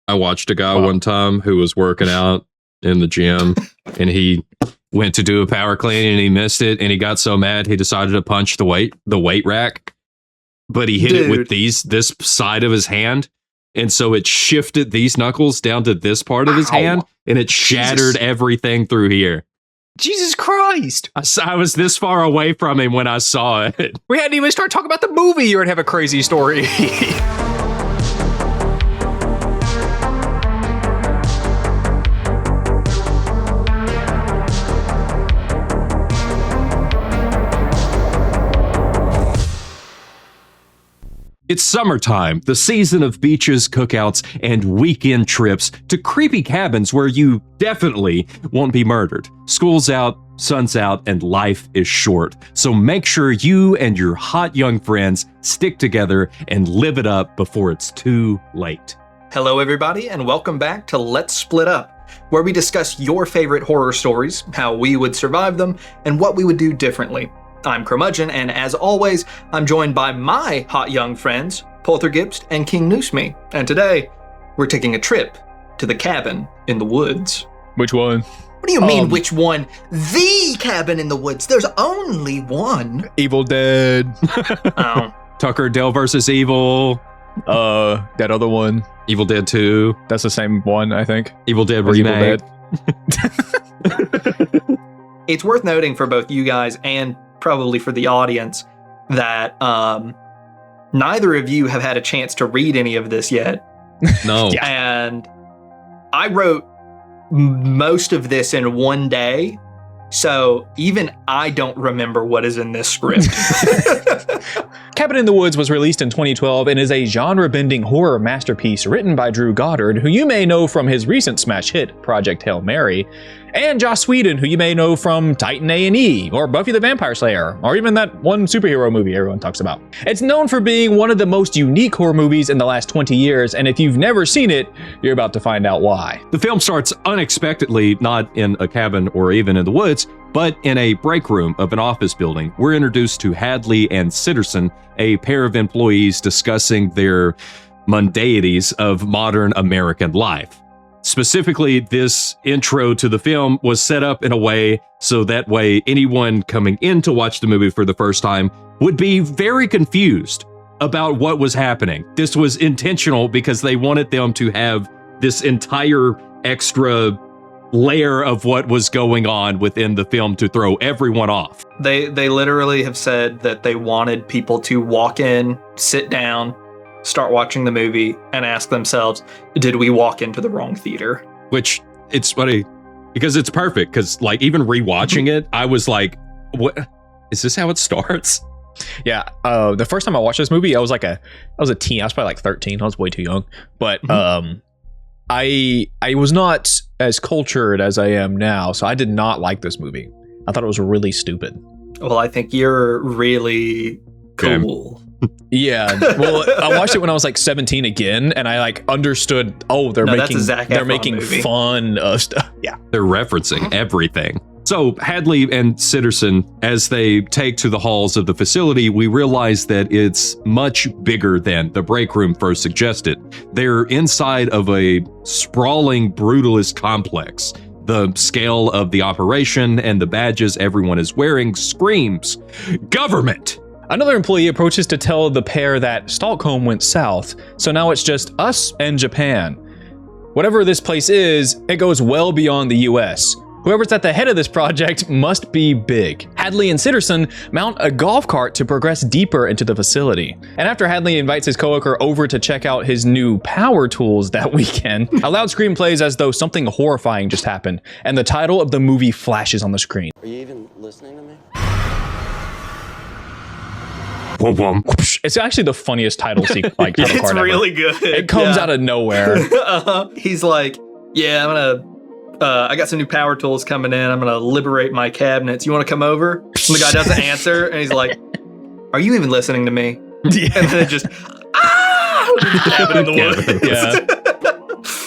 I watched a guy one time who was working out in the gym and he went to do a power clean and he missed it and he got so mad he decided to punch the weight rack, but he hit it with this side of his hand, and so it shifted these knuckles down to this part of his hand and it shattered everything through here. Jesus Christ! I was this far away from him when I saw it. We hadn't even started talking about the movie. You already have a crazy story. It's summertime, the season of beaches, cookouts, and weekend trips to creepy cabins where you definitely won't be murdered. School's out, sun's out, and life is short. So make sure you and your hot young friends stick together and live it up before it's too late. Hello, everybody, and welcome back to Let's Split Up, where we discuss your favorite horror stories, how we would survive them, and what we would do differently. I'm Curmudgeon, and as always, I'm joined by my hot young friends, Poltergipst and King Noosme. And today, we're taking a trip to the cabin in the woods. Which one? What do you mean, which one? The cabin in the woods. There's only one. Evil Dead. Oh. Tucker Dale versus Evil. That other one. Evil Dead 2. That's the same one, I think. Evil Dead remake. It's worth noting for both you guys and probably for the audience that neither of you have had a chance to read any of this yet. No. And I wrote most of this in one day, so even I don't remember what is in this script. Cabin in the Woods was released in 2012 and is a genre-bending horror masterpiece written by Drew Goddard, who you may know from his recent smash hit, Project Hail Mary, and Joss Whedon, who you may know from Titan A&E, or Buffy the Vampire Slayer, or even that one superhero movie everyone talks about. It's known for being one of the most unique horror movies in the last 20 years, and if you've never seen it, you're about to find out why. The film starts unexpectedly, not in a cabin or even in the woods, but in a break room of an office building. We're introduced to Hadley and Sitterson, a pair of employees discussing their mundanities of modern American life. Specifically, this intro to the film was set up in a way so that way anyone coming in to watch the movie for the first time would be very confused about what was happening. This was intentional because they wanted them to have this entire extra layer of what was going on within the film to throw everyone off. They literally have said that they wanted people to walk in, sit down, start watching the movie, and ask themselves, did we walk into the wrong theater? Which, it's funny, because it's perfect, because like even rewatching it, I was like, what? Is this how it starts? Yeah, the first time I watched this movie, I was a teen. I was probably like 13. I was way too young. But I was not as cultured as I am now, so I did not like this movie. I thought it was really stupid. Well, I think you're really cool. Yeah, well, I watched it when I was like 17 again, and I like understood. Oh, they're making fun of stuff. Yeah, they're referencing everything. So Hadley and Sitterson, as they take to the halls of the facility, we realize that it's much bigger than the break room first suggested. They're inside of a sprawling brutalist complex. The scale of the operation and the badges everyone is wearing screams government. Another employee approaches to tell the pair that Stockholm went south, so now it's just us and Japan. Whatever this place is, it goes well beyond the US. Whoever's at the head of this project must be big. Hadley and Sitterson mount a golf cart to progress deeper into the facility. And after Hadley invites his coworker over to check out his new power tools that weekend, a loud scream plays as though something horrifying just happened, and the title of the movie flashes on the screen. Are you even listening to me? It's actually the funniest title title card It's ever. really good. It comes out of nowhere. He's like, yeah, I got some new power tools coming in. I'm going to liberate my cabinets. You want to come over? And the guy doesn't answer. And he's like, are you even listening to me? Yeah. And then it just, cabin in the woods.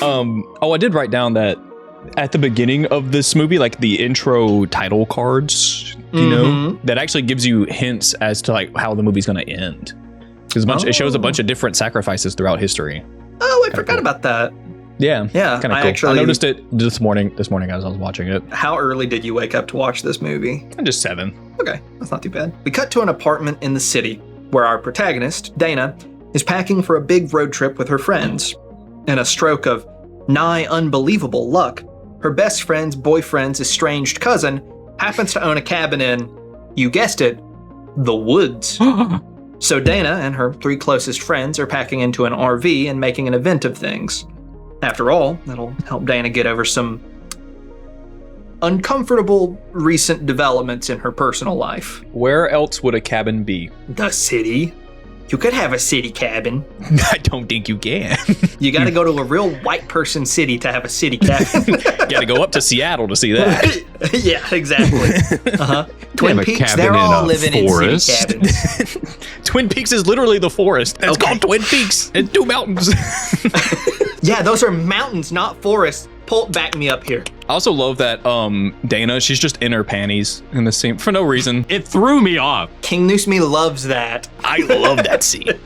Yeah. I did write down that at the beginning of this movie, like the intro title cards, you know, that actually gives you hints as to like how the movie's going to end. Because it shows a bunch of different sacrifices throughout history. Oh, I forgot about that. Yeah. Yeah, Kind of cool. I noticed it this morning as I was watching it. How early did you wake up to watch this movie? Just 7. Okay, that's not too bad. We cut to an apartment in the city where our protagonist, Dana, is packing for a big road trip with her friends. In a stroke of nigh unbelievable luck, her best friend's boyfriend's estranged cousin happens to own a cabin in, you guessed it, the woods. So Dana and her 3 closest friends are packing into an RV and making an event of things. After all, that'll help Dana get over some uncomfortable recent developments in her personal life. Where else would a cabin be? The city. You could have a city cabin. I don't think you can. You gotta go to a real white person city to have a city cabin. Gotta go up to Seattle to see that. Yeah, exactly. Twin Peaks, they're all living in city cabins. Twin Peaks is literally the forest. It's called Twin Peaks. It's 2 mountains. Yeah, those are mountains, not forests. Polt, back me up here. I also love that Dana, she's just in her panties in the scene for no reason. It threw me off. King Noosme loves that. I love that scene.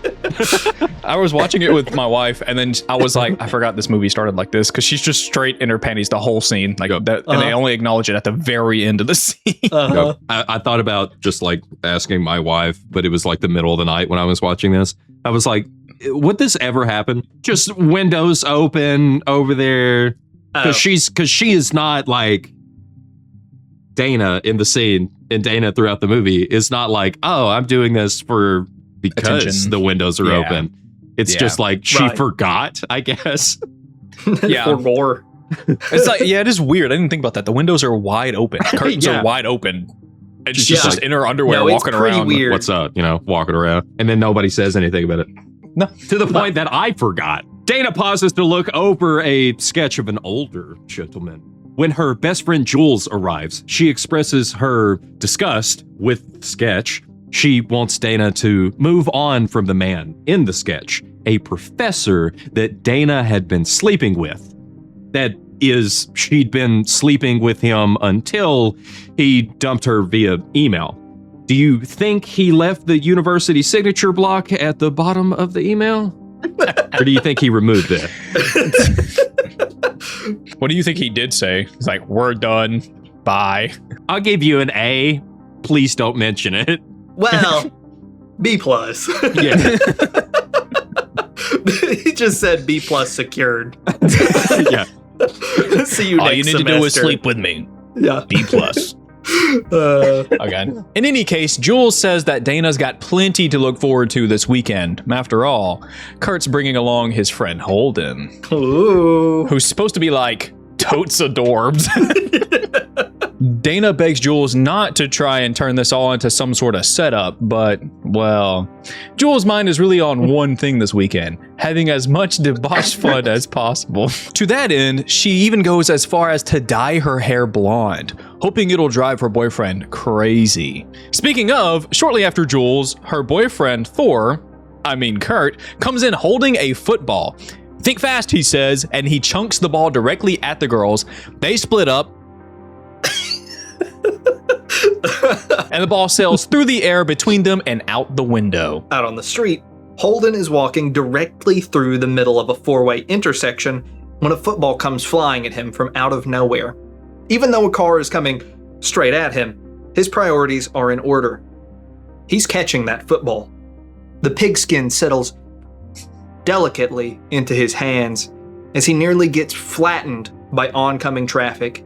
I was watching it with my wife, and then I was like, I forgot this movie started like this, because she's just straight in her panties the whole scene, like that, and they only acknowledge it at the very end of the scene. I thought about just like asking my wife, but it was like the middle of the night when I was watching this. I was like, would this ever happen? Just windows open over there. Because she is not like Dana in the scene, and Dana throughout the movie is not like, oh, I'm doing this because attention. The windows are open. It's just like she forgot, I guess. Yeah. For gore. It's like, yeah, it is weird. I didn't think about that. The windows are wide open. Curtains are wide open. And she's just in her underwear walking around. Weird. What's up? Walking around. And then nobody says anything about it. No. To the point that I forgot. Dana pauses to look over a sketch of an older gentleman. When her best friend Jules arrives, she expresses her disgust with the sketch. She wants Dana to move on from the man in the sketch, a professor that Dana had been sleeping with. That is, she'd been sleeping with him until he dumped her via email. Do you think he left the university signature block at the bottom of the email? Or do you think he removed it? What do you think he did say? He's like, we're done. Bye. I'll give you an A. Please don't mention it. Well, B+. Yeah. He just said B+ secured. Yeah. See you next semester. All you need to do is sleep with me. Yeah. B+. Okay. In any case, Jules says that Dana's got plenty to look forward to this weekend. After all, Kurt's bringing along his friend Holden. Ooh. Who's supposed to be like totes adorbs. Dana begs Jules not to try and turn this all into some sort of setup, but, well, Jules' mind is really on one thing this weekend, having as much debauched fun as possible. To that end, she even goes as far as to dye her hair blonde, hoping it'll drive her boyfriend crazy. Speaking of, shortly after Jules, her boyfriend Kurt, comes in holding a football. Think fast, he says, and he chunks the ball directly at the girls. They split up, and the ball sails through the air between them and out the window. Out on the street, Holden is walking directly through the middle of a 4-way intersection when a football comes flying at him from out of nowhere. Even though a car is coming straight at him, his priorities are in order. He's catching that football. The pigskin settles delicately into his hands as he nearly gets flattened by oncoming traffic.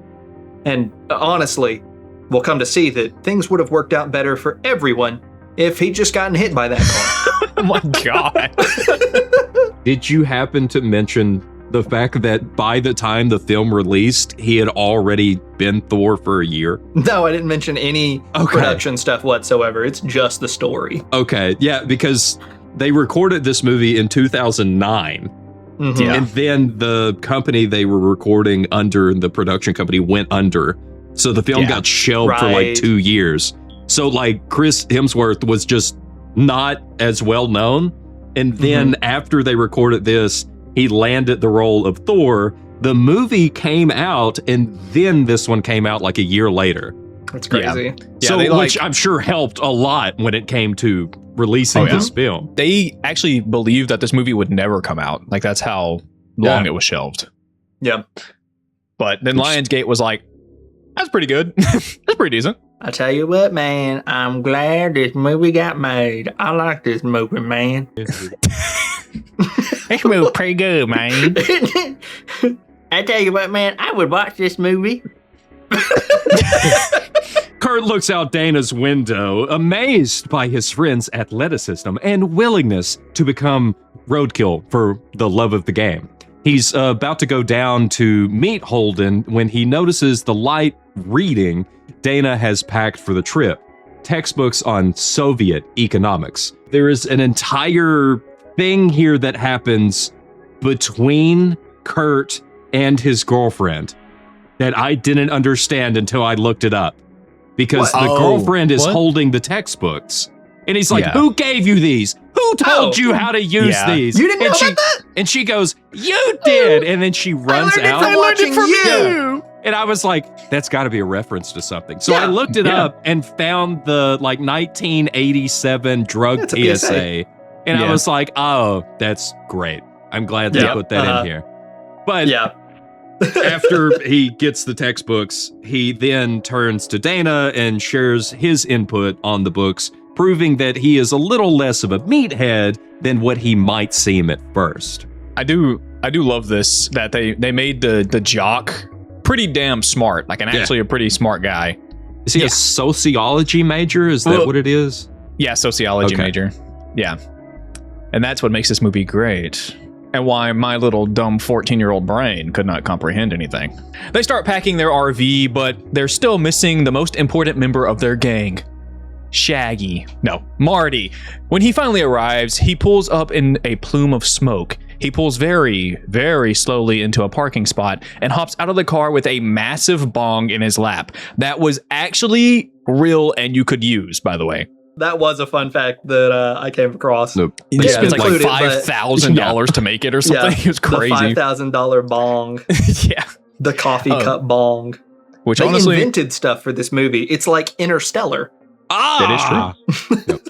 And honestly, we'll come to see that things would have worked out better for everyone if he'd just gotten hit by that car. Oh my God. Did you happen to mention the fact that by the time the film released, he had already been Thor for a year? No, I didn't mention any production stuff whatsoever. It's just the story. Okay, yeah, because they recorded this movie in 2009. Mm-hmm. Yeah. And then the company they were recording under, the production company, went under. So the film got shelved for like 2 years. So like Chris Hemsworth was just not as well known. And then after they recorded this, he landed the role of Thor. The movie came out, and then this one came out like a year later. That's crazy. Yeah, so, which I'm sure helped a lot when it came to releasing this film. They actually believed that this movie would never come out. Like, that's how long it was shelved. Yeah. But then Lionsgate was like, that's pretty good. That's pretty decent. I tell you what, man, I'm glad this movie got made. I like this movie, man. This movie pretty good, man. I tell you what, man, I would watch this movie. Kurt looks out Dana's window, amazed by his friend's athleticism and willingness to become roadkill for the love of the game. He's about to go down to meet Holden when he notices the light reading Dana has packed for the trip. Textbooks on Soviet economics. There is an entire thing here that happens between Kurt and his girlfriend that I didn't understand until I looked it up. Because the girlfriend is holding the textbooks. And he's like, who gave you these? Who told you how to use these? You didn't know about that? And she goes, you did. And then she runs out. I learned it from you. And I was like, that's got to be a reference to something. So I looked it up and found the 1987 drug PSA. And I was like, oh, that's great. I'm glad they put that in here. But after he gets the textbooks, he then turns to Dana and shares his input on the books, proving that he is a little less of a meathead than what he might seem at first. I do love this, that they made the jock pretty damn smart, like actually a pretty smart guy. Is he a sociology major? Is that what it is? Yeah, sociology major. Yeah. And that's what makes this movie great. And why my little dumb 14-year-old brain could not comprehend anything. They start packing their RV, but they're still missing the most important member of their gang. Shaggy. No, Marty. When he finally arrives, he pulls up in a plume of smoke. He pulls very, very slowly into a parking spot and hops out of the car with a massive bong in his lap. That was actually real and you could use, by the way. That was a fun fact that I came across. Nope. They spent like $5,000 to make it or something. It was crazy. The $5,000 bong. The coffee cup bong. Which they honestly invented stuff for this movie. It's like Interstellar. That is true.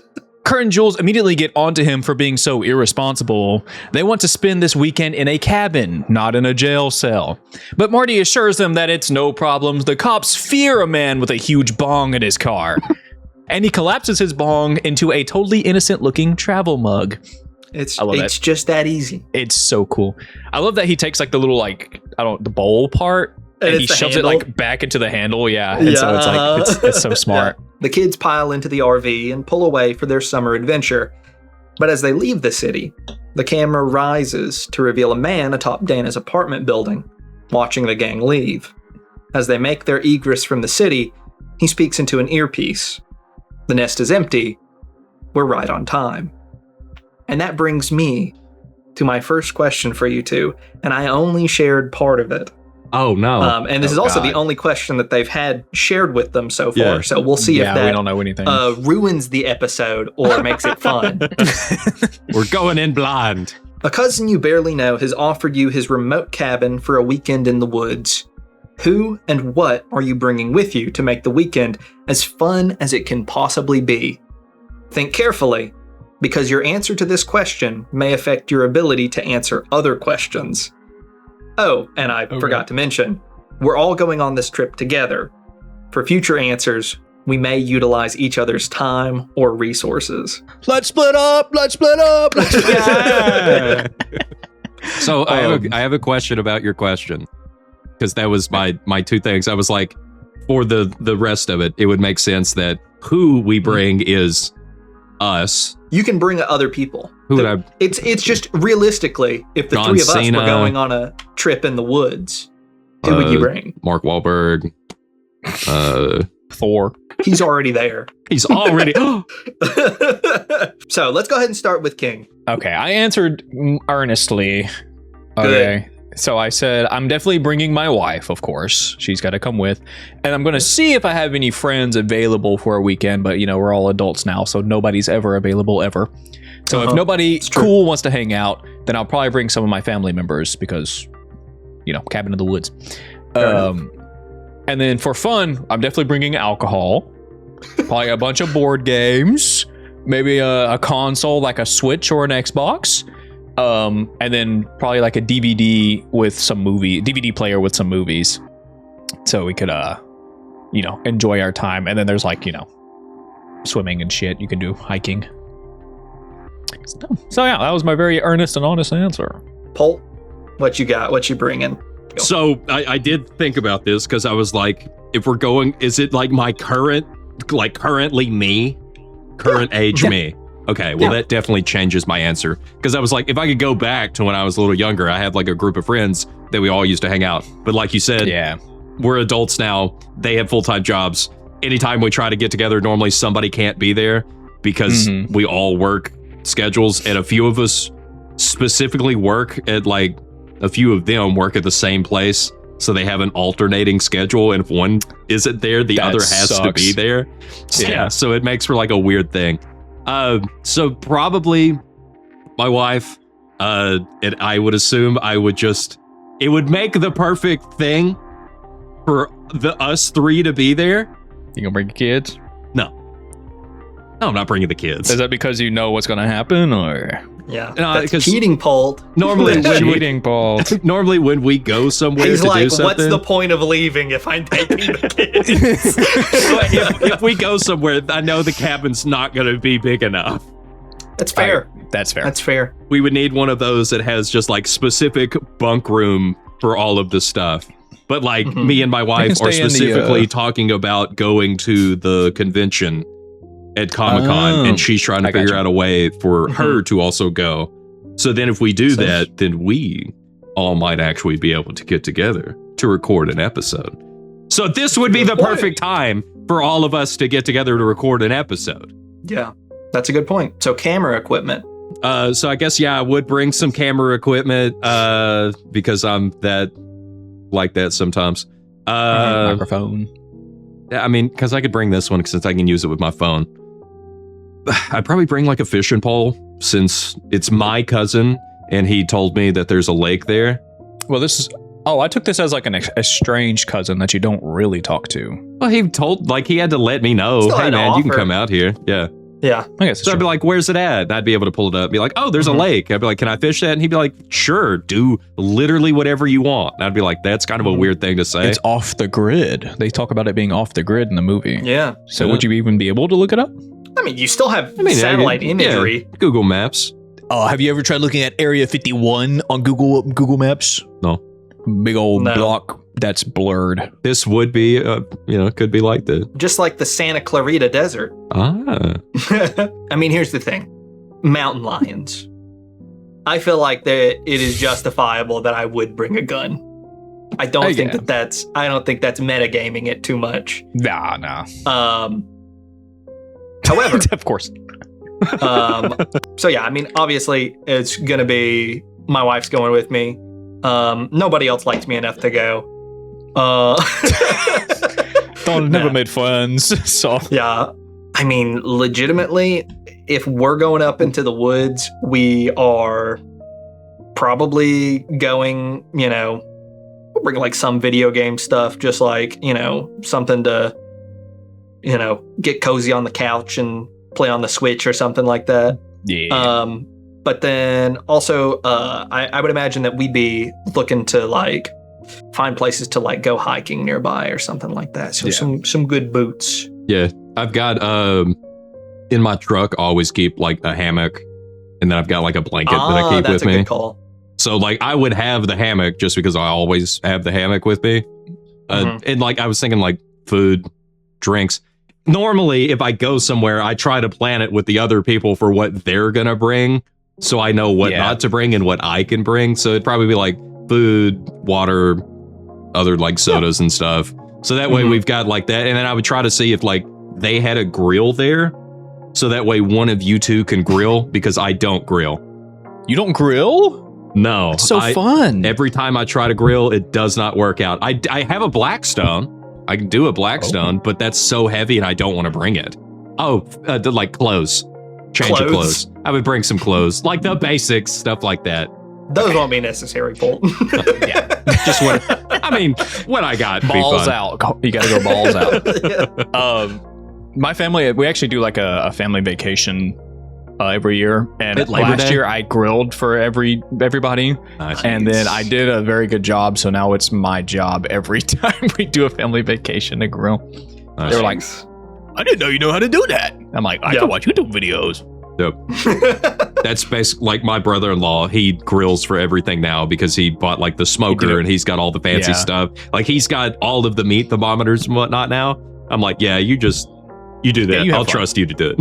Kurt and Jules immediately get onto him for being so irresponsible. They want to spend this weekend in a cabin, not in a jail cell. But Marty assures them that it's no problem. The cops fear a man with a huge bong in his car. And he collapses his bong into a totally innocent-looking travel mug. It's just that easy. It's so cool. I love that he takes like the little the bowl part and he shoves handle. it back into the handle. Yeah. And so it's like it's so smart. The kids pile into the RV and pull away for their summer adventure. But as they leave the city, the camera rises to reveal a man atop Dana's apartment building, watching the gang leave. As they make their egress from the city, he speaks into an earpiece. The nest is empty. We're right on time. And that brings me to my first question for you two, and I only shared part of it. Oh, no. And this is also the only question that they've had shared with them so far, so we'll see if that we don't know anything. Ruins the episode or makes it fun. We're going in blind. A cousin you barely know has offered you his remote cabin for a weekend in the woods. Who and what are you bringing with you to make the weekend as fun as it can possibly be? Think carefully, because your answer to this question may affect your ability to answer other questions. Oh, and I forgot to mention, we're all going on this trip together. For future answers, we may utilize each other's time or resources. Let's split up! Let's split up! Let's split up! So I have a question about your question. Because that was my two things. I was like, for the rest of it, it would make sense that who we bring is us. You can bring other people. Who would I? It's just realistically, if the John three of us Cena, were going on a trip in the woods, who would you bring? Mark Wahlberg. Thor. He's already there. He's already. So let's go ahead and start with King. Okay, I answered earnestly. Okay. So I said, I'm definitely bringing my wife, of course. She's got to come with. And I'm going to see if I have any friends available for a weekend. But, we're all adults now, so nobody's ever available ever. So if nobody cool wants to hang out, then I'll probably bring some of my family members because, cabin in the woods. And then for fun, I'm definitely bringing alcohol. Probably a bunch of board games. Maybe a console like a Switch or an Xbox. and then probably like a DVD player with some movies, so we could enjoy our time. And then there's like swimming and shit you can do, hiking. So yeah, that was my very earnest and honest answer. Polt, what you got? What you bringing? Go. So I did think about this because I was like, if we're going, is it like my currently me, current age me? Okay, well that definitely changes my answer, because I was like, if I could go back to when I was a little younger, I had like a group of friends that we all used to hang out. But like you said, we're adults now. They have full-time jobs. Anytime we try to get together, normally somebody can't be there because we all work schedules, and a few of us specifically work at like a few of them work at the same place, so they have an alternating schedule, and if one isn't there, the other has to be there. So it makes for like a weird thing. So probably my wife, and I would assume it would make the perfect thing for us three to be there. You gonna bring your kids? No, I'm not bringing the kids. Is that because you know what's gonna happen, or? Yeah, that's cheating, Polt. Normally, normally when we go somewhere, he's to like, do something, what's the point of leaving if I'm taking the kids? if we go somewhere, I know the cabin's not going to be big enough. That's fair. That's fair. We would need one of those that has just like specific bunk room for all of the stuff. But like me and my wife are specifically talking about going to the convention at Comic-Con, and she's trying to figure out a way for her to also go. So then if we do that, then we all might actually be able to get together to record an episode. So this would be the perfect time for all of us to get together to record an episode. Yeah, that's a good point. So camera equipment. So I guess, I would bring some camera equipment because I'm like that sometimes. Microphone. I mean, because I could bring this one since I can use it with my phone. I'd probably bring like a fishing pole since it's my cousin and he told me that there's a lake there. Well, I took this as like an estranged cousin that you don't really talk to. Well, he had to let me know, hey man, you can come out here. Yeah. Yeah. I guess so I'd be like, where's it at? And I'd be able to pull it up and be like, oh, there's a lake. I'd be like, can I fish that? And he'd be like, sure, do literally whatever you want. And I'd be like, that's kind of a weird thing to say. It's off the grid. They talk about it being off the grid in the movie. Yeah. So would you even be able to look it up? I mean, you still have satellite imagery. Yeah, Google Maps. Oh, have you ever tried looking at Area 51 on Google Maps? No. Big old block that's blurred. This would be, could be like that. Just like the Santa Clarita Desert. Ah. I mean, here's the thing. Mountain lions. I feel like that it is justifiable that I would bring a gun. I don't think that's metagaming it too much. Nah. However, of course. So yeah, I mean, obviously it's gonna be my wife's going with me. Nobody else likes me enough to go. Never made friends. So yeah, I mean, legitimately, if we're going up into the woods, we are probably going. We'll bring like some video game stuff, just like something to get cozy on the couch and play on the Switch or something like that. Yeah. But then also, I would imagine that we'd be looking to like find places to like go hiking nearby or something like that. So some good boots. Yeah, I've got in my truck. I always keep like a hammock, and then I've got like a blanket that I keep with me. That's a good call. So like I would have the hammock just because I always have the hammock with me. And like I was thinking like food, drinks. Normally, if I go somewhere, I try to plan it with the other people for what they're gonna bring, so I know what not to bring and what I can bring. So it'd probably be like food, water, other like sodas and stuff. So that way we've got like that. And then I would try to see if like they had a grill there, so that way one of you two can grill, because I don't grill. You don't grill? No. It's so fun. Every time I try to grill, it does not work out. I have a Blackstone. I can do a Blackstone, but that's so heavy and I don't want to bring it. Like clothes. Change of clothes. I would bring some clothes, like the basics, stuff like that. Those won't be necessary, Polt. Just what I got. Balls out. You got to go balls out. My family, we actually do like a family vacation every year. And At Labor last Day? year I grilled for everybody. Nice. And then I did a very good job. So now it's my job every time we do a family vacation to grill. Nice. They were like, I didn't know you know how to do that. I'm like, I can watch YouTube videos. Dope. That's basically like my brother-in-law. He grills for everything now because he bought like the smoker and he's got all the fancy stuff. Like he's got all of the meat thermometers and whatnot now. I'm like, yeah, you do that. I'll trust you to do it.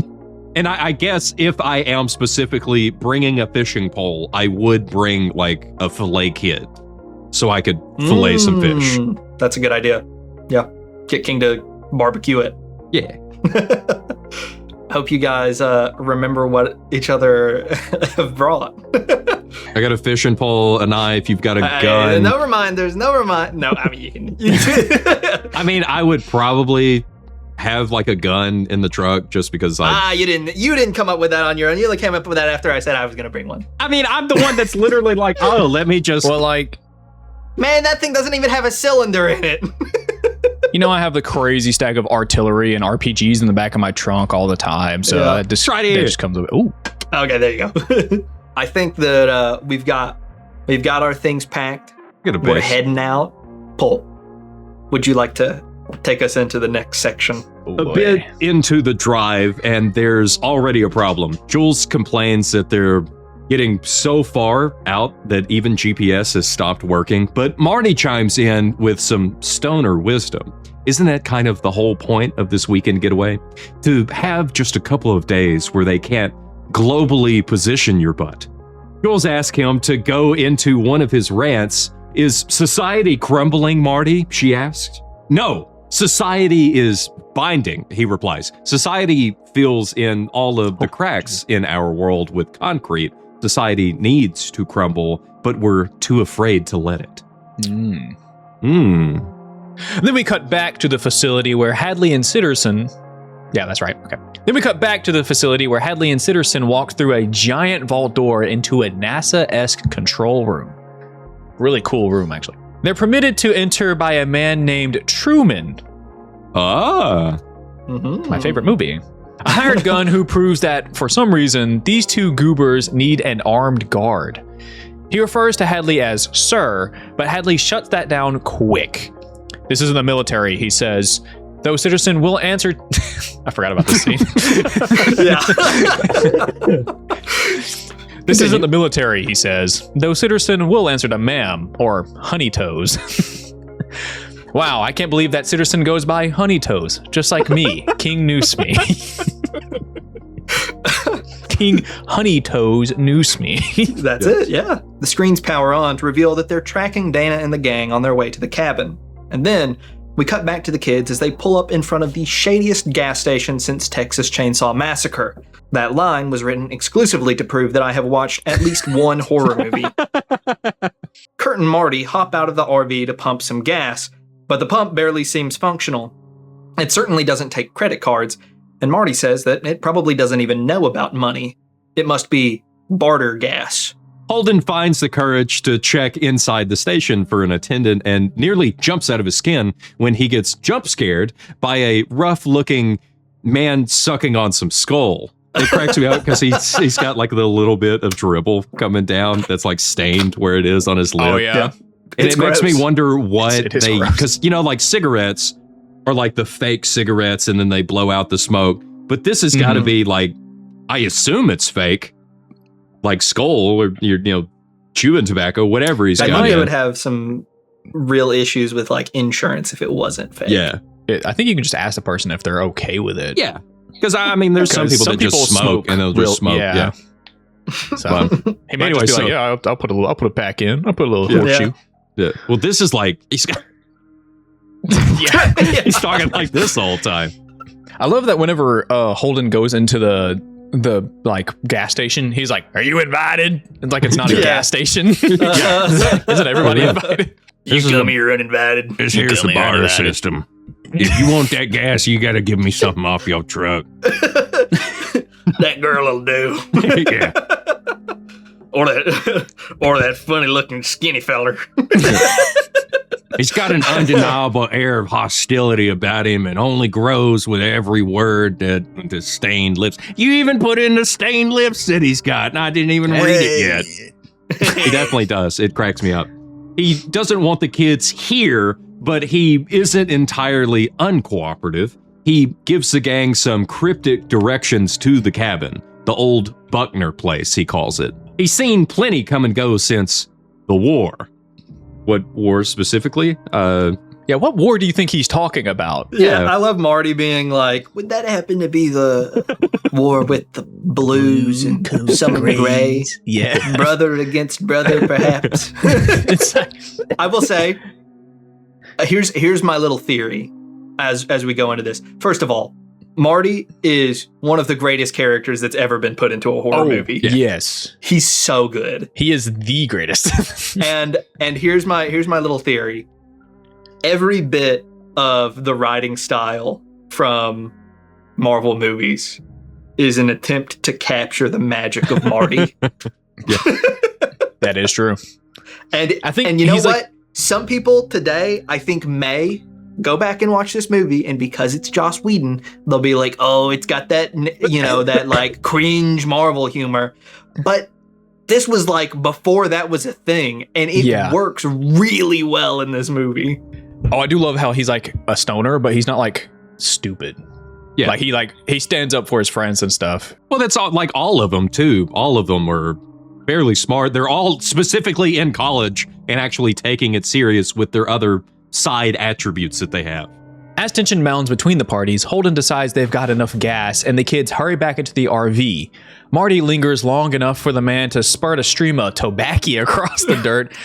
And I guess if I am specifically bringing a fishing pole, I would bring like a fillet kit so I could fillet some fish. That's a good idea. Yeah. Get King to barbecue it. Yeah. Hope you guys remember what each other have brought. I got a fishing pole, a knife. You've got a gun. No reminders. No, I mean, you can. I mean, I would probably have like a gun in the truck just because you didn't come up with that on your own. You only came up with that after I said I was going to bring one. I mean, I'm the one that's literally like, oh, let me just. Well, like, man, that thing doesn't even have a cylinder in it. you know, I have the crazy stack of artillery and RPGs in the back of my trunk all the time. So this just comes with. Ooh. Okay, there you go. I think that we've got our things packed. We're heading out. Polt, would you like to take us into the next section? A bit into the drive, and there's already a problem. Jules complains that they're getting so far out that even GPS has stopped working, but Marty chimes in with some stoner wisdom. Isn't that kind of the whole point of this weekend getaway? To have just a couple of days where they can't globally position your butt. Jules asks him to go into one of his rants. Is society crumbling, Marty? She asks. No, society is binding, he replies. Society fills in all of the cracks in our world with concrete. Society needs to crumble, but we're too afraid to let it. Then we cut back to the facility where Hadley and Sitterson... Yeah, that's right. Okay. Then we cut back to the facility where Hadley and Sitterson walk through a giant vault door into a NASA-esque control room. Really cool room, actually. They're permitted to enter by a man named Truman. My favorite movie. A hired gun who proves that, for some reason, these two goobers need an armed guard. He refers to Hadley as Sir, but Hadley shuts that down quick. This isn't the military, he says. Though Sitterson will answer... I forgot about this scene. This isn't the military, he says. Though Sitterson will answer to ma'am, or honey toes. Wow, I can't believe that Sitterson goes by honey toes, just like me, King Noose Me. King Honey Toes Noose Me. That's it, yeah. The screens power on to reveal that they're tracking Dana and the gang on their way to the cabin. And then we cut back to the kids as they pull up in front of the shadiest gas station since Texas Chainsaw Massacre. That line was written exclusively to prove that I have watched at least one horror movie. Kurt and Marty hop out of the RV to pump some gas, but the pump barely seems functional. It certainly doesn't take credit cards, and Marty says that it probably doesn't even know about money. It must be barter gas. Holden finds the courage to check inside the station for an attendant and nearly jumps out of his skin when he gets jump scared by a rough-looking man sucking on some skull. It cracks me up because he's got like the little bit of dribble coming down that's like stained where it is on his lip. Oh, yeah. And it makes me wonder what they... gross. Because, you know, like cigarettes are like the fake cigarettes and then they blow out the smoke. But this has got to be like, I assume it's fake. Like skull or chewing tobacco, whatever he's got. I think it would have some real issues with like insurance if it wasn't fake. Yeah. I think you can just ask the person if they're okay with it. Yeah. Because I mean, there's some people that just smoke and they'll just smoke. Yeah. So he might just be like, yeah, I'll put it back in. I'll put a little horseshoe. Yeah. Well, this is like he's got. He's talking like this the whole time. I love that whenever Holden goes into the like gas station, he's like, "Are you invited?" It's like it's not a gas station. Isn't everybody invited? You're uninvited. Here's the barter system. If you want that gas, you got to give me something off your truck. That girl will do. Yeah. Or that funny looking skinny feller. He's got an undeniable air of hostility about him and only grows with every word that the stained lips. You even put in the stained lips that he's got, and I didn't even read it yet. He definitely does. It cracks me up. He doesn't want the kids here, but he isn't entirely uncooperative. He gives the gang some cryptic directions to the cabin, the old Buckner place, he calls it. He's seen plenty come and go since the war. What war specifically? Yeah, what war do you think he's talking about? Yeah, I love Marty being like, would that happen to be the war with the blues and some gray? Yeah. Brother against brother, perhaps. It's like, I will say, here's my little theory as we go into this. First of all, Marty is one of the greatest characters that's ever been put into a horror movie. Yes. He's so good. He is the greatest. and here's my little theory. Every bit of the writing style from Marvel movies is an attempt to capture the magic of Marty. That is true. And I think and you know he's what? Some people today, I think, may go back and watch this movie, and because it's Joss Whedon, they'll be like, oh, it's got that, that like cringe Marvel humor. But this was like before that was a thing, and it works really well in this movie. Oh, I do love how he's like a stoner, but he's not like stupid. Yeah. Like he stands up for his friends and stuff. Well, that's all of them too. All of them are fairly smart. They're all specifically in college and actually taking it serious with their other side attributes that they have. As tension mounts between the parties, Holden decides they've got enough gas and the kids hurry back into the RV. Marty lingers long enough for the man to spurt a stream of tobacco across the dirt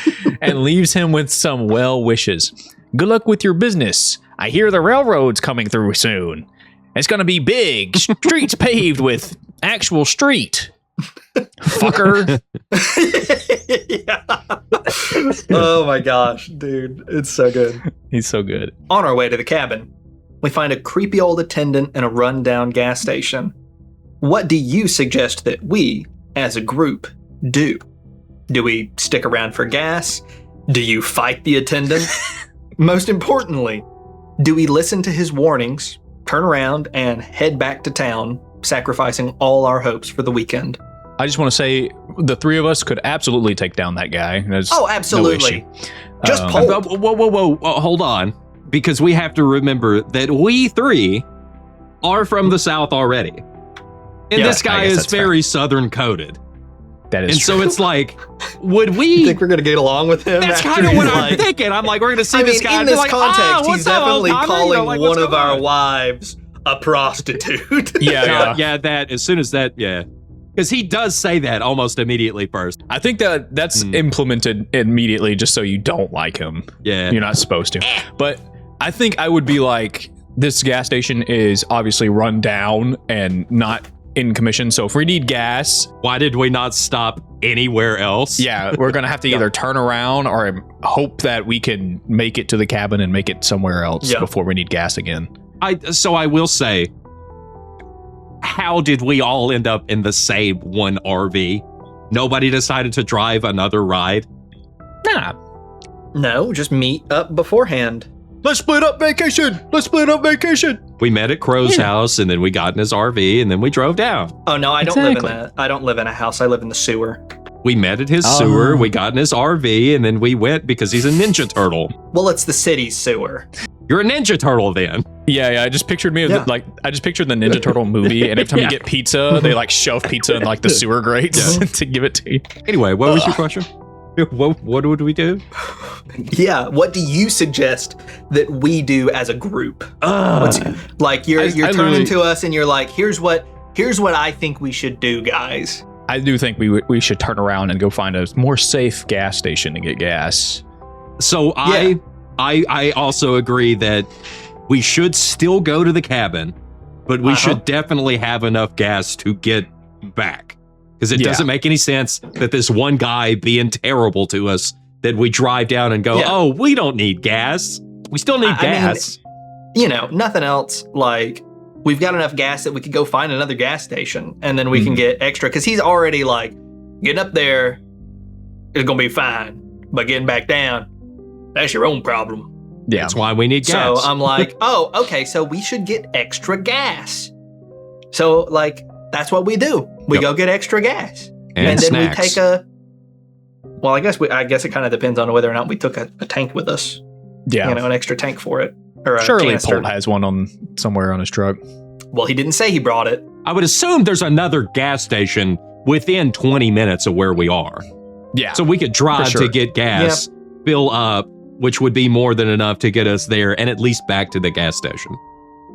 and leaves him with some well wishes. Good luck with your business. I hear the railroad's coming through soon. It's gonna be big. Streets paved with actual street. Fucker. Oh my gosh, dude. It's so good. He's so good. On our way to the cabin, we find a creepy old attendant in a rundown gas station. What do you suggest that we, as a group, do? Do we stick around for gas? Do you fight the attendant? Most importantly, do we listen to his warnings, turn around, and head back to town, sacrificing all our hopes for the weekend? I just want to say the three of us could absolutely take down that guy. There's absolutely. No issue. Just Polt. Whoa, hold on. Because we have to remember that we three are from the South already. And this guy is very Southern coded. That is and true. So it's like, would we... You think we're going to get along with him? That's kind of what I'm thinking. I'm like, we're going to see this guy. In this context, he's definitely calling like, one of our wives a prostitute. Yeah, that, as soon as that, Because he does say that almost immediately first. I think that's implemented immediately just so you don't like him. Yeah. You're not supposed to. But I think I would be like, this gas station is obviously run down and not in commission. So if we need gas... Why did we not stop anywhere else? Yeah, we're going to have to either turn around or hope that we can make it to the cabin and make it somewhere else before we need gas again. So I will say, how did we all end up in the same one RV? Nobody decided to drive another ride? Nah. No, just meet up beforehand. Let's split up vacation. We met at Crow's house, and then we got in his RV, and then we drove down. Oh, no, I don't live in a house. I live in the sewer. We met at his sewer, we got in his RV, and then we went because he's a Ninja Turtle. Well, it's the city's sewer. You're a Ninja Turtle then. Yeah, I just pictured I just pictured the Ninja Turtle movie, and every time you get pizza, they like shove pizza in like the sewer grates to give it to you. Anyway, what was your question? What would we do? Yeah, what do you suggest that we do as a group? You're turning to us and you're like, here's what I think we should do, guys. I do think we should turn around and go find a more safe gas station to get gas. So I also agree that we should still go to the cabin, but we should definitely have enough gas to get back. Because it doesn't make any sense that this one guy being terrible to us, that we drive down and go, oh, we don't need gas. We still need gas. I mean, nothing else. Like, we've got enough gas that we could go find another gas station and then we can get extra. Because he's already like, getting up there is going to be fine. But getting back down, That's your own problem. Yeah. That's why we need gas. So I'm like, oh, okay, so we should get extra gas. So, like, that's what we do. We Yep. go get extra gas. And then snacks. we take well, I guess it kind of depends on whether or not we took a tank with us. Yeah. You know, an extra tank for it. Or a Surely canister. Polt has one on somewhere on his truck. Well, he didn't say he brought it. I would assume there's another gas station within 20 minutes of where we are. Yeah. So we could drive For sure. to get gas, fill up, which would be more than enough to get us there and at least back to the gas station.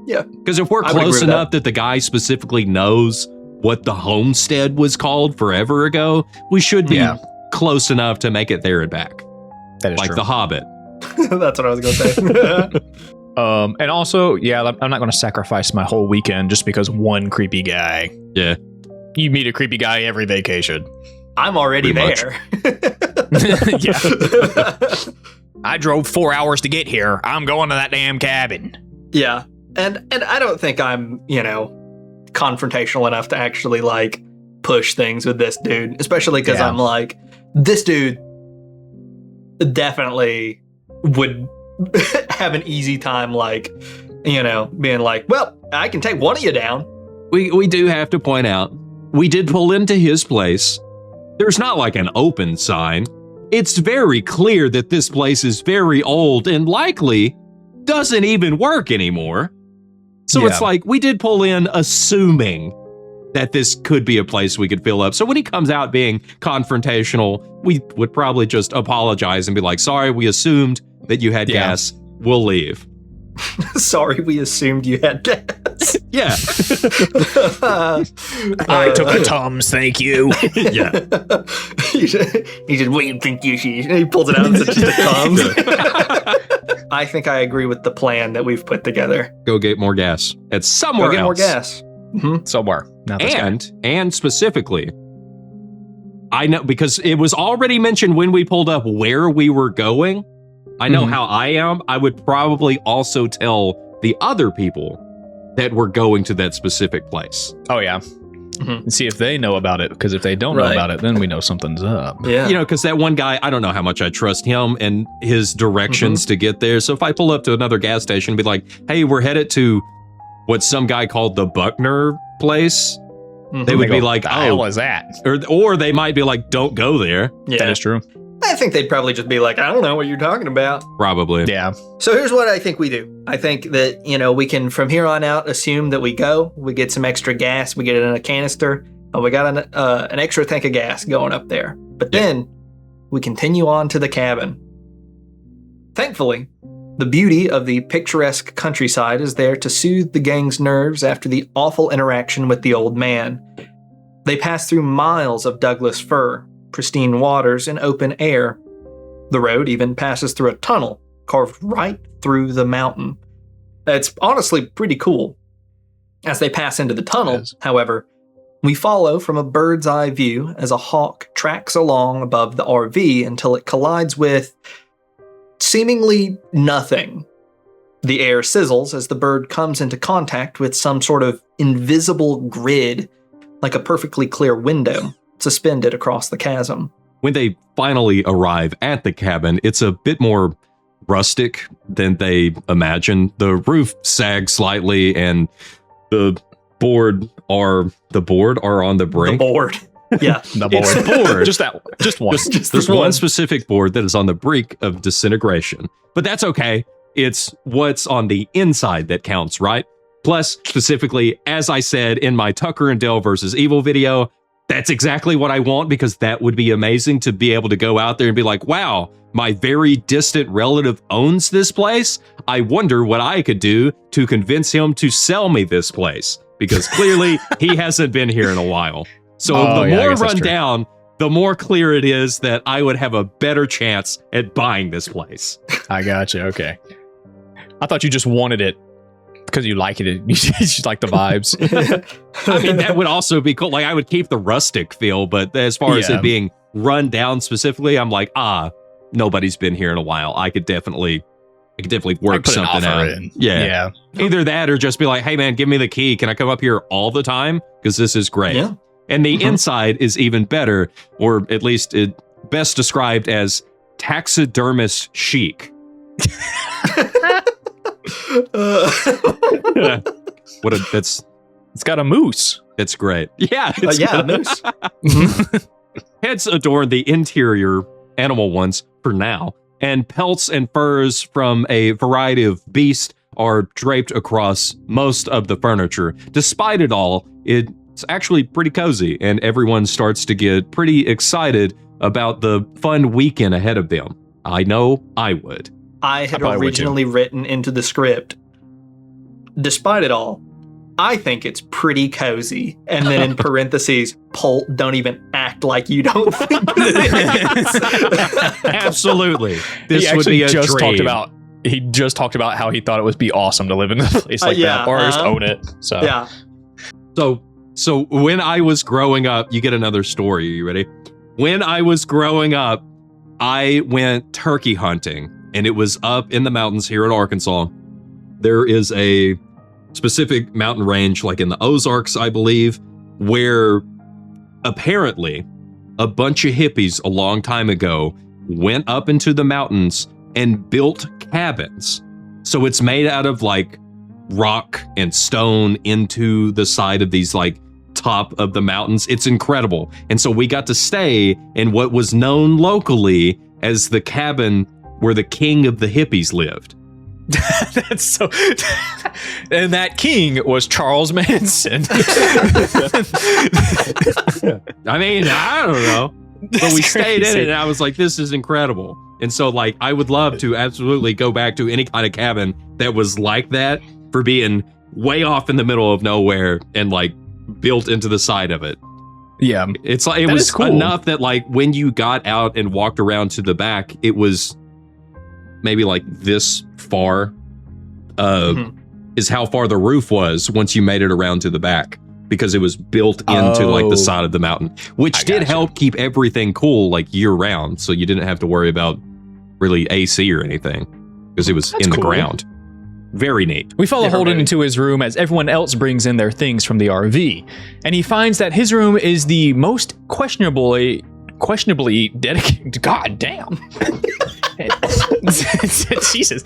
Yeah. Because if we're I would agree close with enough that the guy specifically knows what the homestead was called forever ago, we should be close enough to make it there and back. that is Like true. The Hobbit. That's what I was going to say. And also, I'm not going to sacrifice my whole weekend just because one creepy guy. Yeah. You meet a creepy guy every vacation. I'm already Pretty there. Yeah. I drove 4 hours to get here. I'm going to that damn cabin. Yeah. And I don't think I'm, confrontational enough to actually like push things with this dude, especially because I'm like, this dude definitely would have an easy time, like, being like, well, I can take one of you down. We do have to point out, we did pull into his place. There's not like an open sign. It's very clear that this place is very old and likely doesn't even work anymore. So it's like, we did pull in assuming that this could be a place we could fill up. So when he comes out being confrontational, we would probably just apologize and be like, sorry, we assumed that you had gas. We'll leave. Sorry, we assumed you had gas. Yeah. I took a Tums, thank you. Yeah. he said, what do you think you should? He pulls it out and just comes. I think I agree with the plan that we've put together. Go get more gas at somewhere Go get else. more gas. Mm-hmm. Somewhere. Not this guy. And specifically, I know because it was already mentioned when we pulled up where we were going. I know how I am. I would probably also tell the other people that we're going to that specific place. Oh, yeah. And see if they know about it, because if they don't know about it, then we know something's up. Yeah. Because that one guy, I don't know how much I trust him and his directions to get there. So if I pull up to another gas station and be like, hey, we're headed to what some guy called the Buckner place, they would be like, the hell is that? Or they might be like, don't go there. Yeah. That is true. I think they'd probably just be like, I don't know what you're talking about. Probably. Yeah. So here's what I think we do. I think that, we can from here on out assume that we go, we get some extra gas, we get it in a canister, and we got an extra tank of gas going up there. But then we continue on to the cabin. Thankfully, the beauty of the picturesque countryside is there to soothe the gang's nerves after the awful interaction with the old man. They pass through miles of Douglas fir, pristine waters, and open air. The road even passes through a tunnel carved right through the mountain. It's honestly pretty cool. As they pass into the tunnel, however, we follow from a bird's eye view as a hawk tracks along above the RV until it collides with seemingly nothing. The air sizzles as the bird comes into contact with some sort of invisible grid, like a perfectly clear window suspended across the chasm. When they finally arrive at the cabin, it's a bit more rustic than they imagined. The roof sags slightly and the board are on the brink. The board. Yeah. The It's board. board. Just that. Just one. There's one specific board that is on the brink of disintegration, but that's okay. It's what's on the inside that counts, right? Plus, specifically, as I said in my Tucker and Dale versus Evil video, that's exactly what I want, because that would be amazing to be able to go out there and be like, wow, my very distant relative owns this place. I wonder what I could do to convince him to sell me this place, because clearly he hasn't been here in a while. So the more run down, the more clear it is that I would have a better chance at buying this place. I gotcha. Okay. I thought you just wanted it because you like it. You just like the vibes. I mean, that would also be cool. Like, I would keep the rustic feel, but as far as it being run down specifically, I'm like, nobody's been here in a while. I could definitely work something out. Yeah. Either that or just be like, hey man, give me the key. Can I come up here all the time? Because this is great. And the inside is even better, or at least best described as taxidermist chic. It's got a moose. It's great. Yeah. Yeah, moose. Heads adorn the interior animal ones for now, and pelts and furs from a variety of beasts are draped across most of the furniture. Despite it all, it's actually pretty cozy, and everyone starts to get pretty excited about the fun weekend ahead of them. I know I would. I had originally written into the script, despite it all, I think it's pretty cozy. And then in parentheses, Polt, don't even act like you don't think it is. Absolutely. This he would be a just dream. He just talked about how he thought it would be awesome to live in a place like that, or just own it. So yeah. So when I was growing up, you get another story. Are you ready? When I was growing up, I went turkey hunting, and it was up in the mountains here in Arkansas. There is a specific mountain range, like in the Ozarks, I believe, where apparently a bunch of hippies a long time ago went up into the mountains and built cabins. So it's made out of like rock and stone into the side of these like top of the mountains. It's incredible. And so we got to stay in what was known locally as the cabin where the king of the hippies lived. That's so. And that king was Charles Manson. I mean, I don't know. But we stayed in it, and I was like, this is incredible. And so, like, I would love to absolutely go back to any kind of cabin that was like that, for being way off in the middle of nowhere and, like, built into the side of it. Yeah. It's like, it was cool enough that, like, when you got out and walked around to the back, it was maybe like this far is how far the roof was once you made it around to the back, because it was built into like the side of the mountain, which did help keep everything cool like year round. So you didn't have to worry about really AC or anything because it was in the ground. Very neat. We follow Holden into his room as everyone else brings in their things from the RV, and he finds that his room is the most questionably dedicated. God damn. Jesus,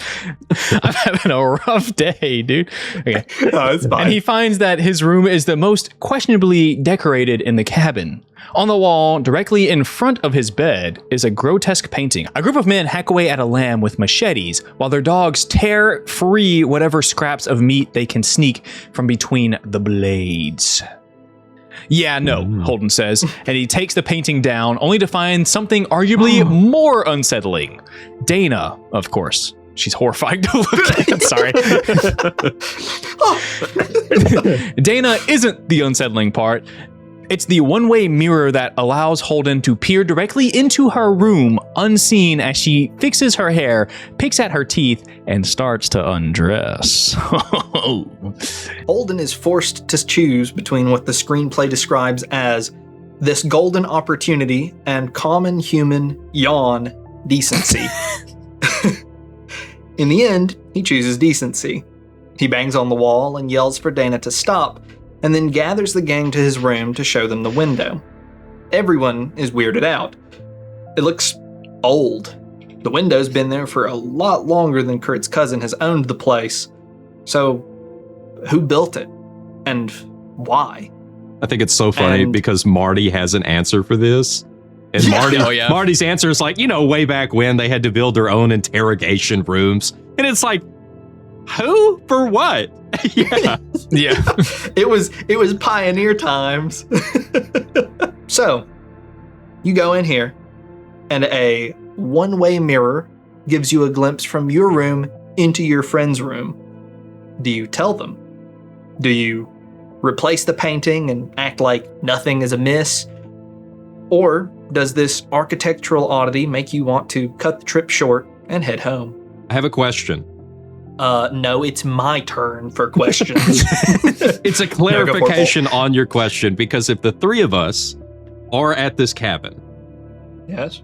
I'm having a rough day, dude. Okay. No, it's fine. And he finds that his room is the most questionably decorated in the cabin. On the wall, directly in front of his bed, is a grotesque painting. A group of men hack away at a lamb with machetes, while their dogs tear free whatever scraps of meat they can sneak from between the blades. Yeah, no, Holden says, and he takes the painting down, only to find something arguably more unsettling. Dana, of course. She's horrified to look at. Sorry. Dana isn't the unsettling part. It's the one-way mirror that allows Holden to peer directly into her room unseen as she fixes her hair, picks at her teeth, and starts to undress. Holden is forced to choose between what the screenplay describes as this golden opportunity and common human yawn decency. In the end, he chooses decency. He bangs on the wall and yells for Dana to stop, and then gathers the gang to his room to show them the window. Everyone is weirded out. It looks old. The window's been there for a lot longer than Kurt's cousin has owned the place. So, who built it? And why? I think it's so funny because Marty has an answer for this. And Marty's answer is like, way back when they had to build their own interrogation rooms. And it's like, who? For what? Yeah. It was pioneer times. So, you go in here, and a one-way mirror gives you a glimpse from your room into your friend's room. Do you tell them? Do you replace the painting and act like nothing is amiss? Or does this architectural oddity make you want to cut the trip short and head home? I have a question. No, it's my turn for questions. It's a clarification on your question, because if the three of us are at this cabin, yes,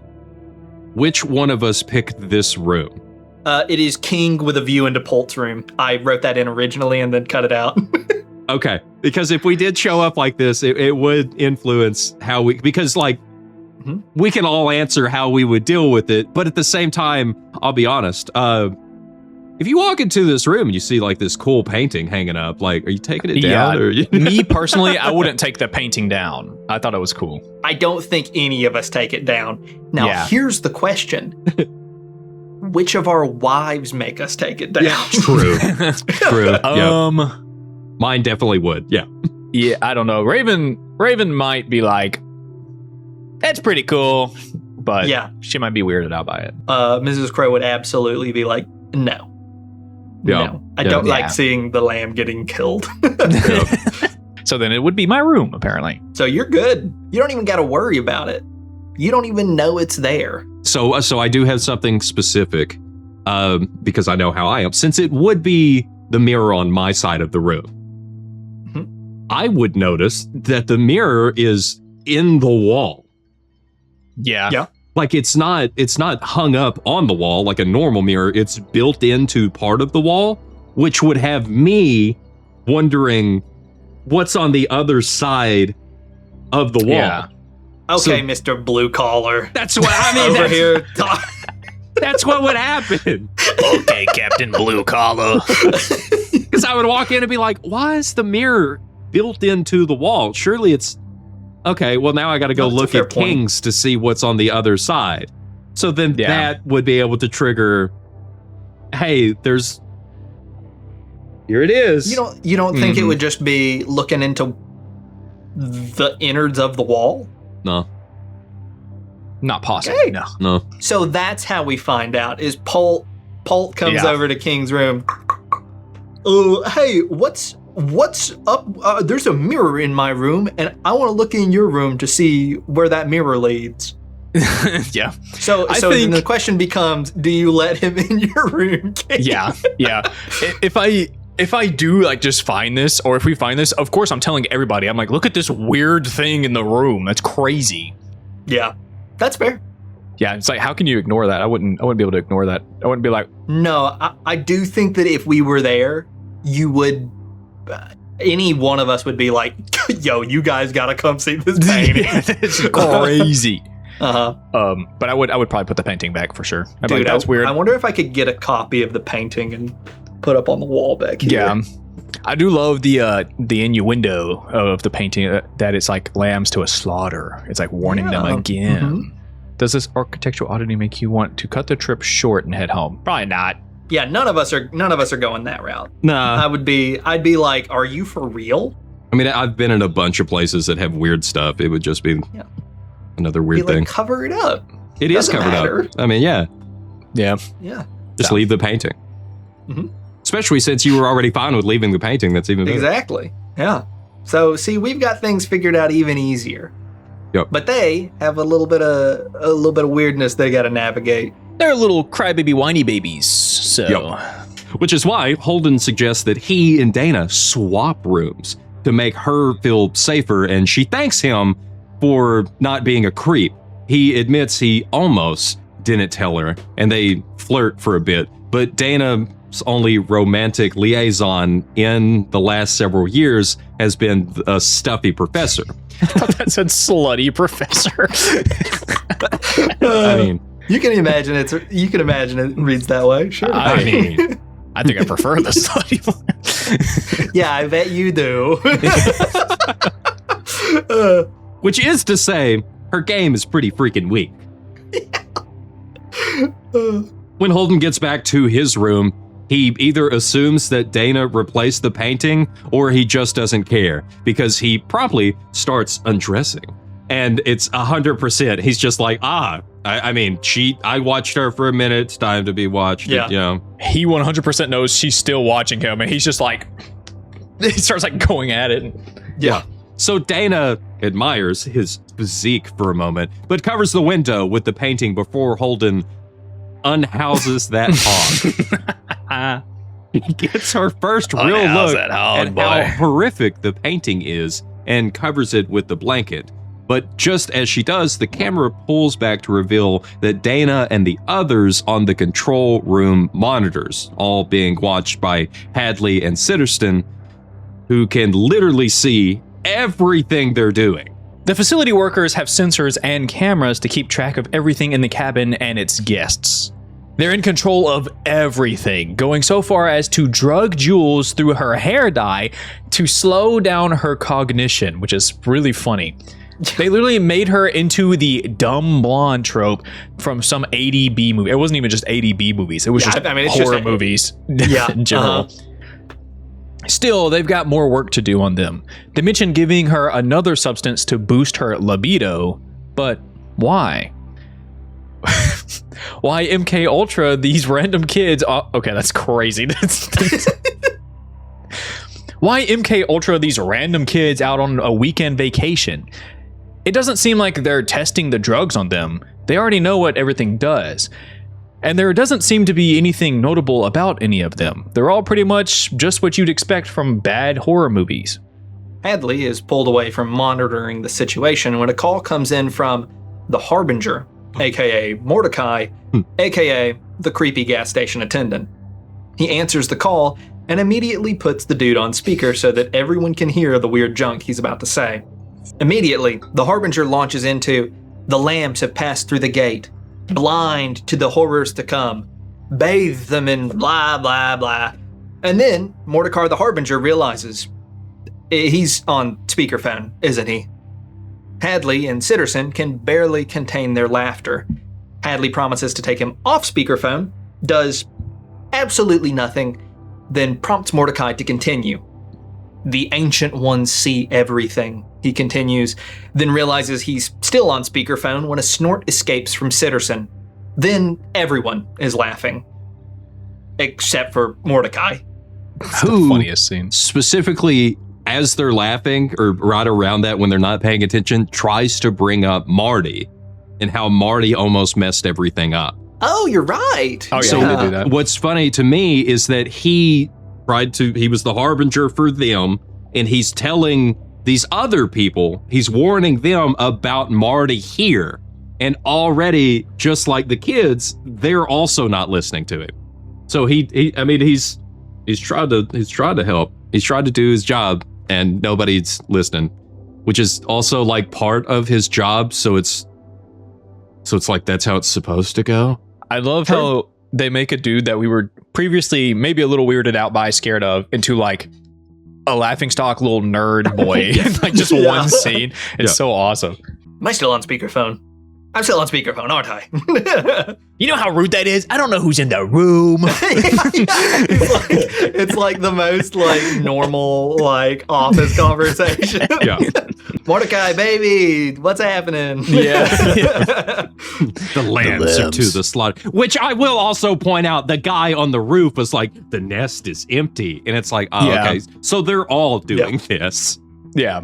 which one of us picked this room? It is King with a view into Polt's room. I wrote that in originally and then cut it out. Okay, because if we did show up like this, it would influence how we, because like we can all answer how we would deal with it. But at the same time, I'll be honest. If you walk into this room and you see like this cool painting hanging up, like, are you taking it down? Or Me personally, I wouldn't take the painting down. I thought it was cool. I don't think any of us take it down. Now, here's the question. Which of our wives make us take it down? Yeah, true. Mine definitely would. Yeah. Yeah, I don't know. Raven might be like, that's pretty cool, but she might be weirded out by it. Mrs. Crow would absolutely be like, no. No, I don't like seeing the lamb getting killed. So then it would be my room, apparently. So you're good. You don't even got to worry about it. You don't even know it's there. So I do have something specific, because I know how I am. Since it would be the mirror on my side of the room, I would notice that the mirror is in the wall. Yeah. Like it's not hung up on the wall like a normal mirror. It's built into part of the wall, which would have me wondering what's on the other side of the wall. Yeah. Okay, Mr. Blue Collar. That's what I mean. Over here. That's what would happen. Okay, Captain Blue Collar. Because I would walk in and be like, why is the mirror built into the wall? Surely it's... Okay, well, now I got to go look at Kings to see what's on the other side. So then that would be able to trigger, hey, there's... Here it is. You don't think it would just be looking into the innards of the wall? No. Not possible. Okay. No. So that's how we find out, is Polt comes over to King's room. Hey, what's up? There's a mirror in my room, and I want to look in your room to see where that mirror leads. Yeah. So then the question becomes, do you let him in your room, King? Yeah. If I do like just find this, or if we find this, of course I'm telling everybody. I'm like, look at this weird thing in the room. That's crazy. Yeah, that's fair. Yeah, it's like, how can you ignore that? I wouldn't be able to ignore that. I wouldn't be like, no. I do think that if we were there, you would. Any one of us would be like, yo, you guys gotta come see this painting. It's crazy. Uh-huh. But I would probably put the painting back for sure. Dude, like, that's weird. I wonder if I could get a copy of the painting and put up on the wall back here. Yeah. I do love the innuendo of the painting that it's like lambs to a slaughter. It's like warning them again. Mm-hmm. Does this architectural oddity make you want to cut the trip short and head home? Probably not. Yeah, none of us are going that route. Nah. I'd be like, are you for real? I mean, I've been in a bunch of places that have weird stuff. It would just be another weird thing. Cover it up. It is covered up. I mean, yeah. Just leave the painting. Mm-hmm. Especially since you were already fine with leaving the painting. That's even better. Exactly. Yeah. So see, we've got things figured out even easier. Yep. But they have a little bit of weirdness they got to navigate. They're little crybaby whiny babies. So, which is why Holden suggests that he and Dana swap rooms to make her feel safer, and she thanks him for not being a creep. He admits he almost didn't tell her, and they flirt for a bit, but Dana's only romantic liaison in the last several years has been a stuffy professor. I thought that said slutty professor. I mean, you can imagine it reads that way. Sure. I mean, I think I prefer the slutty one. Yeah, I bet you do. Which is to say, her game is pretty freaking weak. When Holden gets back to his room, he either assumes that Dana replaced the painting, or he just doesn't care, because he promptly starts undressing. And it's 100%. He's just like, I watched her for a minute. It's time to be watched. Yeah. He 100% knows she's still watching him, and he's just like, he starts like going at it. Yeah. So Dana admires his physique for a moment, but covers the window with the painting before Holden unhouses that hog. He gets her first real look at how horrific the painting is and covers it with the blanket. But just as she does, the camera pulls back to reveal that Dana and the others on the control room monitors, all being watched by Hadley and Sitterston, who can literally see everything they're doing. The facility workers have sensors and cameras to keep track of everything in the cabin and its guests. They're in control of everything, going so far as to drug Jules through her hair dye to slow down her cognition, which is really funny. They literally made her into the dumb blonde trope from some 80B movie. It wasn't even just 80B movies. It was just horror movies in general. Still, they've got more work to do on them. They mentioned giving her another substance to boost her libido, but why? Why MK Ultra these random kids? Okay, that's crazy. Why MK Ultra these random kids out on a weekend vacation? It doesn't seem like they're testing the drugs on them. They already know what everything does. And there doesn't seem to be anything notable about any of them. They're all pretty much just what you'd expect from bad horror movies. Hadley is pulled away from monitoring the situation when a call comes in from the Harbinger, aka Mordecai, aka the creepy gas station attendant. He answers the call and immediately puts the dude on speaker so that everyone can hear the weird junk he's about to say. Immediately, the Harbinger launches into, "The lambs have passed through the gate, blind to the horrors to come, bathe them in blah, blah, blah." And then Mordecai the Harbinger realizes he's on speakerphone, isn't he? Hadley and Sitterson can barely contain their laughter. Hadley promises to take him off speakerphone, does absolutely nothing, then prompts Mordecai to continue. "The Ancient Ones see everything," he continues, then realizes he's still on speakerphone when a snort escapes from Sitterson. Then everyone is laughing. Except for Mordecai. It's the funniest scene. Specifically, as they're laughing, or right around that when they're not paying attention, tries to bring up Marty and how Marty almost messed everything up. Oh, you're right. Oh, yeah, So he did do that. what's funny to me is that he was the harbinger for them, and he's telling these other people, he's warning them about Marty here. And already, just like the kids, they're also not listening to him. So he's tried to help. He's tried to do his job, and nobody's listening, which is also like part of his job. So it's like that's how it's supposed to go. I love how they make a dude that we were previously maybe a little weirded out by, scared of, into like a laughingstock little nerd boy in like just one scene. It's so awesome. Am I still on speakerphone? I'm still on speakerphone, aren't I? You know how rude that is? I don't know who's in the room. It's like the most like normal like office conversation. Yeah. Mordecai, baby, what's happening? Yeah. The lambs are to the slaughter. Which I will also point out, the guy on the roof was like, the nest is empty. And it's like, oh, okay. So they're all doing this. Yeah.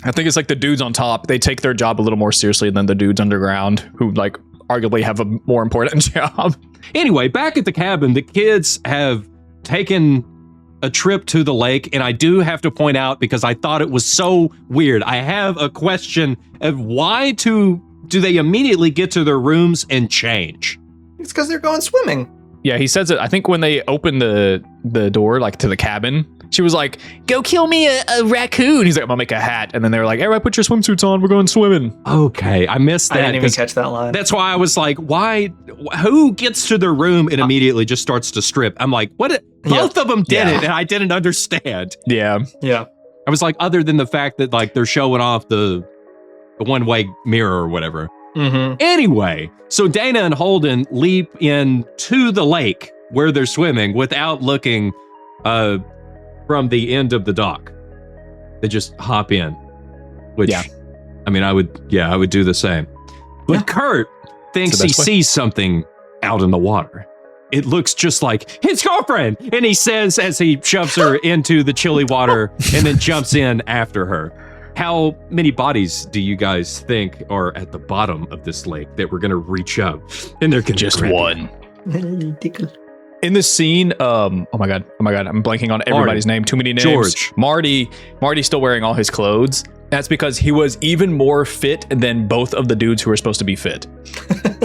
I think it's like the dudes on top, they take their job a little more seriously than the dudes underground, who like arguably have a more important job. Anyway, back at the cabin, the kids have taken a trip to the lake, and I do have to point out, because I thought it was so weird, I have a question of why do they immediately get to their rooms and change? It's because they're going swimming. Yeah, he says it. I think when they opened the door like to the cabin, she was like, "Go kill me a raccoon." He's like, "I'm gonna make a hat," and then they're like, "Everybody, put your swimsuits on. We're going swimming." Okay, I missed that. I didn't even catch that line. That's why I was like, "Why? Who gets to their room and immediately just starts to strip?" I'm like, "What?" Both of them did it, and I didn't understand. Yeah. I was like, other than the fact that like they're showing off the one-way mirror or whatever. Mm-hmm. Anyway, so Dana and Holden leap into the lake where they're swimming without looking from the end of the dock. They just hop in, which, I mean, I would do the same. But Kurt thinks he sees something out in the water. It looks just like his girlfriend. And he says, as he shoves her into the chilly water and then jumps in after her. How many bodies do you guys think are at the bottom of this lake that we're going to reach up and they're going to just one? In this scene, oh my god, I'm blanking on everybody's name. Too many names. George. Marty's still wearing all his clothes. That's because he was even more fit than both of the dudes who were supposed to be fit.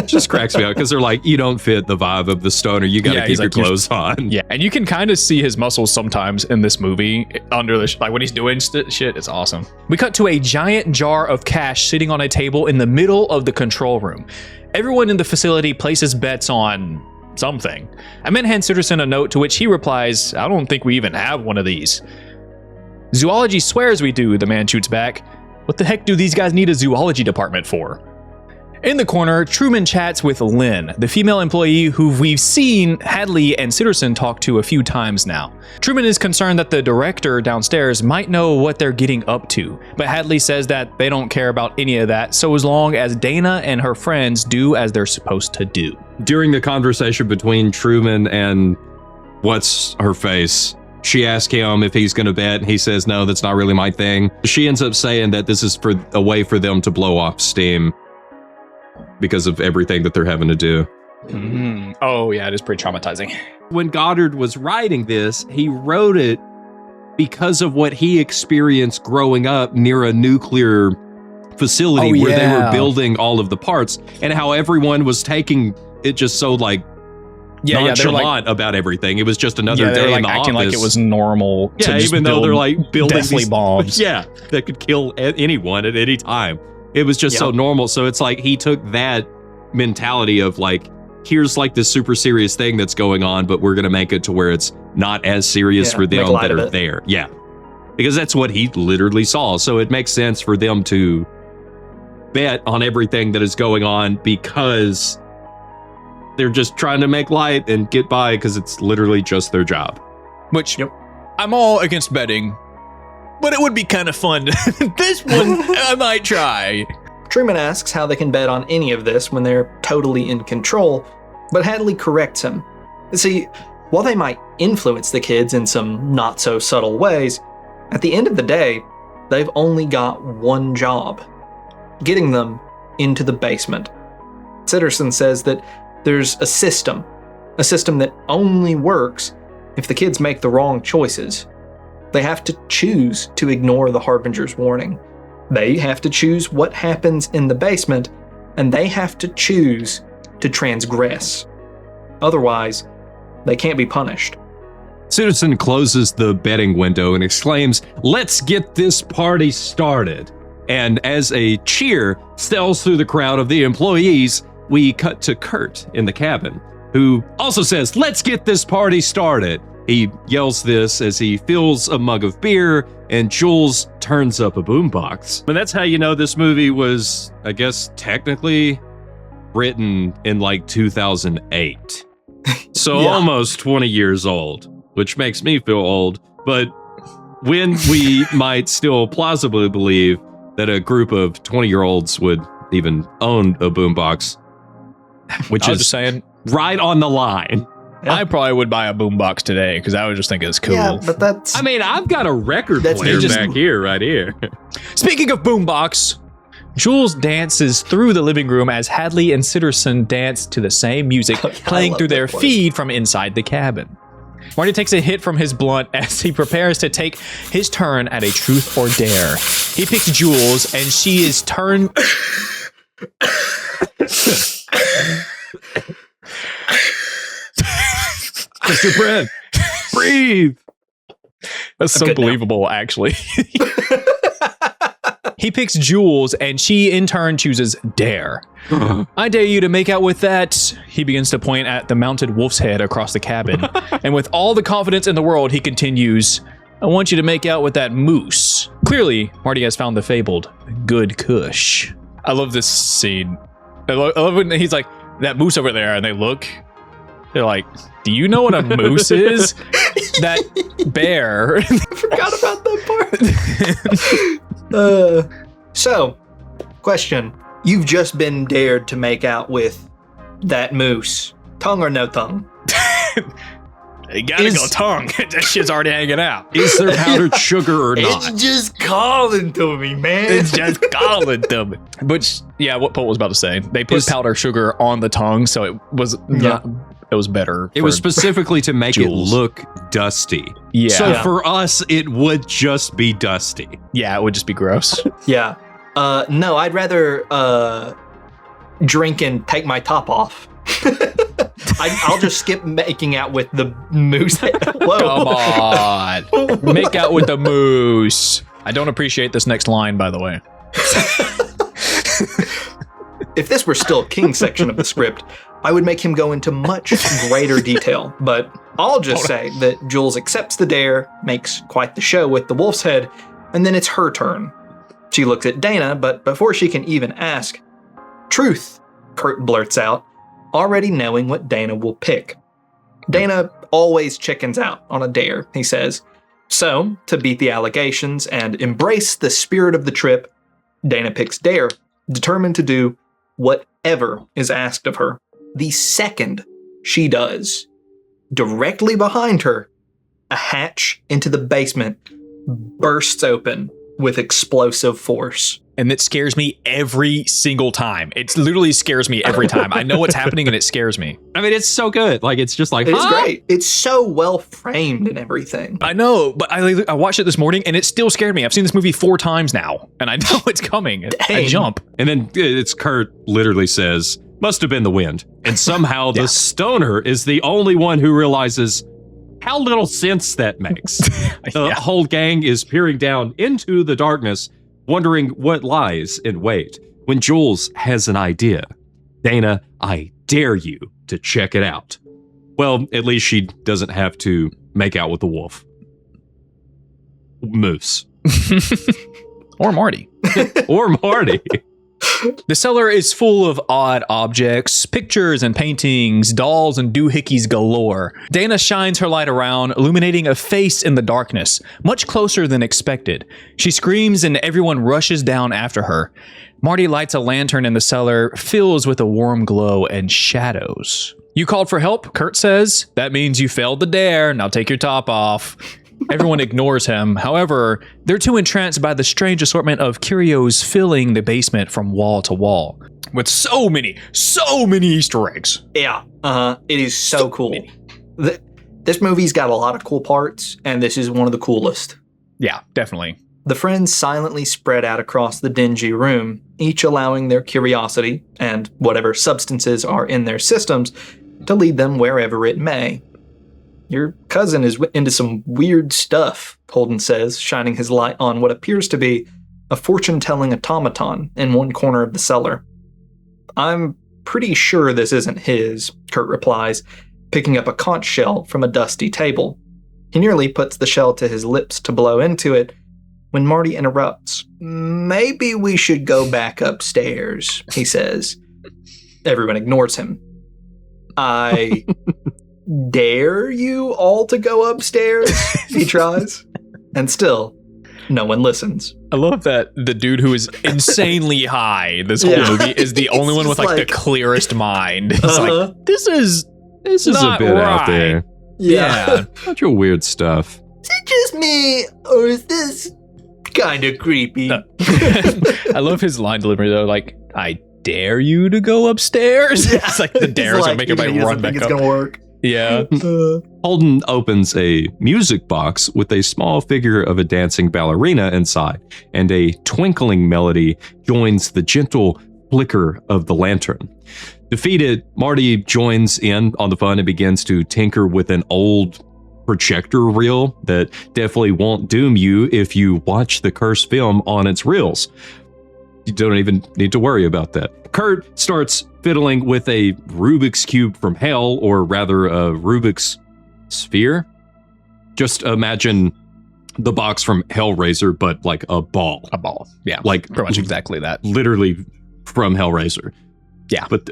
Just cracks me out because they're like, you don't fit the vibe of the stoner. You got to keep your clothes on. Yeah, and you can kind of see his muscles sometimes in this movie under the like when he's doing shit. It's awesome. We cut to a giant jar of cash sitting on a table in the middle of the control room. Everyone in the facility places bets on something. I then hand Sitterson a note to which he replies, "I don't think we even have one of these." "Zoology swears we do," the man shoots back. "What the heck do these guys need a zoology department for?" In the corner, Truman chats with Lynn, the female employee who we've seen Hadley and Sitterson talk to a few times now. Truman is concerned that the director downstairs might know what they're getting up to, but Hadley says that they don't care about any of that, so as long as Dana and her friends do as they're supposed to do. During the conversation between Truman and what's her face, she asks him if he's going to bet. He says, no, that's not really my thing. She ends up saying that this is for a way for them to blow off steam because of everything that they're having to do. Mm-hmm. Oh, yeah, it is pretty traumatizing. When Goddard was writing this, he wrote it because of what he experienced growing up near a nuclear facility where they were building all of the parts, and how everyone was taking it just so like nonchalant about everything. It was just another day in the acting office. like it was normal. Yeah, even though they're like building these bombs. Yeah, that could kill anyone at any time. It was just so normal. So it's like he took that mentality of like, here's like this super serious thing that's going on, but we're going to make it to where it's not as serious for them that are there. Yeah, because that's what he literally saw. So it makes sense for them to bet on everything that is going on because they're just trying to make light and get by because it's literally just their job. Which I'm all against betting, but it would be kind of fun. This one I might try. Truman asks how they can bet on any of this when they're totally in control, but Hadley corrects him. See, while they might influence the kids in some not so subtle ways, at the end of the day, they've only got one job: getting them into the basement. Sitterson says that there's a system that only works if the kids make the wrong choices. They have to choose to ignore the Harbinger's warning. They have to choose what happens in the basement, and they have to choose to transgress. Otherwise, they can't be punished. Sitterson closes the betting window and exclaims, "Let's get this party started." And as a cheer sells through the crowd of the employees, we cut to Kurt in the cabin, who also says, "Let's get this party started." He yells this as he fills a mug of beer, and Jules turns up a boombox. And that's how you know this movie was, I guess, technically written in like 2008. So almost 20 years old, which makes me feel old. But when we might still plausibly believe that a group of 20-year-olds would even own a boombox, which is just saying, right on the line. Yeah. I probably would buy a boombox today because I would just think it's cool. Yeah, but that's... I mean, I've got a record player back here, right here. Speaking of boombox, Jules dances through the living room as Hadley and Sitterson dance to the same music playing through their feed from inside the cabin. Marty takes a hit from his blunt as he prepares to take his turn at a truth or dare. He picks Jules, and she is turned... Mr. Brent, breathe. That's so believable, actually. He picks Jules, and she in turn chooses dare. I dare you to make out with that. He begins to point at the mounted wolf's head across the cabin. And with all the confidence in the world, he continues, I want you to make out with that moose. Clearly, Marty has found the fabled good kush. I love this scene. I love when he's like, that moose over there, and they look. They're like, do you know what a moose is? That bear. I forgot about that part. So, question. You've just been dared to make out with that moose. Tongue or no tongue? You gotta go tongue. That shit's already hanging out. Is there powdered sugar or not? It's just calling to me, man. It's just calling to me. But yeah, what Polt was about to say. They put powdered sugar on the tongue, so it was not It was better. It was specifically to make Jules. it look dusty. Yeah. So for us, it would just be dusty. Yeah, it would just be gross. Yeah. No, I'd rather drink and take my top off. I'll just skip making out with the moose. Whoa. Come on. Make out with the moose. I don't appreciate this next line, by the way. If this were still King's section of the script, I would make him go into much greater detail. But I'll just say that Jules accepts the dare, makes quite the show with the wolf's head, and then it's her turn. She looks at Dana, but before she can even ask, "Truth," Kurt blurts out, already knowing what Dana will pick. Dana always chickens out on a dare, he says. So, to beat the allegations and embrace the spirit of the trip, Dana picks dare, determined to do whatever is asked of her. The second she does, directly behind her, a hatch into the basement bursts open with explosive force. And it scares me every single time. It literally scares me every time. I know what's happening and it scares me. I mean, it's so good. Like, it's just like, It's great. It's so well framed and everything. I know, but I watched it this morning and it still scared me. I've seen this movie 4 times now, and I know it's coming. I jump. And then it's Kurt literally says, "Must have been the wind." And somehow the stoner is the only one who realizes how little sense that makes. The whole gang is peering down into the darkness, wondering what lies in wait, when Jules has an idea. "Dana, I dare you to check it out." Well, at least she doesn't have to make out with the wolf. Moose. Or Marty. Or Marty. The cellar is full of odd objects, pictures and paintings, dolls and doohickeys galore. Dana shines her light around, illuminating a face in the darkness, much closer than expected. She screams and everyone rushes down after her. Marty lights a lantern in the cellar, fills with a warm glow and shadows. "You called for help," Kurt says. "That means you failed the dare. Now take your top off." Everyone ignores him. However, they're too entranced by the strange assortment of curios filling the basement from wall to wall. With so many Easter eggs. Yeah, it is so cool. This movie's got a lot of cool parts, and this is one of the coolest. Yeah, definitely. The friends silently spread out across the dingy room, each allowing their curiosity, and whatever substances are in their systems, to lead them wherever it may. "Your cousin is into some weird stuff," Holden says, shining his light on what appears to be a fortune-telling automaton in one corner of the cellar. "I'm pretty sure this isn't his," Kurt replies, picking up a conch shell from a dusty table. He nearly puts the shell to his lips to blow into it when Marty interrupts. "Maybe we should go back upstairs," he says. Everyone ignores him. "I dare you all to go upstairs," he tries. And still, no one listens. I love that the dude who is insanely high this whole movie is the only one with like the clearest mind. He's like, this is a not bit right. out there. Yeah. Not your weird stuff. Is it just me, or is this kind of creepy? I love his line delivery though. Like, "I dare you to go upstairs." It's like the dares are making everybody run back it's up. gonna work. Yeah. Holden opens a music box with a small figure of a dancing ballerina inside, and a twinkling melody joins the gentle flicker of the lantern. Defeated, Marty joins in on the fun and begins to tinker with an old projector reel that definitely won't doom you if you watch the cursed film on its reels. You don't even need to worry about that. Kurt starts fiddling with a Rubik's Cube from hell, or rather a Rubik's sphere. Just imagine the box from Hellraiser, but like a ball. A ball. Yeah. Like pretty much exactly that. Literally from Hellraiser. Yeah. But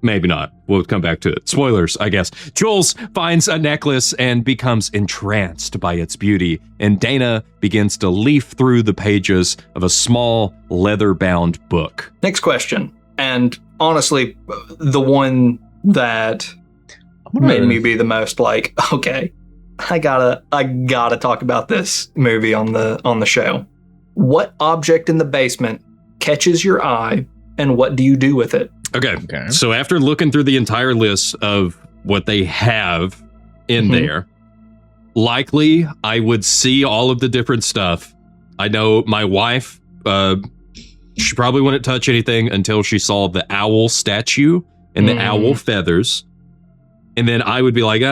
maybe not. We'll come back to it. Spoilers, I guess. Jules finds a necklace and becomes entranced by its beauty, and Dana begins to leaf through the pages of a small leather-bound book. Next question. And honestly, the one that made me be the most like, okay, I gotta talk about this movie on the show. What object in the basement catches your eye, and what do you do with it? Okay. So after looking through the entire list of what they have in Mhm. there. Likely, I would see all of the different stuff. I know my wife, she probably wouldn't touch anything until she saw the owl statue and the owl feathers. And then I would be like,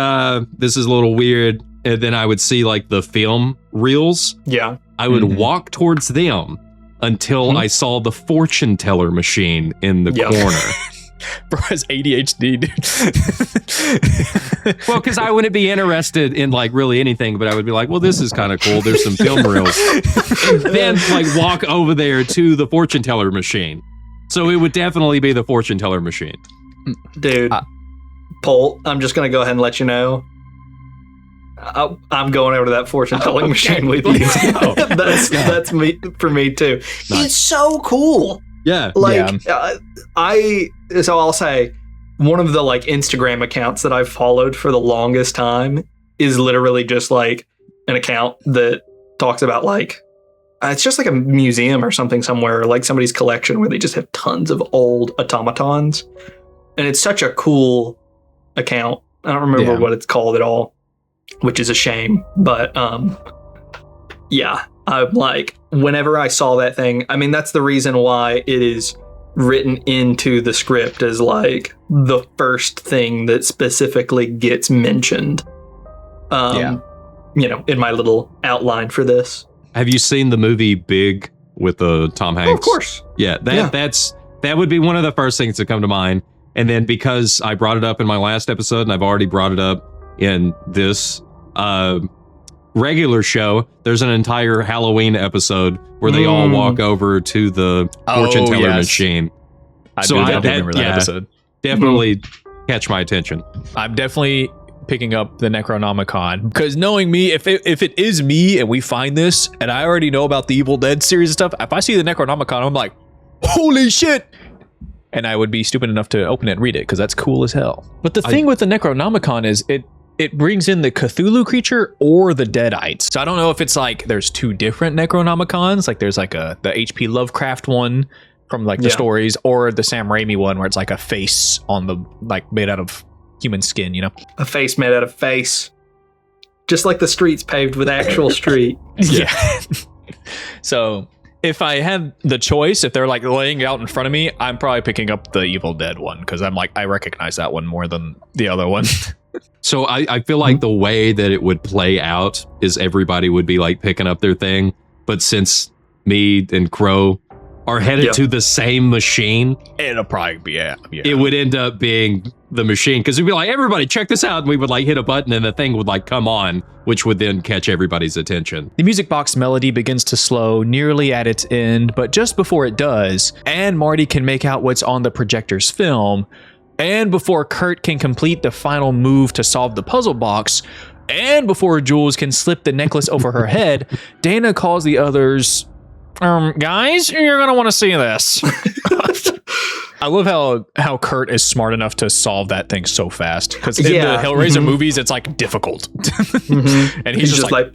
this is a little weird. And then I would see like the film reels. Yeah. I would walk towards them until I saw the fortune teller machine in the corner. Bro has ADHD, dude. Well, because I wouldn't be interested in like really anything, but I would be like, well, this is kind of cool. There's some film reels. And then like walk over there to the fortune teller machine. So it would definitely be the fortune teller machine. Dude, Polt, I'm just going to go ahead and let you know. I'm going over to that fortune telling machine with you. That's me for me too. Nice. It's so cool. Yeah. Like so I'll say one of the like Instagram accounts that I've followed for the longest time is literally just like an account that talks about like it's just like a museum or something somewhere, or like somebody's collection where they just have tons of old automatons. And it's such a cool account. I don't remember what it's called at all, which is a shame. But yeah, I'm like, whenever I saw that thing, I mean, that's the reason why it is written into the script as like the first thing that specifically gets mentioned. You know, in my little outline for this. Have you seen the movie Big with Tom Hanks? Oh, of course. Yeah, that would be one of the first things that come to mind. And then because I brought it up in my last episode, and I've already brought it up in this regular show, there's an entire Halloween episode where they all walk over to the fortune teller machine. I remember that episode. Definitely catch my attention. I'm definitely picking up the Necronomicon, because knowing me, if it is me and we find this and I already know about the Evil Dead series and stuff, if I see the Necronomicon, I'm like, holy shit. And I would be stupid enough to open it and read it because that's cool as hell. But the thing with the Necronomicon is it brings in the Cthulhu creature or the Deadites. So I don't know if it's like there's two different Necronomicons, like there's like the H.P. Lovecraft one from like the stories, or the Sam Raimi one where it's like a face on the like made out of human skin, you know? A face made out of face. Just like the streets paved with actual street. Yeah. So if I had the choice, if they're like laying it out in front of me, I'm probably picking up the Evil Dead one because I'm like, I recognize that one more than the other one. So I feel like the way that it would play out is everybody would be like picking up their thing. But since me and Crow are headed to the same machine, it'll probably be, it would end up being the machine, because we'd be like, everybody check this out, and we would like hit a button and the thing would like come on, which would then catch everybody's attention. The music box melody begins to slow nearly at its end, but just before it does, and Marty can make out what's on the projector's film, and before Kurt can complete the final move to solve the puzzle box, and before Jules can slip the necklace over her head, Dana calls the others, guys, you're gonna want to see this. I love how Kurt is smart enough to solve that thing so fast, because in the Hellraiser movies it's like difficult. And he's just like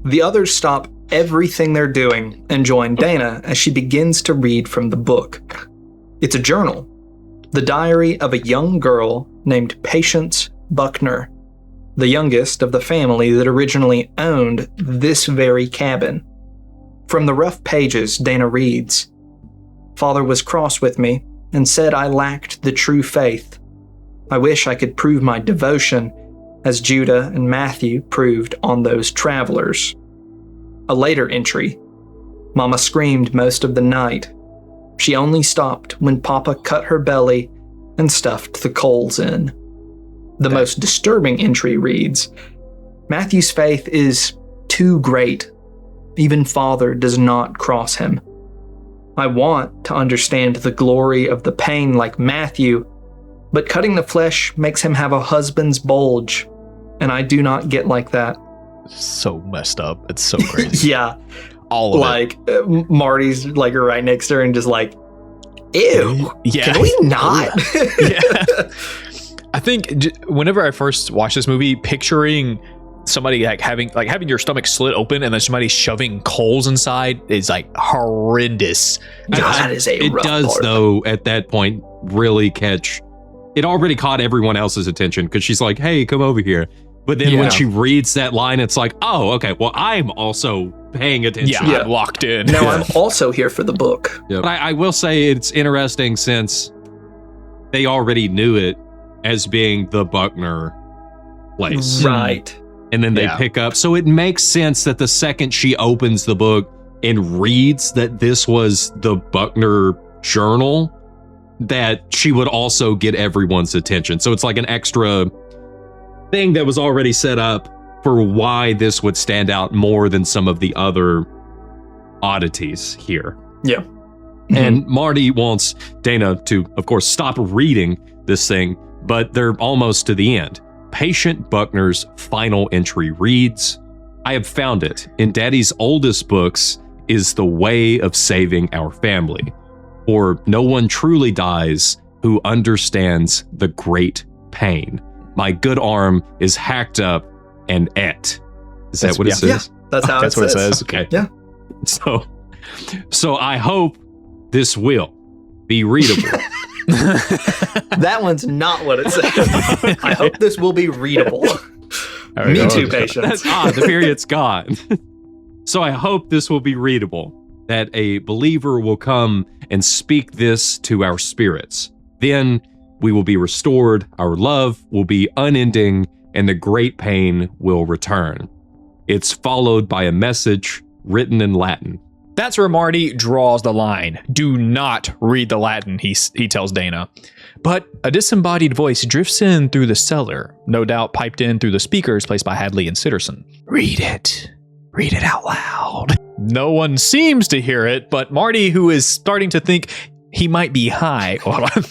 The others stop everything they're doing and join Dana as she begins to read from the book. It's a journal, the diary of a young girl named Patience Buckner, the youngest of the family that originally owned this very cabin. From the rough pages, Dana reads, "Father was cross with me and said I lacked the true faith. I wish I could prove my devotion as Judah and Matthew proved on those travelers." A later entry, "Mama screamed most of the night. She only stopped when Papa cut her belly and stuffed the coals in." The most disturbing entry reads, "Matthew's faith is too great. Even Father does not cross him. I want to understand the glory of the pain like Matthew, but cutting the flesh makes him have a husband's bulge, and I do not get like that." So messed up. It's so crazy. Yeah. All of like, Marty's like right next to her and just like, ew. Yeah. Can we not? Yeah. I think whenever I first watched this movie, picturing somebody like having your stomach slit open and then somebody shoving coals inside is like horrendous. Yeah, that is a rough It does part. though at that point really catch it already caught everyone else's attention because she's like, hey, come over here. But then when she reads that line, it's like, oh, okay, well, I'm also paying attention. Yeah, I'm locked in. Now I'm also here for the book. But I will say it's interesting since they already knew it as being the Buckner place. Right. And then they pick up. So it makes sense that the second she opens the book and reads that this was the Buckner journal, that she would also get everyone's attention. So it's like an extra thing that was already set up for why this would stand out more than some of the other oddities here. Yeah. And Marty wants Dana to, of course, stop reading this thing, but they're almost to the end. Patient Buckner's final entry reads, I have found it. In Daddy's oldest books is the way of saving our family. For no one truly dies who understands the great pain. My good arm is hacked up and et. Is that what it says? Yeah, that's how that's what it says. Okay. Yeah. So I hope this will be readable. That one's not what it says. I hope this will be readable. Me too, patience. The period's gone. So I hope this will be readable, that a believer will come and speak this to our spirits. Then we will be restored, our love will be unending, and the great pain will return. It's followed by a message written in Latin. That's where Marty draws the line. Do not read the Latin, he tells Dana. But a disembodied voice drifts in through the cellar, no doubt piped in through the speakers placed by Hadley and Sitterson. Read it. Read it out loud. No one seems to hear it, but Marty, who is starting to think he might be high. Hold on.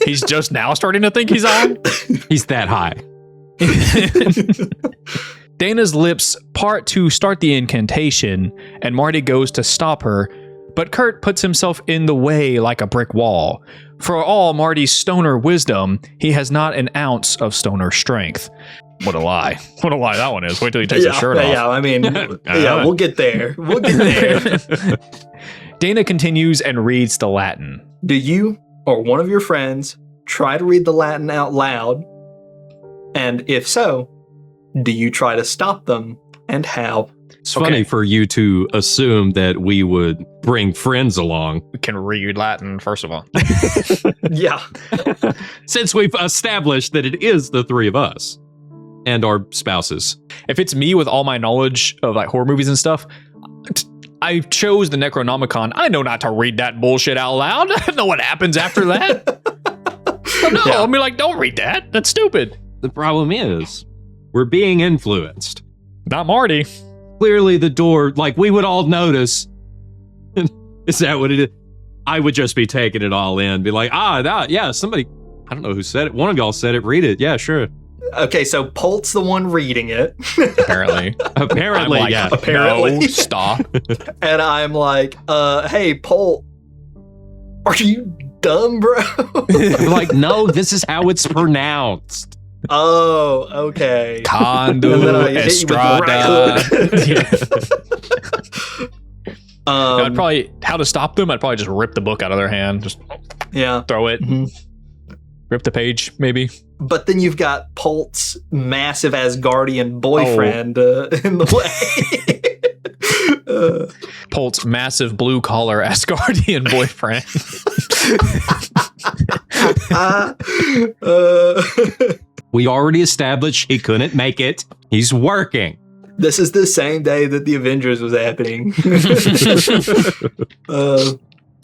He's just now starting to think he's high? He's that high. Dana's lips part to start the incantation, and Marty goes to stop her, but Kurt puts himself in the way like a brick wall. For all Marty's stoner wisdom, he has not an ounce of stoner strength. What a lie. What a lie that one is. Wait till he takes his shirt off. Yeah, I mean, we'll get there. We'll get there. Dana continues and reads the Latin. Do you or one of your friends try to read the Latin out loud? And if so, do you try to stop them, and how? It's funny for you to assume that we would bring friends along. We can read Latin, first of all. Yeah. Since we've established that it is the three of us and our spouses. If it's me with all my knowledge of like horror movies and stuff, I chose the Necronomicon. I know not to read that bullshit out loud. I know what happens after that. I'll be like, don't read that. That's stupid. The problem is, we're being influenced. Not Marty. Clearly the door, like we would all notice. Is that what it is? I would just be taking it all in. Be like, somebody, I don't know who said it. One of y'all said it. Read it. Yeah, sure. Okay, so Polt's the one reading it. Apparently. Apparently, like, yeah. Apparently. No, stop. And I'm like, hey, Polt, are you dumb, bro? I'm like, no, this is how it's pronounced. Oh, okay. Condo Estrada. I'd probably, how to stop them, I'd probably just rip the book out of their hand. Just throw it. Mm-hmm. Rip the page, maybe. But then you've got Polt's massive Asgardian boyfriend in the way. Polt's massive blue-collar Asgardian boyfriend. We already established he couldn't make it. He's working. This is the same day that the Avengers was happening.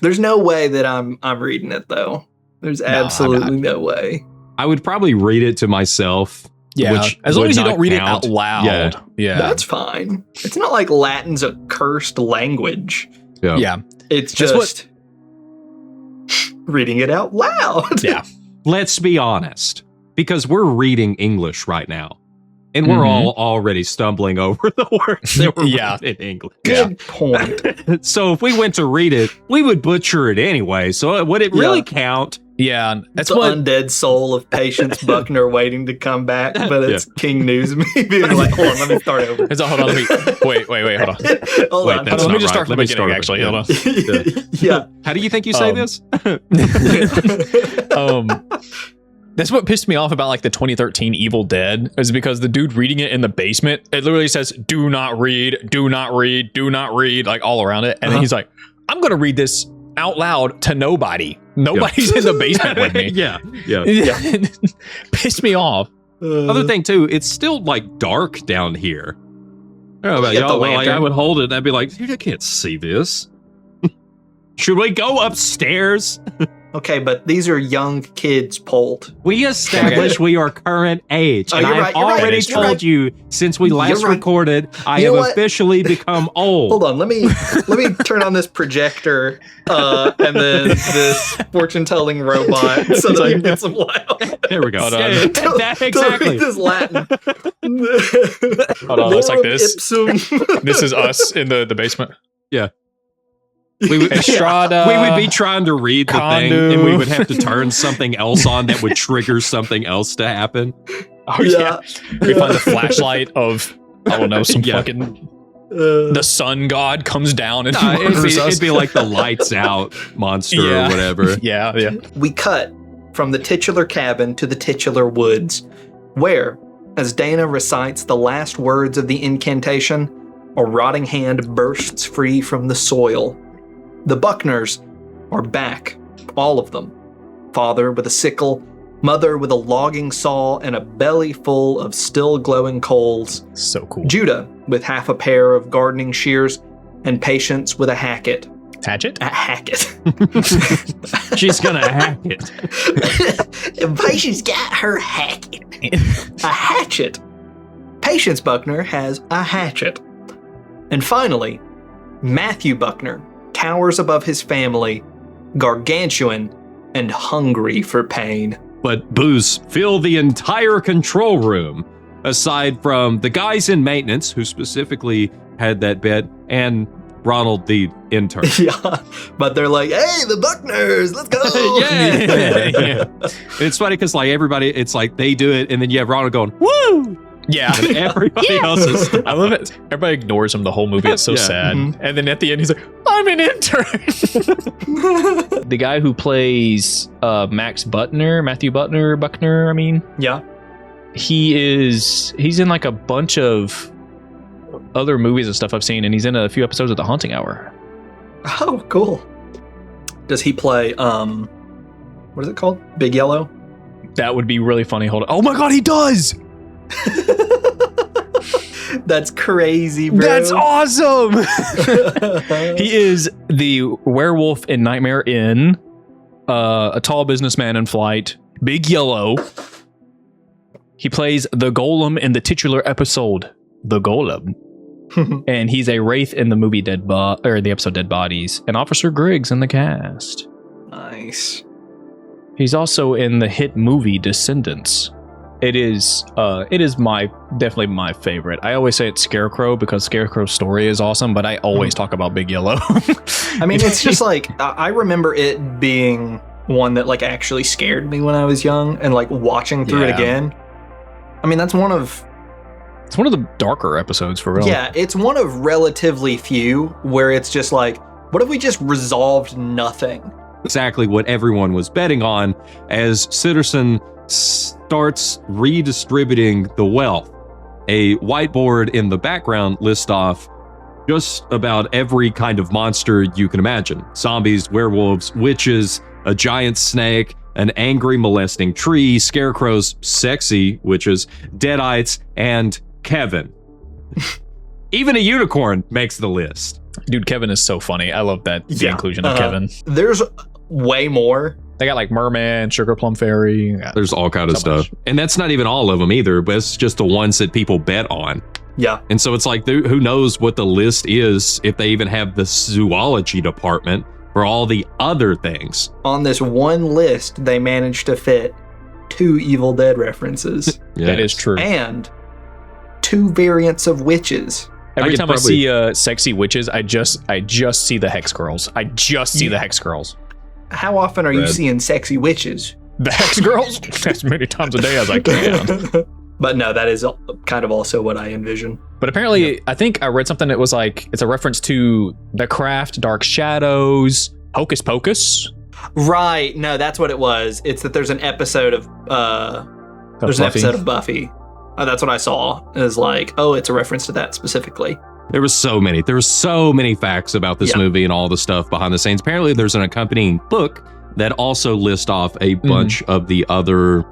There's no way that I'm reading it, though. There's absolutely no way. I would probably read it to myself. Yeah, which as long as you don't read count. it out loud. Yeah. That's fine. It's not like Latin's a cursed language. Yeah. It's just reading it out loud. Yeah. Let's be honest, because we're reading English right now, and we're all already stumbling over the words that we're reading in English. Good point. So if we went to read it, we would butcher it anyway. So would it really count? Yeah, that's the undead soul of Patience Buckner waiting to come back, but it's King Newsme being like, hold on, let me start over. Hold on, wait, hold on. Hold on. Let me just start from the beginning, actually. Hold on. Yeah. How do you think you say this? That's what pissed me off about like the 2013 Evil Dead, is because the dude reading it in the basement, it literally says, do not read, do not read, do not read, like all around it. And then he's like, I'm going to read this out loud to nobody. Nobody's in the basement with me. Yeah. Pissed me off. Other thing too, it's still like dark down here. I don't know about Get the y'all, but like, I lantern. would hold it and I'd be like, dude, I can't see this. Should we go upstairs? Okay, but these are young kids, Polt. We established we are current age. Oh, And you're I've right, you're right, already you're told right. you since we last You're right. recorded, I You have know what? officially become old. Hold on, let me turn on this projector and then this fortune-telling robot so that I can get some light on. There we go. Hold on. Yeah, that- Don't exactly. read this Latin. Hold on, it's like Lorem this. ipsum. This is us in the basement. We would, Estrada. we would be trying to read the thing, Condu. and we would have to turn something else on that would trigger something else to happen. Oh, yeah. We find the flashlight of, I don't know, some Yeah. fucking... The sun god comes down and Nah, murders us. it'd be like the lights out monster Yeah. or whatever. Yeah. We cut from the titular cabin to the titular woods, where, as Dana recites the last words of the incantation, a rotting hand bursts free from the soil. The Buckners are back, all of them. Father with a sickle, mother with a logging saw and a belly full of still glowing coals, So cool. Judah with half a pair of gardening shears, and Patience with a hacket. Hatchet? A hacket. She's gonna hack it. And Patience got her hacket. A hatchet. Patience Buckner has a hatchet. And finally, Matthew Buckner towers above his family, gargantuan and hungry for pain. But booze fill the entire control room, aside from the guys in maintenance who specifically had that bed, and Ronald the intern. Yeah, but they're like, hey, the Buckners, let's go. Yeah. It's funny because like everybody, it's like they do it, and then you have Ronald going, woo! Yeah. And everybody else is. I love it. Everybody ignores him the whole movie. It's so Yeah. sad. Mhm. And then at the end, he's like, I'm an intern. The guy who plays Matthew Buckner, I mean, Yeah. he's in like a bunch of other movies and stuff I've seen, and he's in a few episodes of The Haunting Hour. Oh, cool. Does he play, what is it called? Big Yellow? That would be really funny. Hold on. Oh my God, he does. That's crazy, bro. That's awesome. He is the werewolf in Nightmare Inn, a tall businessman in flight, Big Yellow. He plays the Golem in the titular episode, The Golem. And he's a wraith in the movie the episode Dead Bodies, and Officer Griggs in the cast. Nice. He's also in the hit movie Descendants. It is definitely my favorite. I always say it's Scarecrow because Scarecrow's story is awesome, but I always talk about Big Yellow. I mean, it's just like, I remember it being one that like actually scared me when I was young, and like watching through it Yeah. again. I mean, that's one of, It's one of the darker episodes for real. yeah, it's one of relatively few where it's just like, what if we just resolved nothing? Exactly what everyone was betting on as Sitterson starts redistributing the wealth. A whiteboard in the background lists off just about every kind of monster you can imagine. Zombies, werewolves, witches, a giant snake, an angry molesting tree, scarecrows, sexy witches, deadites, and Kevin. Even a unicorn makes the list. Dude, Kevin is so funny. I love that the Yeah. inclusion of Kevin. There's way more. They got like Merman, Sugar Plum Fairy. There's all kind of So stuff. much. And that's not even all of them either, but it's just the ones that people bet on. Yeah. And so it's like, who knows what the list is if they even have the zoology department for all the other things. On this one list, they managed to fit 2 Evil Dead references That is true. and 2 variants of witches. Every could time probably- I see sexy witches, I just see the Hex Girls. I just see the Hex Girls. How often are you Red. seeing sexy witches? The Hex Girls? As many times a day as I can. But no, that is kind of also what I envision. But apparently, I think I read something that was like, it's a reference to The Craft, Dark Shadows, Hocus Pocus. Right. No, that's what it was. It's that there's an episode of Buffy. That's what I saw. It was like, oh, it's a reference to that specifically. There were so many facts about this movie and all the stuff behind the scenes. Apparently, there's an accompanying book that also lists off a bunch of the other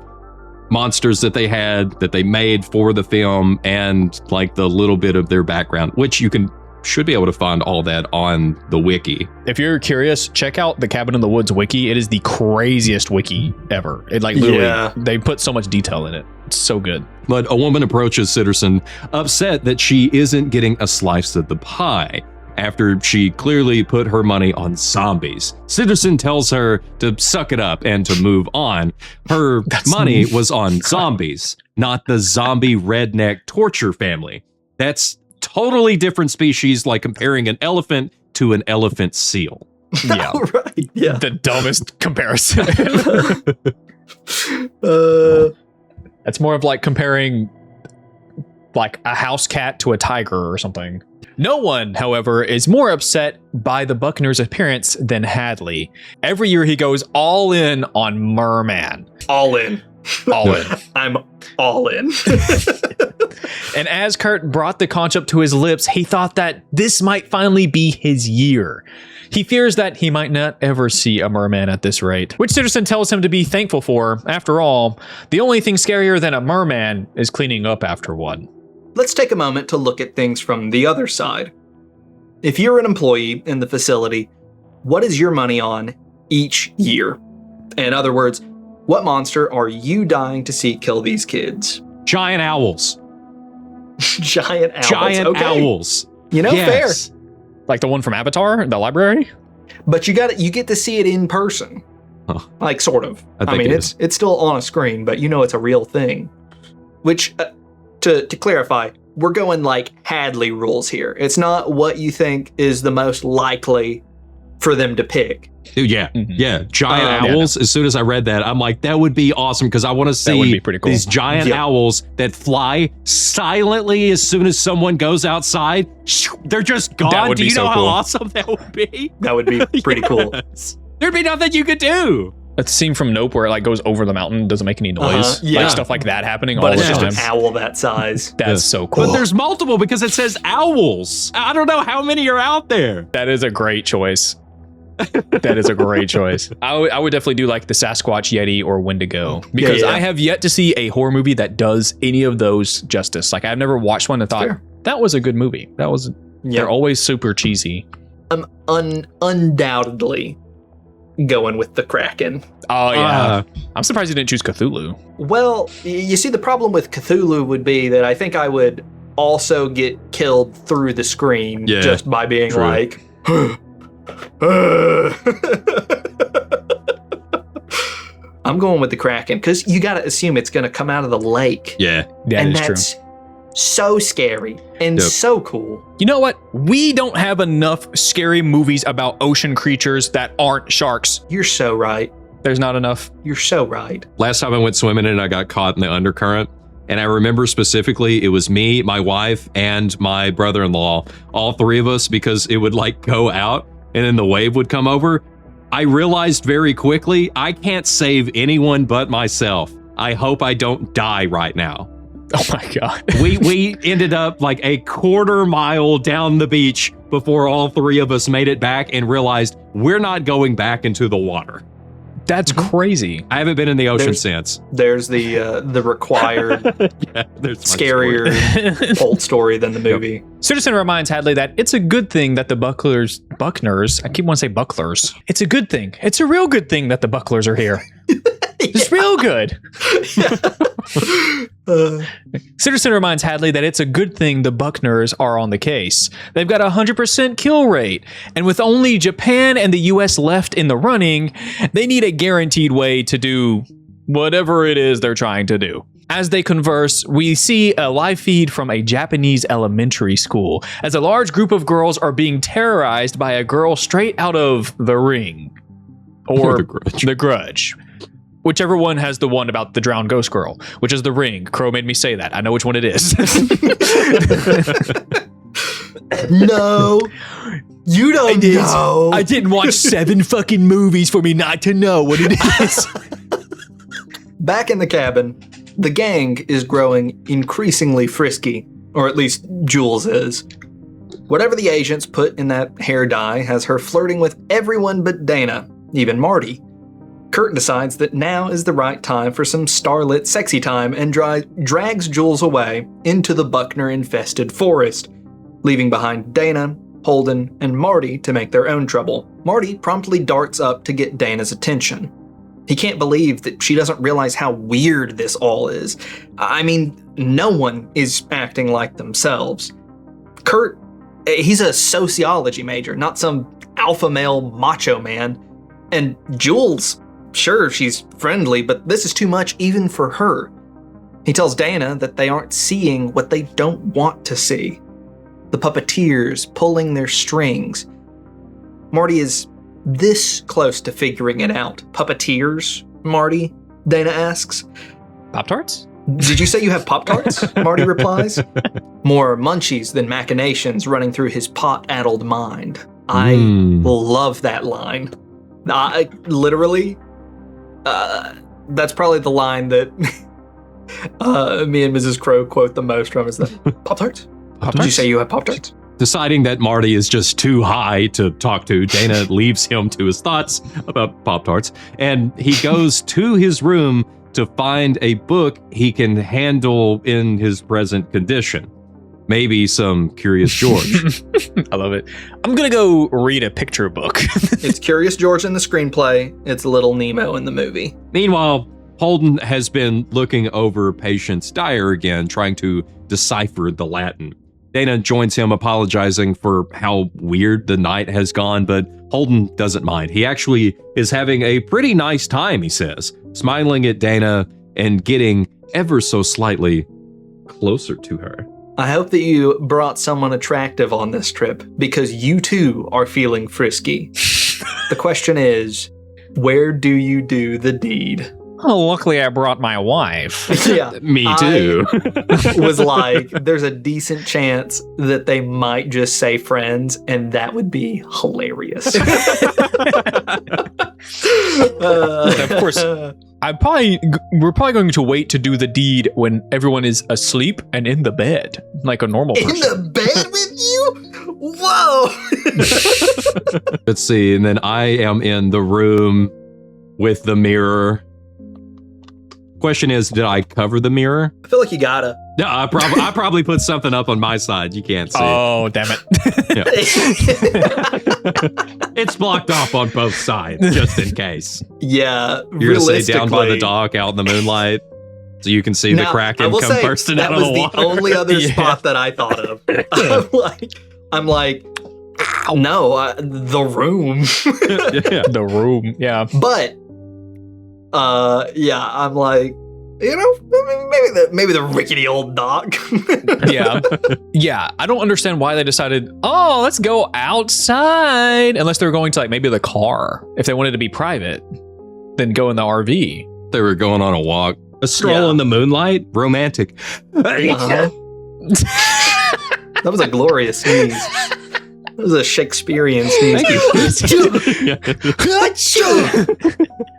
monsters that they made for the film, and like the little bit of their background, which you should be able to find all that on the wiki. If you're curious, check out the Cabin in the Woods wiki. It is the craziest wiki ever. It like literally, they put so much detail in it. It's so good. But a woman approaches Sitterson, upset that she isn't getting a slice of the pie after she clearly put her money on zombies. Sitterson tells her to suck it up and to move on. Her money was on zombies, not the zombie redneck torture family. That's totally different species, like comparing an elephant to an elephant seal. Yeah. Right. Yeah. The dumbest comparison. That's more of like comparing like a house cat to a tiger or something. No one, however, is more upset by the Buckner's appearance than Hadley. Every year he goes all in on Merman. All in. All in. I'm all in. And as Kurt brought the conch up to his lips, he thought that this might finally be his year. He fears that he might not ever see a merman at this rate, which Sitterson tells him to be thankful for. After all, the only thing scarier than a merman is cleaning up after one. Let's take a moment to look at things from the other side. If you're an employee in the facility, what is your money on each year? In other words, what monster are you dying to see kill these kids? Giant owls. Giant owls. Giant owls. You know, fair. Like the one from Avatar, the library? But you get to see it in person. Huh. Like, sort of. I mean, it's still on a screen, but you know it's a real thing. Which, to clarify, we're going like Hadley rules here. It's not what you think is the most likely for them to pick. Dude, yeah. Giant owls. As soon as I read that, I'm like, that would be awesome, because I want to see these giant owls that fly silently as soon as someone goes outside. They're just gone. Do you know how awesome that would be? That would be pretty cool. There'd be nothing you could do. A scene from Nope where it like goes over the mountain, doesn't make any noise. Like stuff like that happening all the time. But it's just an owl that size. That's so cool. But there's multiple because it says owls. I don't know how many are out there. That is a great choice. That is a great choice. I would definitely do like the Sasquatch, Yeti, or Wendigo, because I have yet to see a horror movie that does any of those justice. Like, I've never watched one and thought that was a good movie. They're always super cheesy. I'm undoubtedly going with the Kraken. Oh yeah. I'm surprised you didn't choose Cthulhu. Well, you see, the problem with Cthulhu would be that I think I would also get killed through the screen just by being like I'm going with the Kraken, because you got to assume it's going to come out of the lake. Yeah, and that's so scary and so cool. You know what? We don't have enough scary movies about ocean creatures that aren't sharks. You're so right. There's not enough. You're so right. Last time I went swimming and I got caught in the undercurrent. And I remember specifically, it was me, my wife, and my brother-in-law, all three of us, because it would like go out and then the wave would come over. I realized very quickly, I can't save anyone but myself. I hope I don't die right now. Oh my God. We ended up like a quarter mile down the beach before all three of us made it back and realized we're not going back into the water. That's crazy. I haven't been in the ocean since. There's the required scarier Polt story than the movie. Sitterson reminds Hadley that it's a good thing that the Bucklers, I keep wanting to say bucklers. It's a good thing. It's a real good thing that the Bucklers are here. It's real good. Sitterson reminds Hadley that it's a good thing the Buckners are on the case. They've got a 100% kill rate, and with only Japan and the US left in the running, they need a guaranteed way to do whatever it is they're trying to do. As they converse, we see a live feed from a Japanese elementary school as a large group of girls are being terrorized by a girl straight out of The Ring. Or The Grudge. Whichever one has the one about the drowned ghost girl, which is The Ring. Crow made me say that. I know which one it is. No. You don't know. I didn't watch 7 fucking movies for me not to know what it is. Back in the cabin, the gang is growing increasingly frisky, or at least Jules is. Whatever the agents put in that hair dye has her flirting with everyone but Dana, even Marty. Kurt decides that now is the right time for some starlit sexy time and drags Jules away into the Buckner-infested forest, leaving behind Dana, Holden, and Marty to make their own trouble. Marty promptly darts up to get Dana's attention. He can't believe that she doesn't realize how weird this all is. I mean, no one is acting like themselves. Kurt, he's a sociology major, not some alpha male macho man. And Jules, sure, she's friendly, but this is too much even for her. He tells Dana that they aren't seeing what they don't want to see. The puppeteers pulling their strings. Marty is this close to figuring it out. Puppeteers, Marty? Dana asks. Pop-Tarts? Did you say you have Pop-Tarts? Marty replies. More munchies than machinations running through his pot-addled mind. I love that line. I literally, that's probably the line that me and Mrs. Crow quote the most from is that Pop-Tarts? Did you say you have Pop-Tarts? Deciding that Marty is just too high to talk to, Dana leaves him to his thoughts about Pop-Tarts, and he goes to his room to find a book he can handle in his present condition. Maybe some Curious George. I love it. I'm gonna go read a picture book. It's Curious George in the screenplay. It's Little Nemo in the movie. Meanwhile, Holden has been looking over Patient's diary again, trying to decipher the Latin. Dana joins him apologizing for how weird the night has gone, but Holden doesn't mind. He actually is having a pretty nice time, he says, smiling at Dana and getting ever so slightly closer to her. I hope that you brought someone attractive on this trip because you too are feeling frisky. The question is, where do you do the deed? Oh, luckily I brought my wife. Yeah, Me too. I was like, there's a decent chance that they might just say friends, and that would be hilarious. Of course, we're probably going to wait to do the deed when everyone is asleep and in the bed, like a normal person. In the bed with you? Whoa! Let's see, and then I am in the room with the mirror. Question is, did I cover the mirror? I feel like you gotta. No, I probably put something up on my side. You can't see. Oh, damn it. Yeah. It's blocked off on both sides, just in case. Yeah, You're going to say down by the dock out in the moonlight so you can see the Kraken come bursting out of the water? That was the only other spot that I thought of. I'm like, no, the room. Yeah. The room, yeah. But, yeah, I'm like, you know, maybe the rickety old dock. Yeah. I don't understand why they decided, oh, let's go outside. Unless they were going to like maybe the car. If they wanted to be private, then go in the RV. They were going on a walk. A stroll in the moonlight? Romantic. That was a glorious sneeze. That was a Shakespearean sneeze.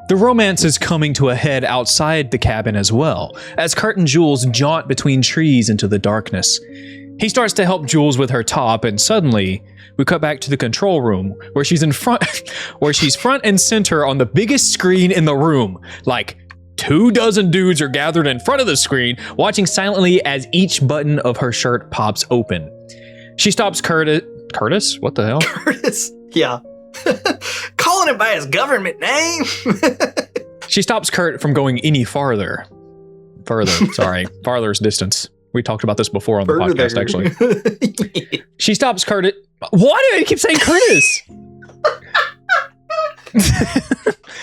The romance is coming to a head outside the cabin as well, as Kurt and Jules jaunt between trees into the darkness. He starts to help Jules with her top, and suddenly we cut back to the control room where she's front and center on the biggest screen in the room. Like 24 dudes are gathered in front of the screen, watching silently as each button of her shirt pops open. She stops Curtis? What the hell? Curtis? Yeah. Calling him by his government name. She stops Kurt from going any farther. Farther's distance. We talked about this before on the podcast, actually. She stops Curtis. Why do I keep saying Curtis?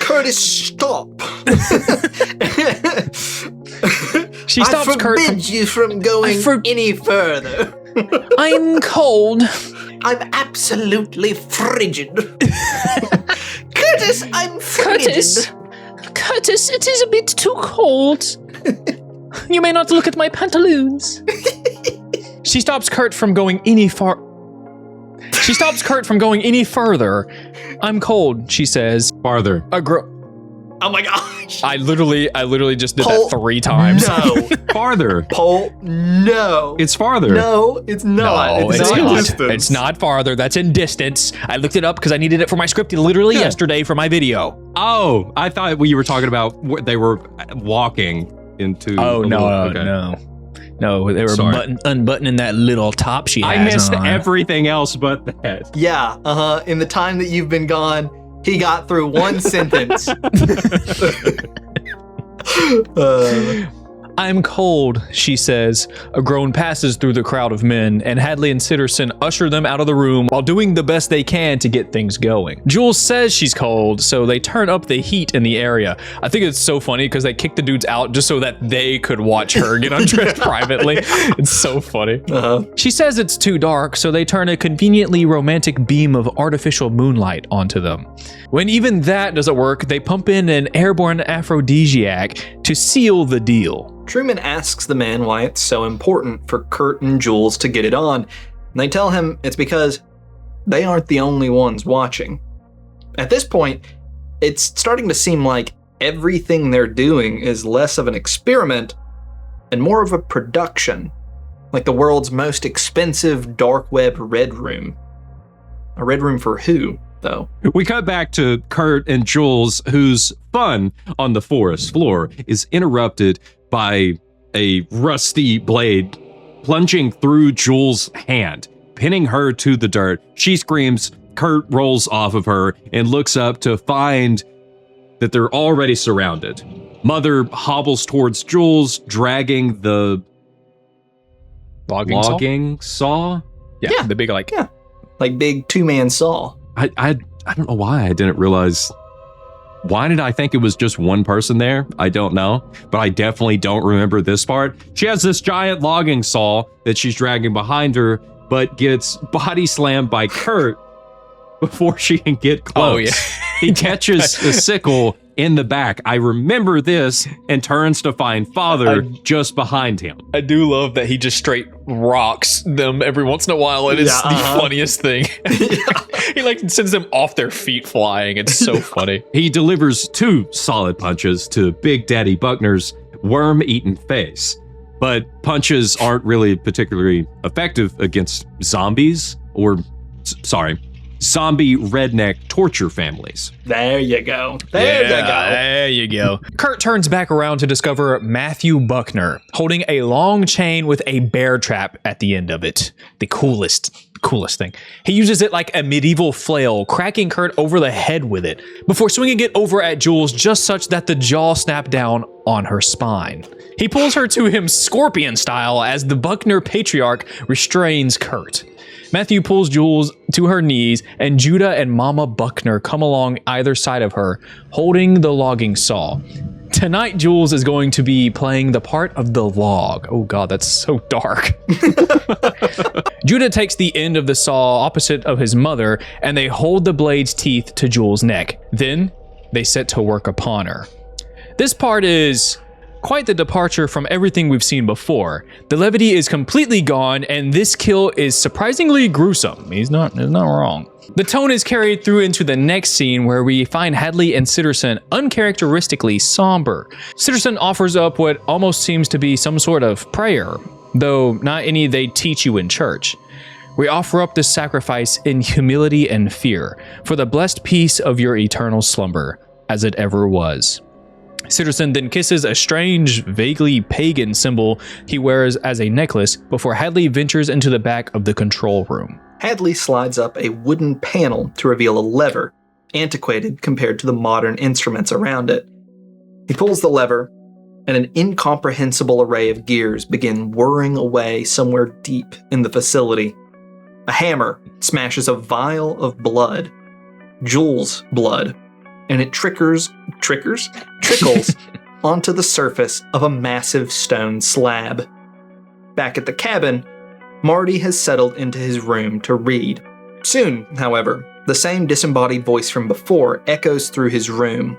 Curtis, stop. She stops I Kurt forbid you from going any further. I'm cold. I'm absolutely frigid. Curtis, I'm frigid. Curtis, it is a bit too cold. You may not look at my pantaloons. She stops Kurt from going any far. She stops Kurt from going any further. I'm cold, she says. Farther. Oh my gosh. I literally just did Polt, that 3 times. No. Farther. Polt, no. It's farther. No, it's not. No, it's it's not not. distance. It's not farther. That's in distance. I looked it up because I needed it for my script literally yesterday for my video. Oh, I thought you were talking about they were walking into. Oh, no, okay. No, they were unbuttoning that little top she has I missed on. everything else but that. Yeah, in the time that you've been gone, he got through one sentence. I'm cold, she says. A groan passes through the crowd of men, and Hadley and Sitterson usher them out of the room while doing the best they can to get things going. Jules says she's cold, so they turn up the heat in the area. I think it's so funny because they kick the dudes out just so that they could watch her get undressed privately. It's so funny. She says it's too dark, so they turn a conveniently romantic beam of artificial moonlight onto them. When even that doesn't work, they pump in an airborne aphrodisiac to seal the deal. Truman asks the man why it's so important for Kurt and Jules to get it on, and they tell him it's because they aren't the only ones watching. At this point, it's starting to seem like everything they're doing is less of an experiment and more of a production, like the world's most expensive dark web red room. A red room for who, though? We cut back to Kurt and Jules, whose fun on the forest floor is interrupted by a rusty blade plunging through Jules' hand, pinning her to the dirt. She screams, Kurt rolls off of her and looks up to find that they're already surrounded. Mother hobbles towards Jules, dragging the logging saw? Yeah, the big like big two-man saw. I don't know why I didn't realize. Why did I think it was just one person there? I don't know, but I definitely don't remember this part. She has this giant logging saw that she's dragging behind her, but gets body slammed by Kurt before she can get close. Oh, yeah. He catches the sickle in the back. I remember this and turns to find Father just behind him. I do love that he just straight rocks them every once in a while, and it's the funniest thing. He like sends them off their feet flying. It's so funny. He delivers 2 solid punches to Big Daddy Buckner's worm-eaten face, but punches aren't really particularly effective against zombies or, zombie redneck torture families. There you go. There you go. Kurt turns back around to discover Matthew Buckner holding a long chain with a bear trap at the end of it. The coolest thing. He uses it like a medieval flail, cracking Kurt over the head with it before swinging it over at Jules just such that the jaw snapped down on her spine. He pulls her to him scorpion style as the Buckner patriarch restrains Kurt. Matthew pulls Jules to her knees, and Judah and Mama Buckner come along either side of her, holding the logging saw. Tonight, Jules is going to be playing the part of the log. Oh God, that's so dark. Judah takes the end of the saw opposite of his mother, and they hold the blade's teeth to Jules' neck. Then, they set to work upon her. This part is quite the departure from everything we've seen before. The levity is completely gone, and this kill is surprisingly gruesome. He's not wrong. The tone is carried through into the next scene where we find Hadley and Sitterson uncharacteristically somber. Sitterson offers up what almost seems to be some sort of prayer, though not any they teach you in church. We offer up this sacrifice in humility and fear for the blessed peace of your eternal slumber, as it ever was. Sitterson then kisses a strange, vaguely pagan symbol he wears as a necklace before Hadley ventures into the back of the control room. Hadley slides up a wooden panel to reveal a lever, antiquated compared to the modern instruments around it. He pulls the lever, and an incomprehensible array of gears begin whirring away somewhere deep in the facility. A hammer smashes a vial of blood, Jules' blood, and it trickles onto the surface of a massive stone slab. Back at the cabin, Marty has settled into his room to read. Soon, however, the same disembodied voice from before echoes through his room.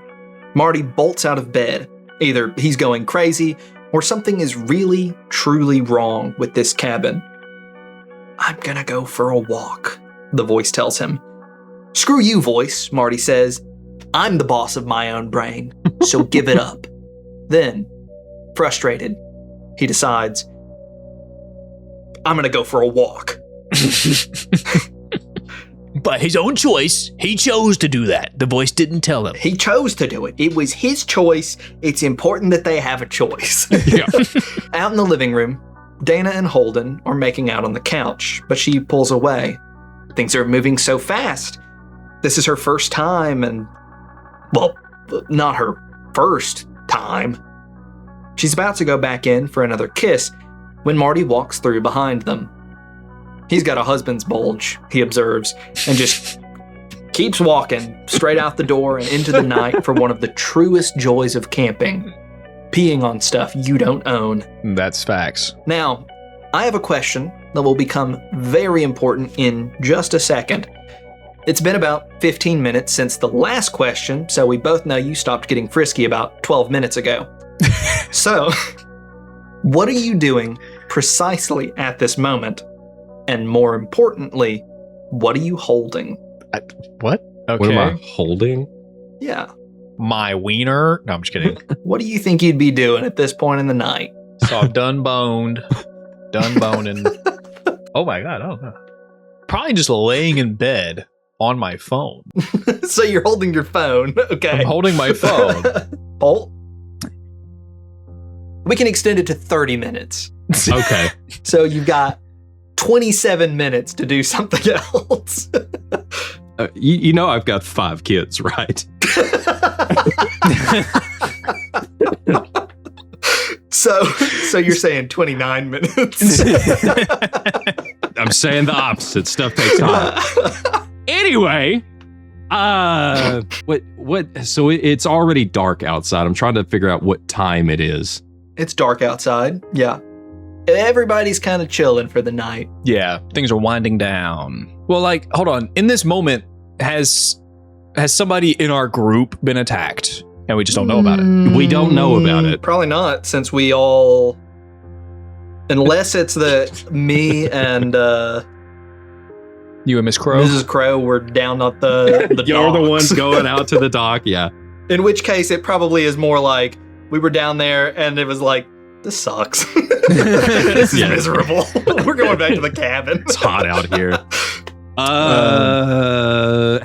Marty bolts out of bed. Either he's going crazy, or something is really, truly wrong with this cabin. I'm gonna go for a walk, the voice tells him. Screw you, voice, Marty says. I'm the boss of my own brain, so give it up. Then, frustrated, he decides, I'm gonna go for a walk. By his own choice, he chose to do that. The voice didn't tell him. He chose to do it. It was his choice. It's important that they have a choice. Yeah. Out in the living room, Dana and Holden are making out on the couch, but she pulls away. Things are moving so fast. This is her first time, and, well, not her first time. She's about to go back in for another kiss when Marty walks through behind them. He's got a husband's bulge, he observes, and just keeps walking straight out the door and into the night for one of the truest joys of camping, peeing on stuff you don't own. That's facts. Now, I have a question that will become very important in just a second. It's been about 15 minutes since the last question, so we both know you stopped getting frisky about 12 minutes ago. So, what are you doing precisely at this moment? And more importantly, what are you holding? What? Okay. What am I holding? Yeah. My wiener? No, I'm just kidding. What do you think you'd be doing at this point in the night? So I've done boned. Done boning. Oh my God. Oh, no. Probably just laying in bed on my phone. So you're holding your phone. Okay. I'm holding my phone. Polt? We can extend it to 30 minutes. Okay. So you've got 27 minutes to do something else. You know I've got 5 kids, right? So you're saying 29 minutes. I'm saying the opposite. Stuff takes time. Anyway, what? So it's already dark outside. I'm trying to figure out what time it is. It's dark outside. Yeah. Everybody's kind of chilling for the night. Yeah, things are winding down. Well, like, hold on. In this moment, has somebody in our group been attacked? And we just don't know about it. We don't know about it. Probably not, since we all, unless it's me and You and Miss Crow? Mrs. Crow were down at the You're the docks. ones going out to the dock. Yeah. In which case, it probably is more like we were down there and it was like, this sucks. This is miserable. We're going back to the cabin. It's hot out here.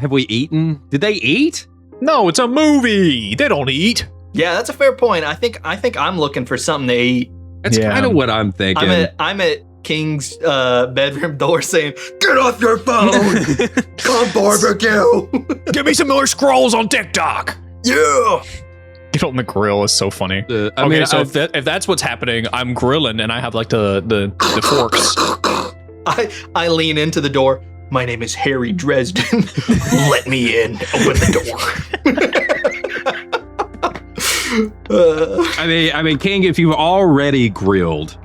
Have we eaten? Did they eat? No, it's a movie. They don't eat. Yeah, that's a fair point. I think I'm looking for something to eat. That's kind of what I'm thinking. I'm at King's bedroom door saying, "Get off your phone! Come barbecue! Give me some more scrolls on TikTok." Yeah. Get on the grill is so funny. I mean, so if that's what's happening, I'm grilling and I have like the forks. I lean into the door. My name is Harry Dresden. Let me in. Open the door. I mean, King, if you've already grilled,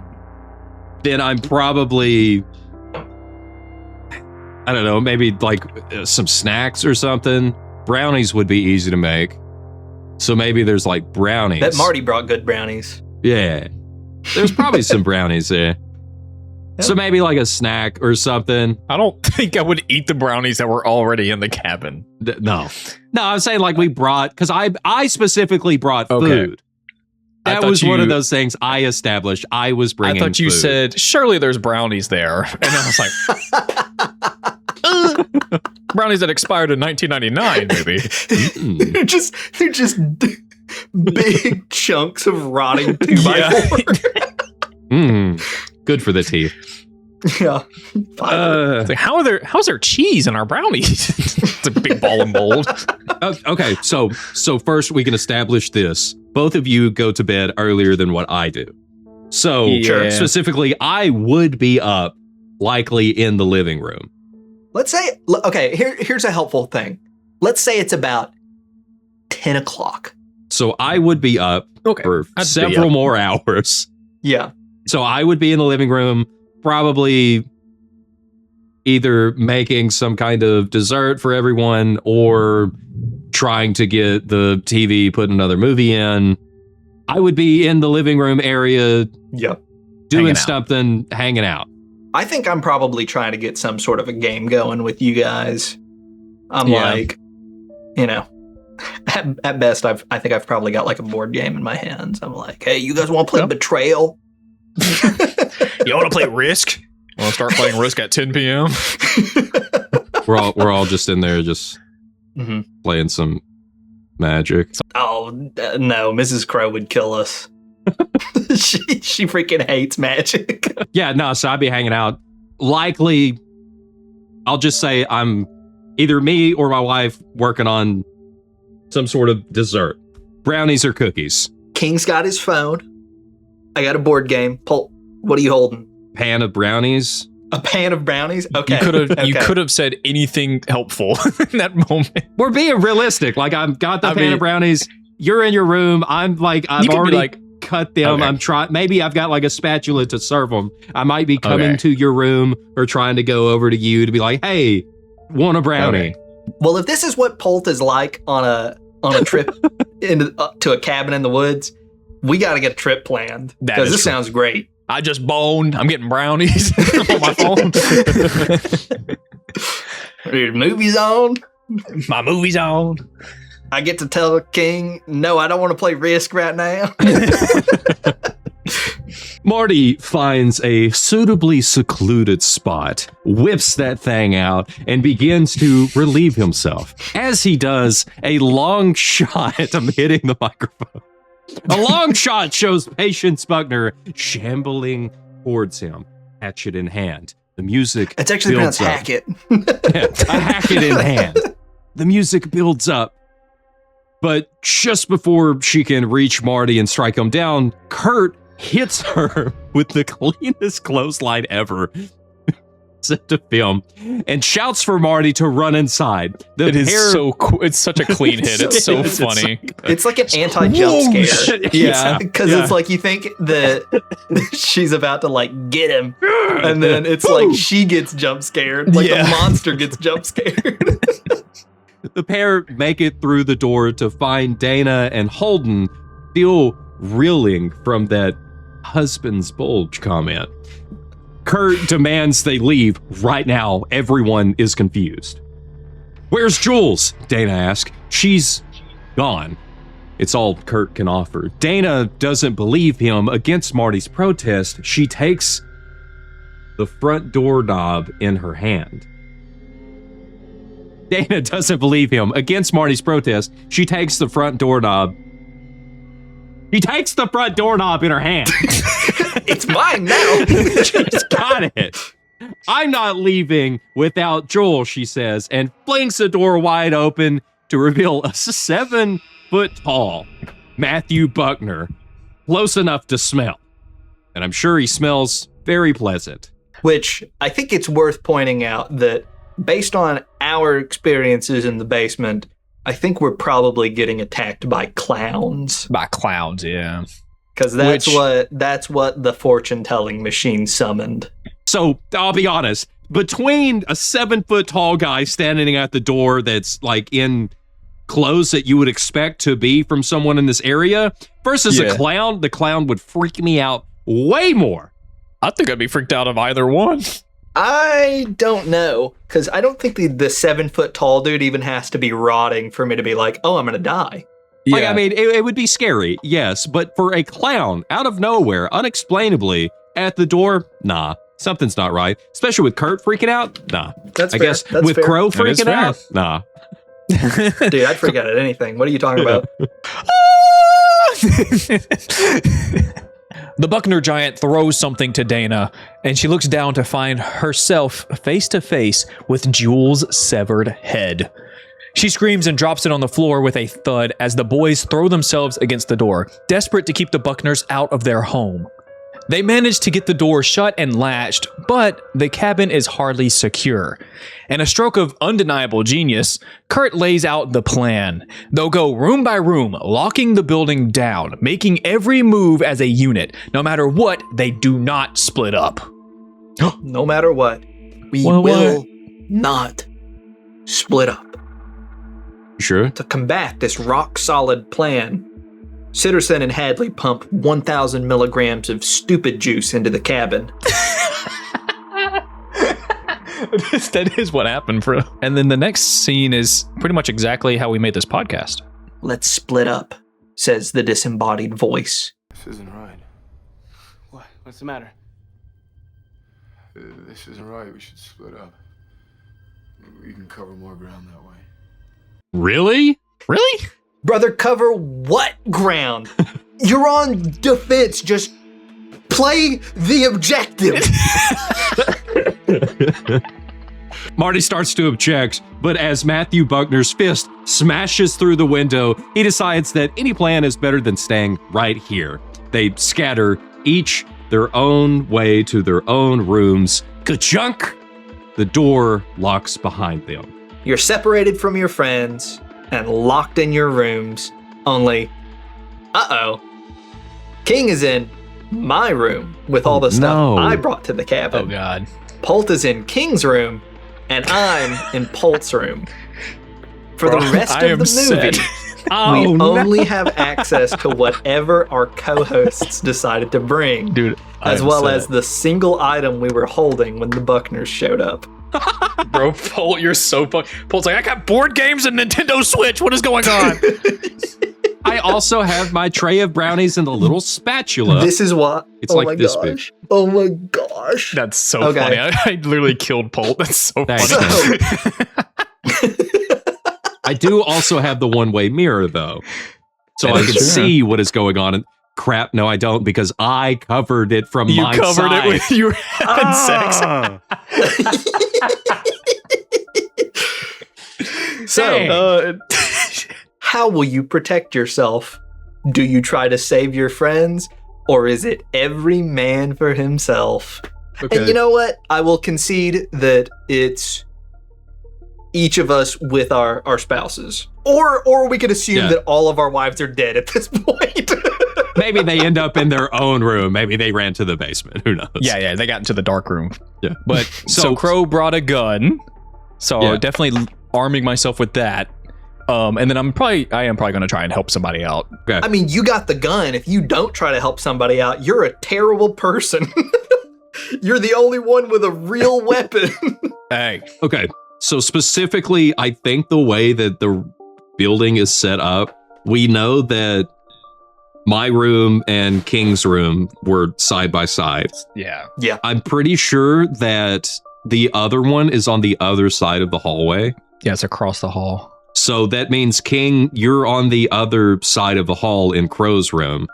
then I'm probably, I don't know, maybe like some snacks or something. Brownies would be easy to make. So maybe there's like brownies. Bet Marty brought good brownies. Yeah. There's probably some brownies there. Yep. So maybe like a snack or something. I don't think I would eat the brownies that were already in the cabin. No, I'm saying like we brought, because I specifically brought food. That was one of those things I established. I was bringing I thought you food. said, surely there's brownies there. And I was like, brownies that expired in 1999, maybe. They're just big chunks of rotting 2x4. Good for the teeth. Yeah. It's like, how's there cheese in our brownies? It's a big ball of mold. Okay, so first we can establish this. Both of you go to bed earlier than what I do. So specifically, I would be up likely in the living room. Let's say, okay, here's a helpful thing. Let's say it's about 10 o'clock. So I would be up for several more hours. Yeah. So I would be in the living room, probably either making some kind of dessert for everyone or trying to get the TV, put another movie in. I would be in the living room area doing something, hanging out. I think I'm probably trying to get some sort of a game going with you guys. I'm like, you know, at best, I think I've probably got like a board game in my hands. I'm like, hey, you guys want to play Betrayal? You want to play Risk? Want to start playing Risk at 10 p.m.? We're all just in there just playing some Magic. Oh, no, Mrs. Crow would kill us. she freaking hates Magic. Yeah, no, so I'd be hanging out. Likely, I'll just say I'm either me or my wife working on some sort of dessert. Brownies or cookies. King's got his phone. I got a board game. Polt, what are you holding? Pan of brownies. A pan of brownies? Okay. You could have said anything helpful in that moment. We're being realistic. Like, I've got the pan of brownies. You're in your room. I'm like, I've already cut them. Okay. I'm trying. Maybe I've got like a spatula to serve them. I might be coming to your room or trying to go over to you to be like, hey, want a brownie? Okay. Well, if this is what Polt is like on a trip to a cabin in the woods, we got to get a trip planned because this sounds great. I just boned. I'm getting brownies on my phone. Your movie's on. My movie's on. I get to tell King, no, I don't want to play Risk right now. Marty finds a suitably secluded spot, whips that thing out, and begins to relieve himself. As he does, a long shot, I'm hitting the microphone. A long shot shows Patience Buckner shambling towards him, hatchet in hand. The music It's actually pronounced Hackett. A Hackett in hand. The music builds up. But just before she can reach Marty and strike him down, Kurt hits her with the cleanest clothesline ever set to film and shouts for Marty to run inside. It's such a clean hit. It's so funny. It's like an anti-jump scare. Yeah. Because it's like you think that she's about to like get him, and then it's like she gets jump scared. Like the monster gets jump scared. The pair make it through the door to find Dana and Holden still reeling from that husband's bulge comment. Kurt demands they leave right now. Everyone is confused. Where's Jules? Dana asks. She's gone. It's all Kurt can offer. Dana doesn't believe him. Against Marty's protest, she takes the front doorknob in her hand. Dana doesn't believe him. Against Marty's protest, she takes the front doorknob. She takes the front doorknob in her hand. It's mine now. She's got it. I'm not leaving without Joel, she says, and flings the door wide open to reveal a 7-foot-tall Matthew Buckner, close enough to smell. And I'm sure he smells very pleasant. Which I think it's worth pointing out that based on our experiences in the basement, I think we're probably getting attacked by clowns. By clowns, yeah. Because that's what the fortune-telling machine summoned. So, I'll be honest. Between a 7-foot-tall guy standing at the door that's like in clothes that you would expect to be from someone in this area versus a clown, the clown would freak me out way more. I think I'd be freaked out of either one. I don't know, because I don't think the 7-foot-tall dude even has to be rotting for me to be like, oh, I'm going to die. Yeah. Like, I mean, it would be scary, yes, but for a clown out of nowhere, unexplainably, at the door, nah, something's not right. Especially with Kurt freaking out, nah. That's I fair. guess That's with fair. Crow freaking out, nah. Dude, I'd freak out at anything. What are you talking about? The Buckner giant throws something to Dana, and she looks down to find herself face to face with Jules' severed head. She screams and drops it on the floor with a thud as the boys throw themselves against the door, desperate to keep the Buckners out of their home. They manage to get the door shut and latched, but the cabin is hardly secure. In a stroke of undeniable genius, Kurt lays out the plan. They'll go room by room, locking the building down, making every move as a unit. No matter what, they do not split up. No matter what, we will not split up. Sure. To combat this rock-solid plan, Sitterson and Hadley pump 1,000 milligrams of stupid juice into the cabin. That is what happened, bro. And then the next scene is pretty much exactly how we made this podcast. Let's split up, says the disembodied voice. This isn't right. What? What's the matter? This isn't right. We should split up. We can cover more ground that way. Really? Really? Brother, cover what ground? You're on defense. Just play the objective. Marty starts to object, but as Matthew Buckner's fist smashes through the window, he decides that any plan is better than staying right here. They scatter each their own way to their own rooms. Ka-chunk! The door locks behind them. You're separated from your friends and locked in your rooms. Only, King is in my room with all the stuff I brought to the cabin. Oh, God. Polt is in King's room, and I'm in Polt's room. For the rest of the movie, we only have access to whatever our co-hosts decided to bring. Dude, as well as the single item we were holding when the Buckners showed up. Bro, Polt, you're so fun. Polt's like, I got board games and Nintendo Switch. What is going on? I also have my tray of brownies and a little spatula. This is what? It's like this big. Oh my gosh. That's so funny. I literally killed Polt. That's so Thanks, funny. I do also have the one-way mirror, though. So I can see what is going on. And crap, no, I don't, because I covered it from my side. You covered it with you were having sex. So, how will you protect yourself? Do you try to save your friends, or is it every man for himself? Okay. And you know what? I will concede that it's each of us with our spouses. Or we could assume that all of our wives are dead at this point. Maybe they end up in their own room. Maybe they ran to the basement. Who knows? Yeah, they got into the dark room. Yeah. But so Crow brought a gun. So definitely arming myself with that. And then I am probably going to try and help somebody out. Okay. I mean, you got the gun. If you don't try to help somebody out, you're a terrible person. You're the only one with a real weapon. Hey. Okay. So specifically, I think the way that the building is set up, we know that my room and King's room were side by side. Yeah. Yeah. I'm pretty sure that the other one is on the other side of the hallway. Yeah, it's across the hall. So that means, King, you're on the other side of the hall in Crow's room.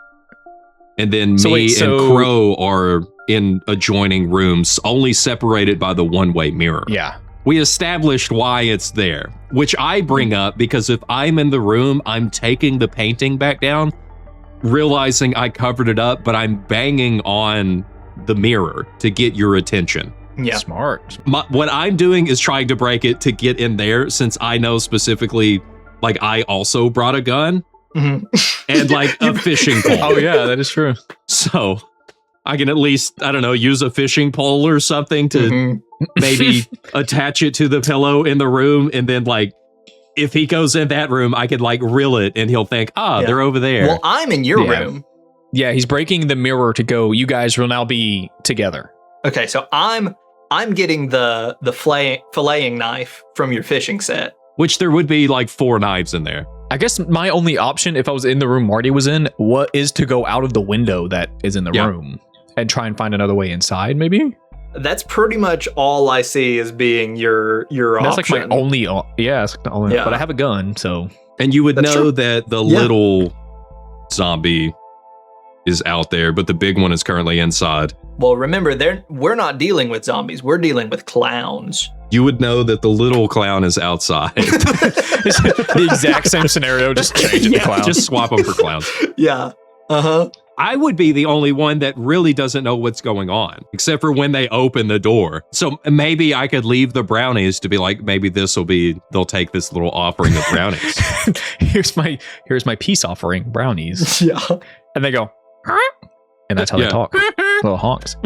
And then and Crow are in adjoining rooms, only separated by the one-way mirror. Yeah. We established why it's there, which I bring up because if I'm in the room, I'm taking the painting back down, realizing I covered it up, but I'm banging on the mirror to get your attention. Yeah. Smart. What I'm doing is trying to break it to get in there, since I know specifically, like, I also brought a gun and like a fishing pole. Oh yeah, that is true. So I can at least, I don't know, use a fishing pole or something to maybe attach it to the pillow in the room, and then like, if he goes in that room, I could like reel it and he'll think, they're over there. Well, I'm in your room. Yeah, he's breaking the mirror to go, you guys will now be together. Okay, so I'm getting the filleting knife from your fishing set. Which there would be like 4 knives in there. I guess my only option, if I was in the room Marty was in, is to go out of the window that is in the room and try and find another way inside, maybe? That's pretty much all I see as being your option. That's like my only, it's like the only, but I have a gun, so. And you would know that the little zombie is out there, but the big one is currently inside. Well, remember, we're not dealing with zombies. We're dealing with clowns. You would know that the little clown is outside. The exact same scenario, just changing the clown. Just swap them for clowns. Yeah. Uh-huh. I would be the only one that really doesn't know what's going on, except for when they open the door. So maybe I could leave the brownies to be like, maybe they'll take this little offering of brownies. Here's my peace offering, brownies. Yeah. And they go, and that's how they talk. Little honks.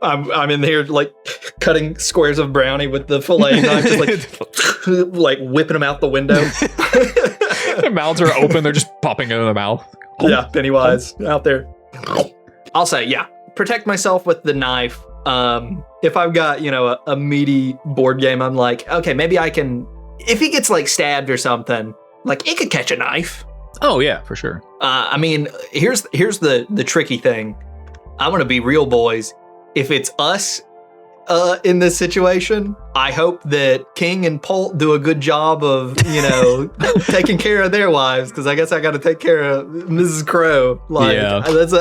I'm in there like cutting squares of brownie with the fillet knife, just like whipping them out the window. Their mouths are open. They're just popping into the mouth. Yeah, Pennywise out there. I'll say, protect myself with the knife. If I've got, a meaty board game, I'm like, okay, maybe I can, if he gets like stabbed or something, like it could catch a knife. Oh yeah, for sure. Here's the tricky thing. I want to be real, boys. If it's us in this situation, I hope that King and Polt do a good job of, taking care of their wives, because I guess I got to take care of Mrs. Crow.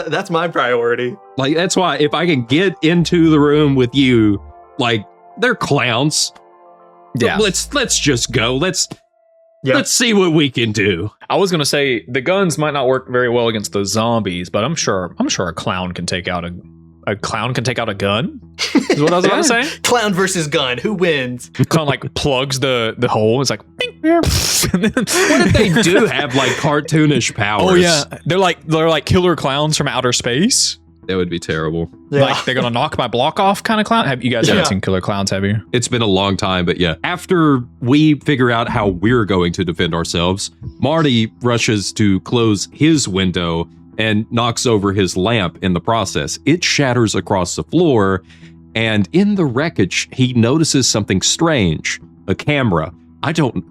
That's my priority. Like, that's why if I can get into the room with you, like, they're clowns. Yeah. Let's just go. Let's see what we can do. I was gonna say the guns might not work very well against the zombies, but I'm sure a clown can take out a gun. Is what I was about to say. Clown versus gun. Who wins? Clown like plugs the hole. It's like. What if they do have like cartoonish powers? Oh yeah, they're like killer clowns from outer space. That would be terrible. Yeah. Like they're gonna knock my block off kind of clown. Have you guys haven't seen Killer Clowns? Have you? It's been a long time, but yeah. After we figure out how we're going to defend ourselves, Marty rushes to close his window and knocks over his lamp in the process. It shatters across the floor, and in the wreckage, he notices something strange, a camera. I don't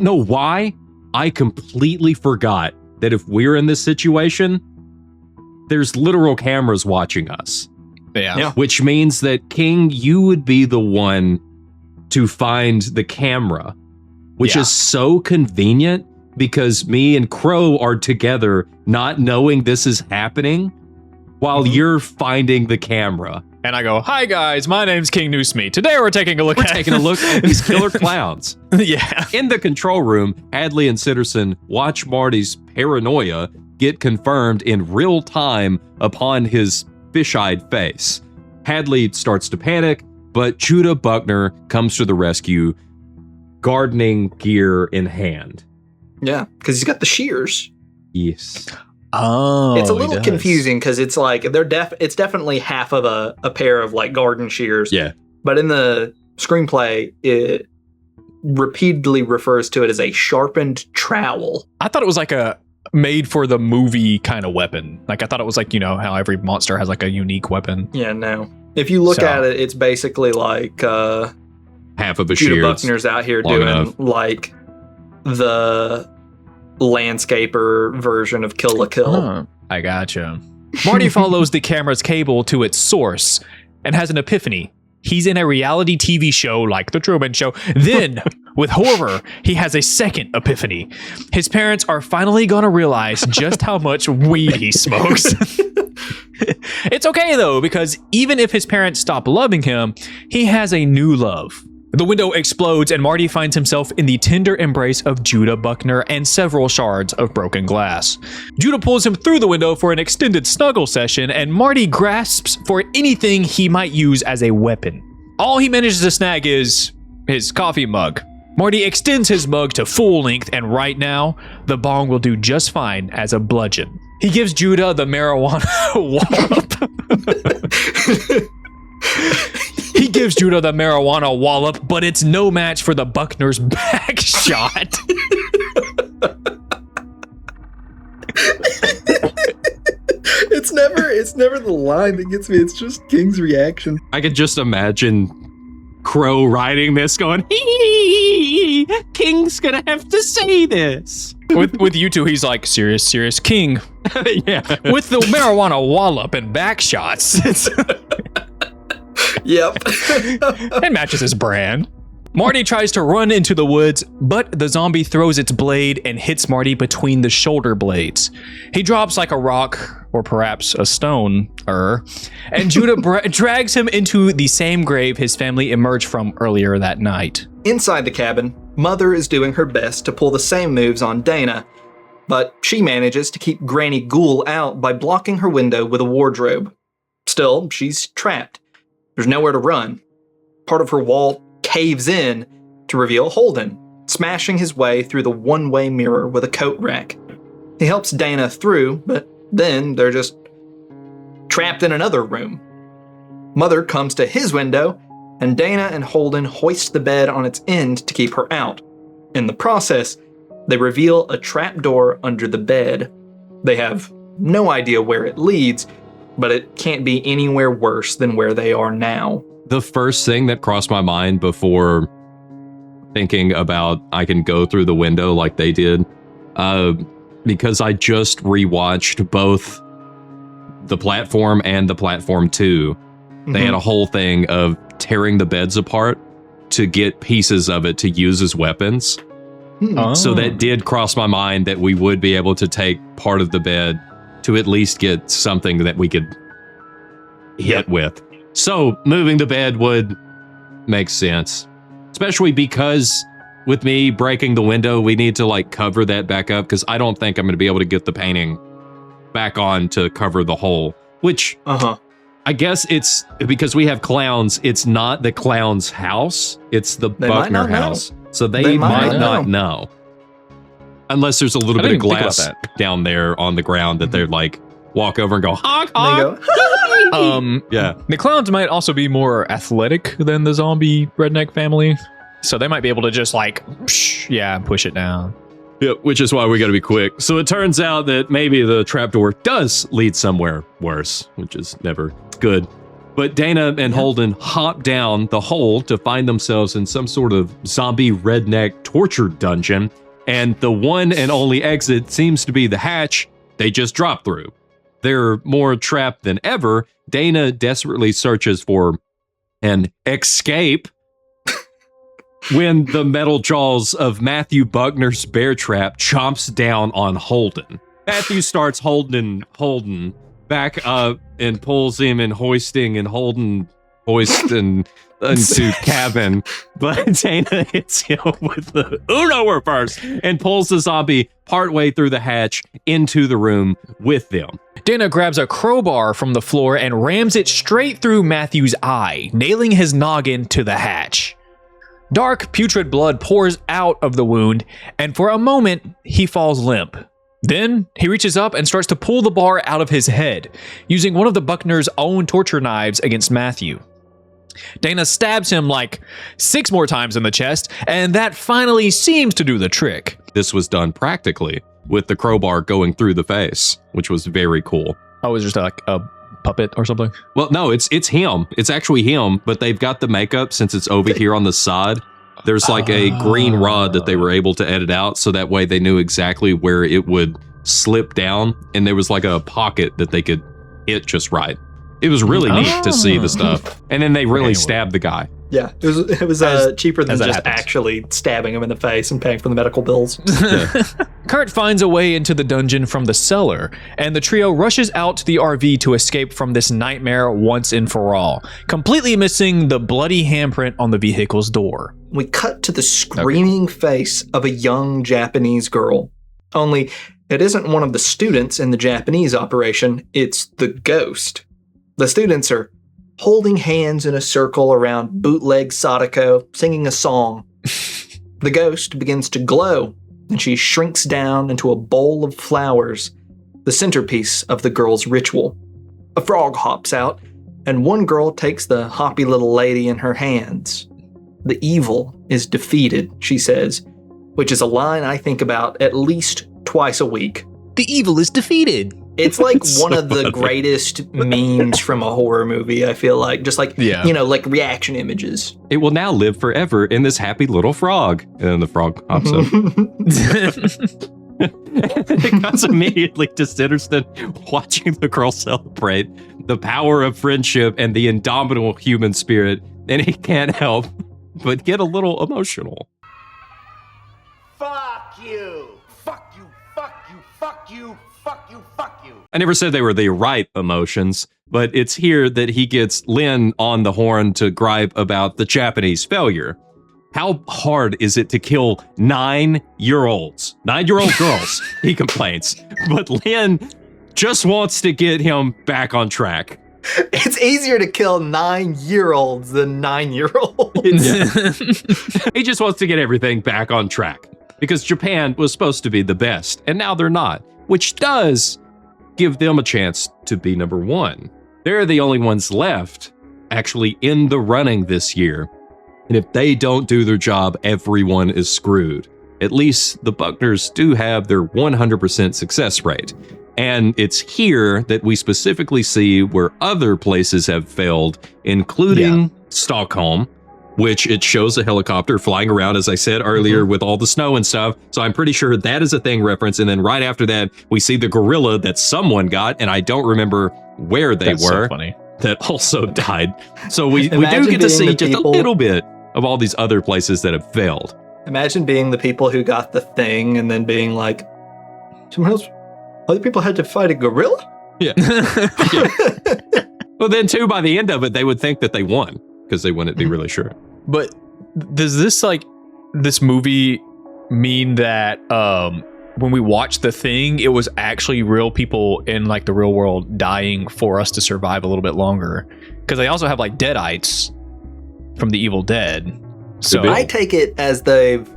know why. I completely forgot that if we're in this situation, there's literal cameras watching us. Yeah. Which means that, King, you would be the one to find the camera, which is so convenient because me and Crow are together not knowing this is happening while you're finding the camera. And I go, "Hi guys, my name's King Newsmeat. Today we're taking a look at these killer clowns." Yeah. In the control room, Hadley and Sitterson watch Marty's paranoia get confirmed in real time upon his fish-eyed face. Hadley starts to panic, but Judah Buckner comes to the rescue, gardening gear in hand. Yeah, because he's got the shears. Yes. Oh, it's a little confusing because it's like it's definitely half of a pair of like garden shears. Yeah. But in the screenplay, it repeatedly refers to it as a sharpened trowel. I thought it was like a made for the movie kind of weapon. Like I thought it was like, how every monster has like a unique weapon. Yeah, no. If you look at it, it's basically like half of a Judah shears. Buckner's out here doing enough. like the landscaper version of Kill la Kill. Oh, I gotcha. Marty follows the camera's cable to its source and has an epiphany. He's in a reality TV show like The Truman Show. Then, with horror, he has a second epiphany. His parents are finally going to realize just how much weed he smokes. It's okay, though, because even if his parents stop loving him, he has a new love. The window explodes and Marty finds himself in the tender embrace of Judah Buckner and several shards of broken glass. Judah pulls him through the window for an extended snuggle session, and Marty grasps for anything he might use as a weapon. All he manages to snag is his coffee mug. Marty extends his mug to full length, and right now, the bong will do just fine as a bludgeon. He gives Judah the marijuana wallop. He gives Judah the marijuana wallop, but it's no match for the Buckner's back shot. It's never the line that gets me. It's just King's reaction. I could just imagine Crow writing this going, hee, King's gonna have to say this. With you two, he's like, serious, King. Yeah. With the marijuana wallop and back shots. Yep. It matches his brand. Marty tries to run into the woods, but the zombie throws its blade and hits Marty between the shoulder blades. He drops like a rock, or perhaps a stone, and Judah drags him into the same grave his family emerged from earlier that night. Inside the cabin, Mother is doing her best to pull the same moves on Dana, but she manages to keep Granny Ghoul out by blocking her window with a wardrobe. Still, she's trapped. There's nowhere to run. Part of her wall caves in to reveal Holden, smashing his way through the one-way mirror with a coat rack. He helps Dana through, but then they're just trapped in another room. Mother comes to his window, and Dana and Holden hoist the bed on its end to keep her out. In the process, they reveal a trapdoor under the bed. They have no idea where it leads, but it can't be anywhere worse than where they are now. The first thing that crossed my mind before thinking about I can go through the window like they did, because I just rewatched both the platform and the platform 2. They had a whole thing of tearing the beds apart to get pieces of it to use as weapons. Oh. So that did cross my mind that we would be able to take part of the bed to at least get something that we could hit with. So moving the bed would make sense, especially because with me breaking the window, we need to like cover that back up because I don't think I'm going to be able to get the painting back on to cover the hole, which I guess it's because we have clowns. It's not the clown's house. It's the Buckner house. So they might not know. Unless there's a little bit of glass down there on the ground that they're like walk over and go, honk, honk. Yeah. The clowns might also be more athletic than the zombie redneck family. So they might be able to just like, push it down. Yeah, which is why we got to be quick. So it turns out that maybe the trapdoor does lead somewhere worse, which is never good. But Dana and Holden hop down the hole to find themselves in some sort of zombie redneck torture dungeon. And the one and only exit seems to be the hatch they just dropped through. They're more trapped than ever. Dana desperately searches for an escape when the metal jaws of Matthew Buckner's bear trap chomps down on Holden. Matthew starts holding Holden back up and pulls him and hoisting and Holden hoisting into cabin. But Dana hits him with the Uno reverse and pulls the zombie partway through the hatch into the room with them. Dana grabs a crowbar from the floor and rams it straight through Matthew's eye, nailing his noggin to the hatch. Dark, putrid blood pours out of the wound, and for a moment, he falls limp. Then, he reaches up and starts to pull the bar out of his head, using one of the Buckner's own torture knives against Matthew. Dana stabs him like 6 more times in the chest, and that finally seems to do the trick. This was done practically, with the crowbar going through the face, which was very cool. Oh, is it just like a puppet or something? Well, no, it's him. It's actually him, but they've got the makeup since it's over here on the side. There's like a green rod that they were able to edit out, so that way they knew exactly where it wowould slip down, and there was like a pocket that they could hit just right. It was really neat to see the stuff. And then they really stabbed the guy. Yeah, it was cheaper than just actually stabbing him in the face and paying for the medical bills. Kurt finds a way into the dungeon from the cellar, and the trio rushes out to the RV to escape from this nightmare once and for all, completely missing the bloody handprint on the vehicle's door. We cut to the screaming face of a young Japanese girl. Only, it isn't one of the students in the Japanese operation, it's the ghost. The students are holding hands in a circle around bootleg Sadako, singing a song. The ghost begins to glow, and she shrinks down into a bowl of flowers, the centerpiece of the girl's ritual. A frog hops out, and one girl takes the hoppy little lady in her hands. The evil is defeated, she says, which is a line I think about at least twice a week. The evil is defeated. It's like one of the greatest memes from a horror movie, I feel like. Just like, like reaction images. It will now live forever in this happy little frog. And then the frog hops up. It goes immediately to Sinister watching the girl celebrate the power of friendship and the indomitable human spirit. And he can't help but get a little emotional. Fuck you! Fuck you! Fuck you! Fuck you! Fuck you, fuck you. I never said they were the right emotions, but it's here that he gets Lynn on the horn to gripe about the Japanese failure. How hard is it to kill 9-year-olds? 9-year-old girls, he complains. But Lynn just wants to get him back on track. It's easier to kill 9-year-olds than 9-year-olds. He just wants to get everything back on track. Because Japan was supposed to be the best, and now they're not. Which does give them a chance to be number 1. They're the only ones left actually in the running this year. And if they don't do their job, everyone is screwed. At least the Buckners do have their 100% success rate. And it's here that we specifically see where other places have failed, including Stockholm, which it shows a helicopter flying around, as I said earlier, with all the snow and stuff. So I'm pretty sure that is a thing reference. And then right after that, we see the gorilla that someone got, and I don't remember where they That's were, so funny. that also died. So we do Imagine get to being see the just a people- little bit of all these other places that have failed. Imagine being the people who got the thing and then being like, someone else, other people had to fight a gorilla? Yeah. Well, then too, by the end of it, they would think that they won because they wouldn't be really sure. But does this movie mean that when we watched The Thing, it was actually real people in like the real world dying for us to survive a little bit longer? Because they also have like deadites from the Evil Dead. So I take it as they've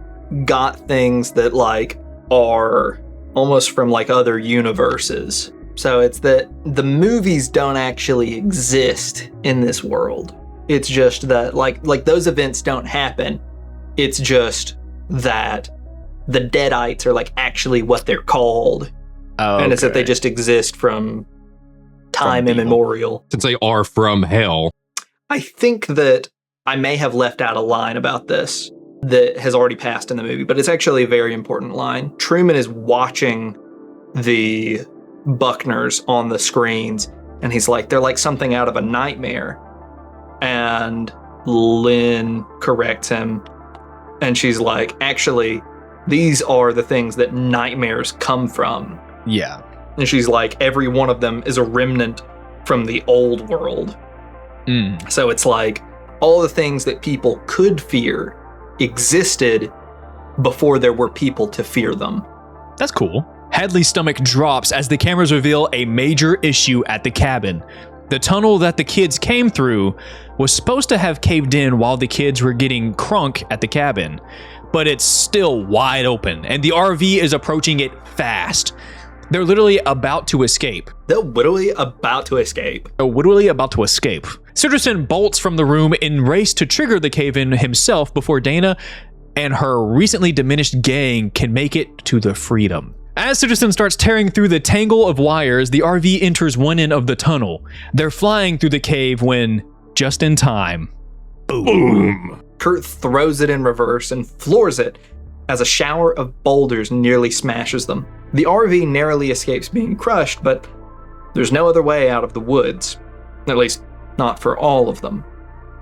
got things that like are almost from like other universes. So it's that the movies don't actually exist in this world. It's just that like those events don't happen. It's just that the deadites are like actually what they're called. And it's that they just exist from time immemorial. Since they are from hell. I think that I may have left out a line about this that has already passed in the movie, but it's actually a very important line. Truman is watching the Buckners on the screens, and he's like, they're like something out of a nightmare. And Lynn corrects him, and she's like, actually, these are the things that nightmares come from. Yeah. And she's like, every one of them is a remnant from the old world. So it's like, all the things that people could fear existed before there were people to fear them. That's cool. Hadley's stomach drops as the cameras reveal a major issue at the cabin. The tunnel that the kids came through was supposed to have caved in while the kids were getting crunk at the cabin, but it's still wide open, and the RV is approaching it fast. They're literally about to escape. They're literally about to escape. Sitterson bolts from the room in race to trigger the cave-in himself before Dana and her recently diminished gang can make it to the freedom. As Sitterson starts tearing through the tangle of wires, the RV enters one end of the tunnel. They're flying through the cave when, just in time, boom. Kurt throws it in reverse and floors it as a shower of boulders nearly smashes them. The RV narrowly escapes being crushed, but there's no other way out of the woods. At least, not for all of them.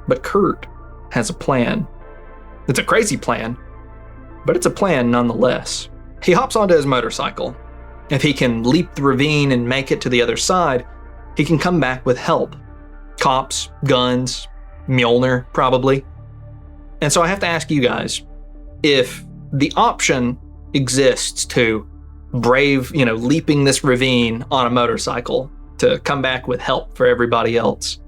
But Kurt has a plan. It's a crazy plan, but it's a plan nonetheless. He hops onto his motorcycle. If he can leap the ravine and make it to the other side, he can come back with help. Cops, guns, Mjolnir, probably. And so I have to ask you guys, if the option exists to brave, leaping this ravine on a motorcycle to come back with help for everybody else,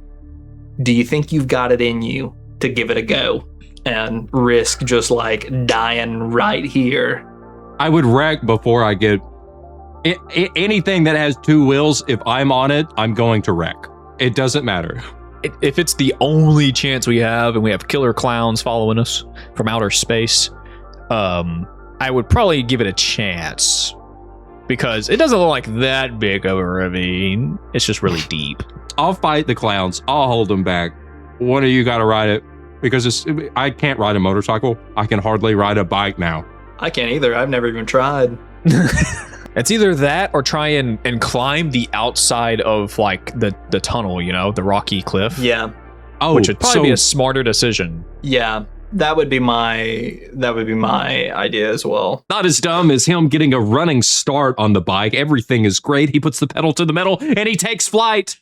do you think you've got it in you to give it a go and risk just like dying right here? I would wreck before I get anything that has two wheels. If I'm on it, I'm going to wreck. It doesn't matter. If it's the only chance we have and we have killer clowns following us from outer space, I would probably give it a chance because it doesn't look like that big of a ravine. It's just really deep. I'll fight the clowns. I'll hold them back. One of you got to ride it because I can't ride a motorcycle. I can hardly ride a bike now. I can't either. I've never even tried. It's either that or try and climb the outside of like the tunnel, the rocky cliff. Yeah. Oh, which would probably be a smarter decision. Yeah. That would be my idea as well. Not as dumb as him getting a running start on the bike. Everything is great. He puts the pedal to the metal and he takes flight.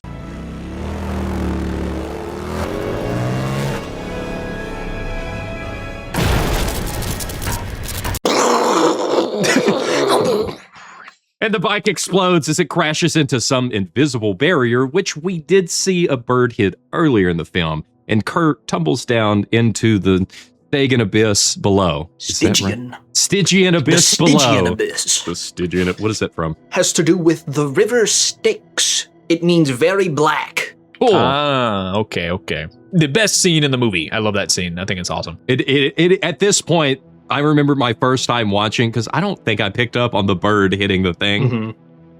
And the bike explodes as it crashes into some invisible barrier, which we did see a bird hit earlier in the film. And Kurt tumbles down into the Stygian abyss below. Stygian. Stygian abyss below. Stygian abyss. The Stygian. What is that from? Has to do with the river Styx. It means very black. Cool. Okay. The best scene in the movie. I love that scene. I think it's awesome. It at this point, I remember my first time watching because I don't think I picked up on the bird hitting the thing.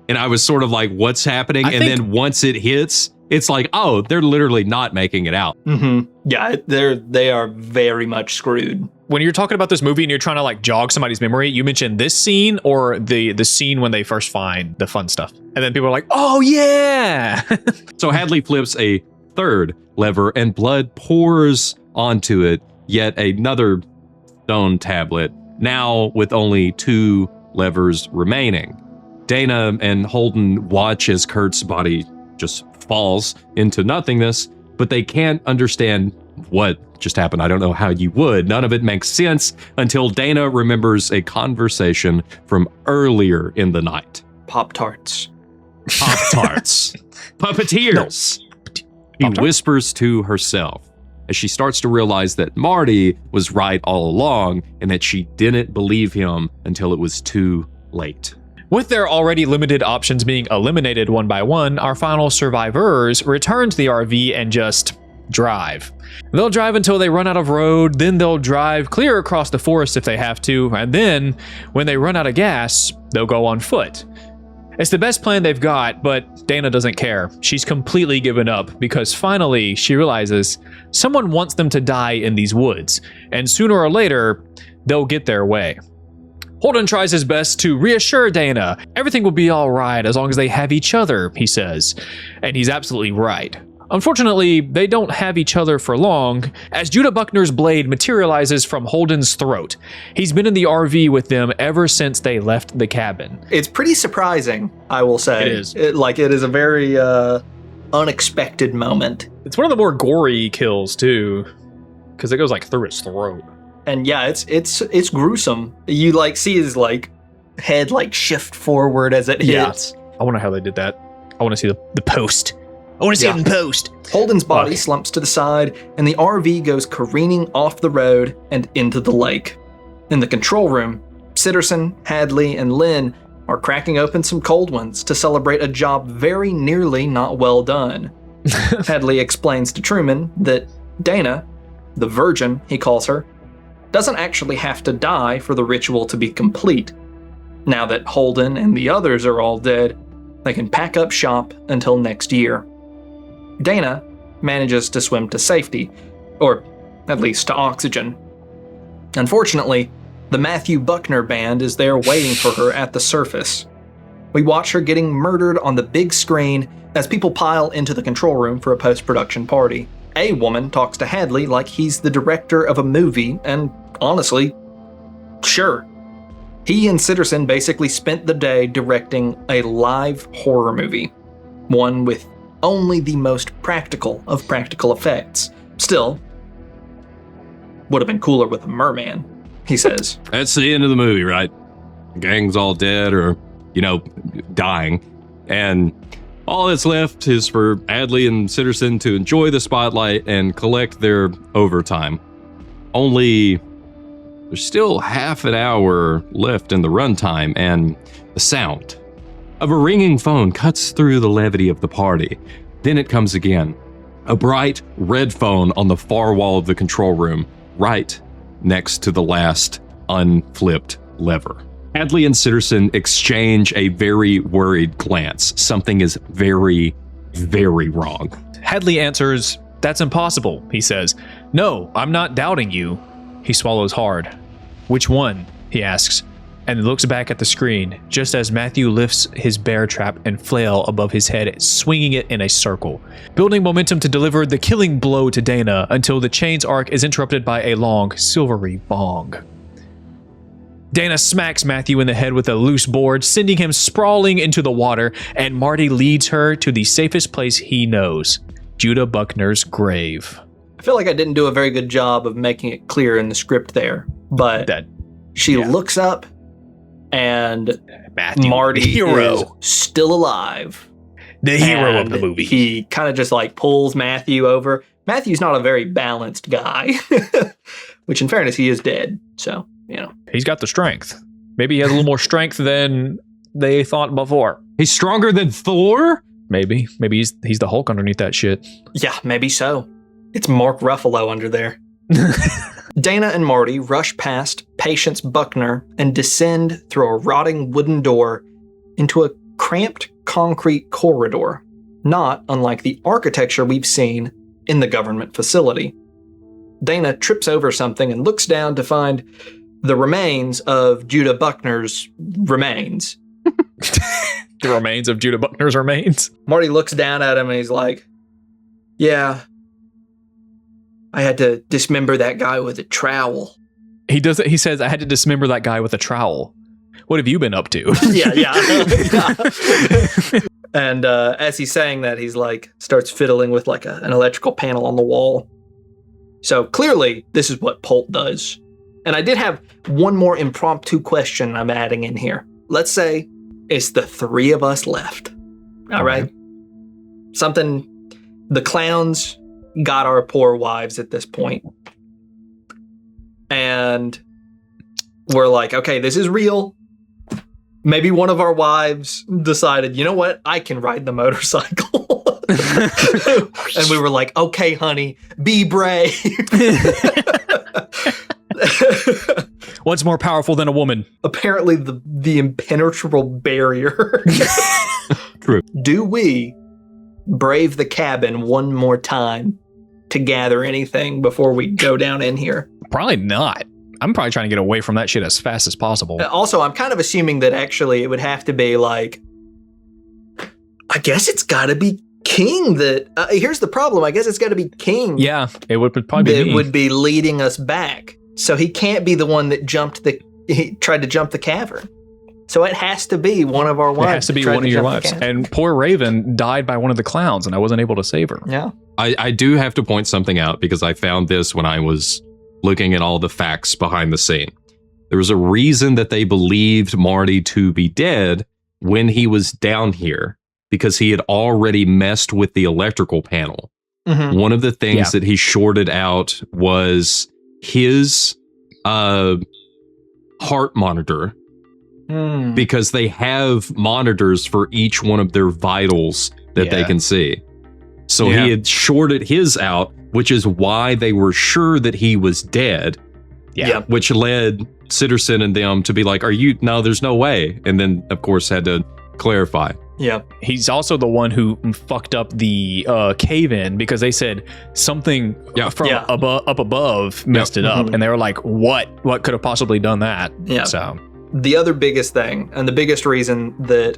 And I was sort of like, what's happening? I And think- then once it hits, it's like, oh, they're literally not making it out. Yeah, they are very much screwed. When you're talking about this movie and you're trying to like jog somebody's memory, you mentioned this scene or the scene when they first find the fun stuff. And then people are like, oh yeah. So Hadley flips a third lever and blood pours onto it. Yet another stone tablet, now with only 2 levers remaining. Dana and Holden watch as Kurt's body just falls into nothingness, but they can't understand what just happened. I don't know how you would. None of it makes sense until Dana remembers a conversation from earlier in the night. Pop-Tarts. Pop-Tarts. Puppeteers. He whispers to herself as she starts to realize that Marty was right all along and that she didn't believe him until it was too late. With their already limited options being eliminated one by one, our final survivors return to the RV and just drive. They'll drive until they run out of road, then they'll drive clear across the forest if they have to, and then, when they run out of gas, they'll go on foot. It's the best plan they've got, but Dana doesn't care. She's completely given up because finally she realizes someone wants them to die in these woods, and sooner or later, they'll get their way. Holden tries his best to reassure Dana. Everything will be all right as long as they have each other, he says. And he's absolutely right. Unfortunately, they don't have each other for long, as Judah Buckner's blade materializes from Holden's throat. He's been in the RV with them ever since they left the cabin. It's pretty surprising, I will say. It is. It is a very unexpected moment. It's one of the more gory kills, too, because it goes like through his throat. And yeah, it's gruesome. You like see his like head like shift forward as it hits. I wonder how they did that. I want to see the post. I want to see it in post. Holden's body Okay. slumps to the side, and the RV goes careening off the road and into the lake. In the control room, Sitterson, Hadley, and Lynn are cracking open some cold ones to celebrate a job very nearly not well done. Hadley explains to Truman that Dana, the virgin he calls her, doesn't actually have to die for the ritual to be complete. Now that Holden and the others are all dead, they can pack up shop until next year. Dana manages to swim to safety, or at least to oxygen. Unfortunately, the Matthew Buckner band is there waiting for her at the surface. We watch her getting murdered on the big screen as people pile into the control room for a post-production party. A woman talks to Hadley like he's the director of a movie, and honestly, sure. He and Sitterson basically spent the day directing a live horror movie, one with only the most practical of practical effects. Still, would have been cooler with a merman, he says. That's the end of the movie, right? The gang's all dead or, dying. And all that's left is for Hadley and Sitterson to enjoy the spotlight and collect their overtime. Only there's still half an hour left in the runtime, and the sound of a ringing phone cuts through the levity of the party. Then it comes again. A bright red phone on the far wall of the control room, right next to the last unflipped lever. Hadley and Sitterson exchange a very worried glance. Something is very, very wrong. Hadley answers, "That's impossible," he says. "No, I'm not doubting you." He swallows hard. "Which one?" he asks, and looks back at the screen, just as Matthew lifts his bear trap and flail above his head, swinging it in a circle, building momentum to deliver the killing blow to Dana until the chain's arc is interrupted by a long, silvery bong. Dana smacks Matthew in the head with a loose board, sending him sprawling into the water, and Marty leads her to the safest place he knows, Judah Buckner's grave. I feel like I didn't do a very good job of making it clear in the script there, but she looks up and Matthew, Marty the hero. is still alive. The hero of And the movie. He kind of just like pulls Matthew over. Matthew's not a very balanced guy, which in fairness, he is dead. So, He's got the strength. Maybe he has a little more strength than they thought before. He's stronger than Thor? Maybe he's the Hulk underneath that shit. Yeah, maybe so. It's Mark Ruffalo under there. Dana and Marty rush past Patience Buckner and descend through a rotting wooden door into a cramped concrete corridor, not unlike the architecture we've seen in the government facility. Dana trips over something and looks down to find the remains of Judah Buckner's remains. The remains of Judah Buckner's remains. Marty looks down at him and he's like, yeah, I had to dismember that guy with a trowel. He does it. He says, I had to dismember that guy with a trowel. What have you been up to? Yeah. And as he's saying that, he's like, starts fiddling with like an electrical panel on the wall. So clearly, this is what Polt does. And I did have one more impromptu question I'm adding in here. Let's say it's the three of us left. All right. The clowns got our poor wives at this point. And we're like, okay, this is real. Maybe one of our wives decided, you know what? I can ride the motorcycle. And we were like, okay, honey, be brave. What's more powerful than a woman? Apparently the impenetrable barrier. True. Do we brave the cabin one more time to gather anything before we go down in here? Probably not. I'm probably trying to get away from that shit as fast as possible. Also, I'm kind of assuming that actually it would have to be like, I guess it's got to be King that, here's the problem, I guess it's got to be King. Yeah, it would probably be me. Would be leading us back. So he can't be the one that he tried to jump the cavern. So it has to be one of our wives. It has to be one of your wives. And poor Raven died by one of the clowns, and I wasn't able to save her. Yeah. I do have to point something out because I found this when I was looking at all the facts behind the scene. There was a reason that they believed Marty to be dead when he was down here, because he had already messed with the electrical panel. Mm-hmm. One of the things that he shorted out was his heart monitor, because they have monitors for each one of their vitals that they can see. So he had shorted his out, which is why they were sure that he was dead. Yeah. Which led Sitterson and them to be like, no, there's no way. And then, of course, had to clarify. Yeah. He's also the one who fucked up the cave-in, because they said something from up above messed it up. And they were like, what could have possibly done that? Yeah. So the other biggest thing, and the biggest reason that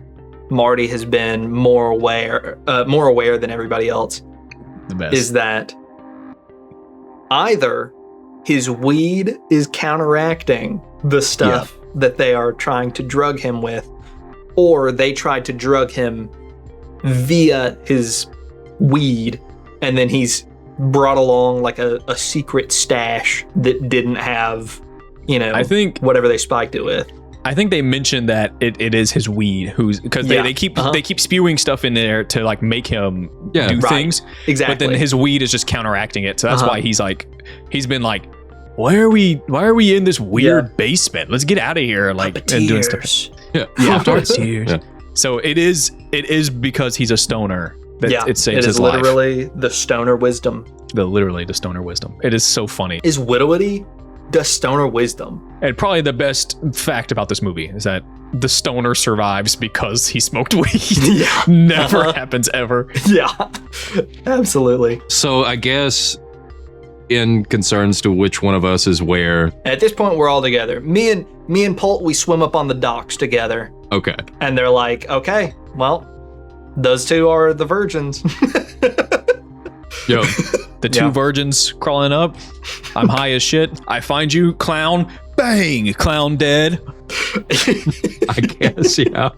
Marty has been more aware than everybody else, is that either his weed is counteracting the stuff that they are trying to drug him with, or they tried to drug him via his weed, and then he's brought along like a secret stash that didn't have, I think whatever they spiked it with. I think they mentioned that it is his weed, because they keep spewing stuff in there to like make him do things. Exactly. But then his weed is just counteracting it. So that's why he's been like, why are we in this weird basement? Let's get out of here, like, and doing stuff. Yeah. So it is because he's a stoner that it saves his life. It is literally the stoner wisdom. Literally the stoner wisdom. It is so funny. Is widowity the stoner wisdom? And probably the best fact about this movie is that the stoner survives because he smoked weed. Never happens ever. Yeah, absolutely. So I guess in concerns to which one of us is where, at this point we're all together. Me and Polt, we swim up on the docks together. Okay. And they're like, okay, well, those two are the virgins. Yo. The two virgins crawling up. I'm high as shit. I find you, clown. Bang! Clown dead. I guess, yeah.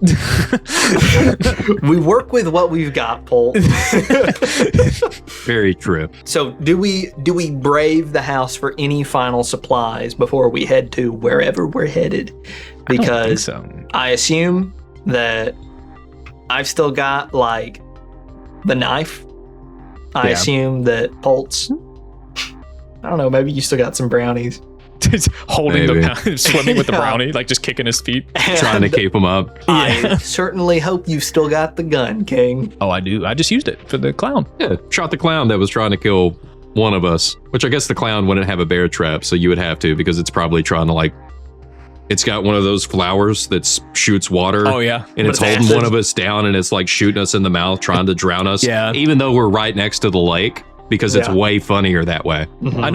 We work with what we've got, Polt. Very true. So do we brave the house for any final supplies before we head to wherever we're headed? Because I assume that I've still got like the knife. I assume that Polt's, I don't know, maybe you still got some brownies. Just holding swimming with the brownie, like just kicking his feet. Trying to keep him up. I certainly hope you still got the gun, King. Oh, I do. I just used it for the clown. Yeah, shot the clown that was trying to kill one of us, which I guess the clown wouldn't have a bear trap, so you would have to, because it's probably trying to like It's got one of those flowers that shoots water. Oh, yeah. And it's holding one of us down and it's like shooting us in the mouth, trying to drown us. Yeah. Even though we're right next to the lake, because it's way funnier that way. Mhm. I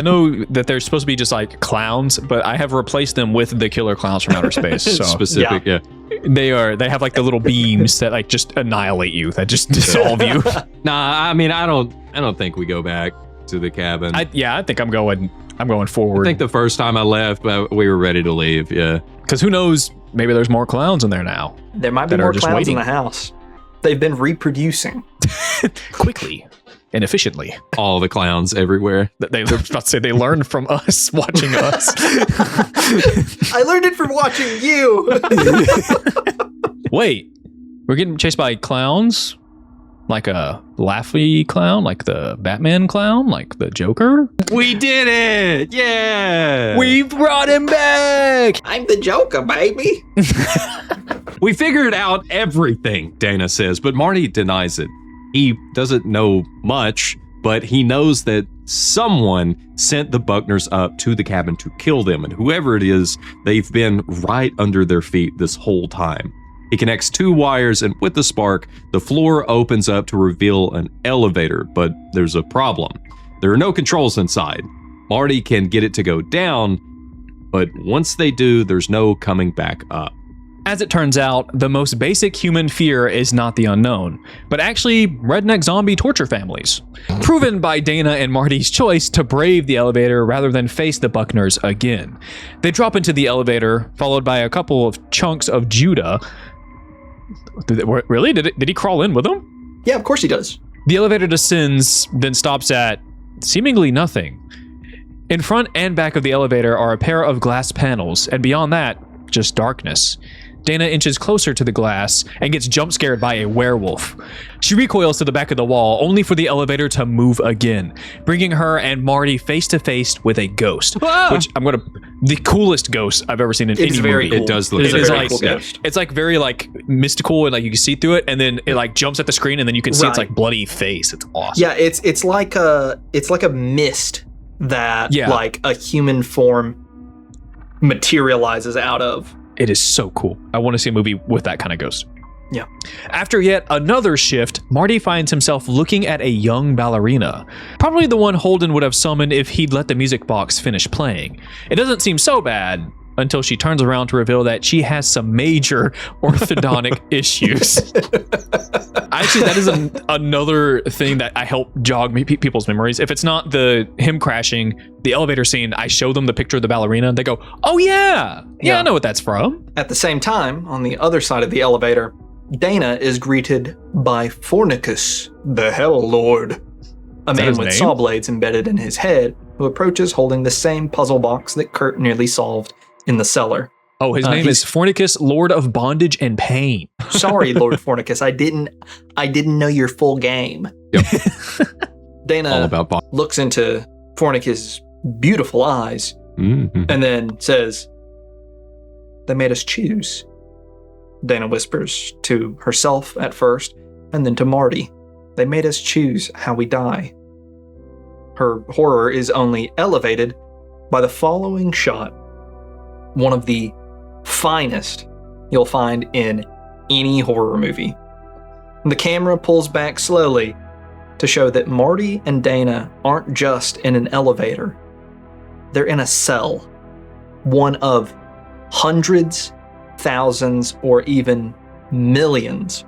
know that they're supposed to be just like clowns, but I have replaced them with the killer clowns from outer space. So Specific, yeah. they have like the little beams that like just annihilate you, that just dissolve you. Nah, I mean, I don't think we go back to the cabin. I think I'm going forward. I think the first time I left, we were ready to leave. Yeah. Because who knows? Maybe there's more clowns in there now. There might be that are more just clowns waiting. in the house. They've been reproducing. Quickly and efficiently. All the clowns everywhere. They're about to say they learned from us, watching us. I learned it from watching you. Wait, we're getting chased by clowns? Like a Laffy clown? Like the Batman clown? Like the Joker? We did it! Yeah! We brought him back! I'm the Joker, baby. We figured out everything, Dana says, but Marty denies it. He doesn't know much, but he knows that someone sent the Buckners up to the cabin to kill them, and whoever it is, they've been right under their feet this whole time. He connects 2 wires, and with the spark, the floor opens up to reveal an elevator, but there's a problem. There are no controls inside. Marty can get it to go down, but once they do, there's no coming back up. As it turns out, the most basic human fear is not the unknown, but actually redneck zombie torture families. Proven by Dana and Marty's choice to brave the elevator rather than face the Buckners again. They drop into the elevator, followed by a couple of chunks of Judah. Really? Did he crawl in with them? Yeah, of course he does. The elevator descends, then stops at seemingly nothing. In front and back of the elevator are a pair of glass panels, and beyond that, just darkness. Dana inches closer to the glass and gets jump scared by a werewolf. She recoils to the back of the wall, only for the elevator to move again, bringing her and Marty face to face with a ghost. Which the coolest ghost I've ever seen in any very movie. cool. It does look It's a very very cool. cool ghost. It's like very like mystical, and like you can see through it, and then it like jumps at the screen, and then you can see its Right. like bloody face. It's awesome. Yeah, it's like a mist that like a human form materializes out of. It is so cool. I want to see a movie with that kind of ghost. Yeah. After yet another shift, Marty finds himself looking at a young ballerina. Probably the one Holden would have summoned if he'd let the music box finish playing. It doesn't seem so bad until she turns around to reveal that she has some major orthodontic issues. Actually, that is another thing that I help jog people's memories. If it's not him crashing, the elevator scene, I show them the picture of the ballerina. They go, "Oh yeah, I know what that's from." At the same time, on the other side of the elevator, Dana is greeted by Fornicus, the Hell Lord, a that man his with name? saw blades embedded in his head, who approaches holding the same puzzle box that Kurt nearly solved in the cellar. Oh, his name is Fornicus, Lord of Bondage and Pain. Sorry, Lord Fornicus, I didn't know your full game. Yep. Dana All about Bond. looks into Fornicus' beautiful eyes Mhm. and then says, "They made us choose." Dana whispers to herself at first, and then to Marty, "They made us choose how we die." Her horror is only elevated by the following shot, one of the finest you'll find in any horror movie. The camera pulls back slowly to show that Marty and Dana aren't just in an elevator. They're in a cell, one of hundreds, thousands, or even millions,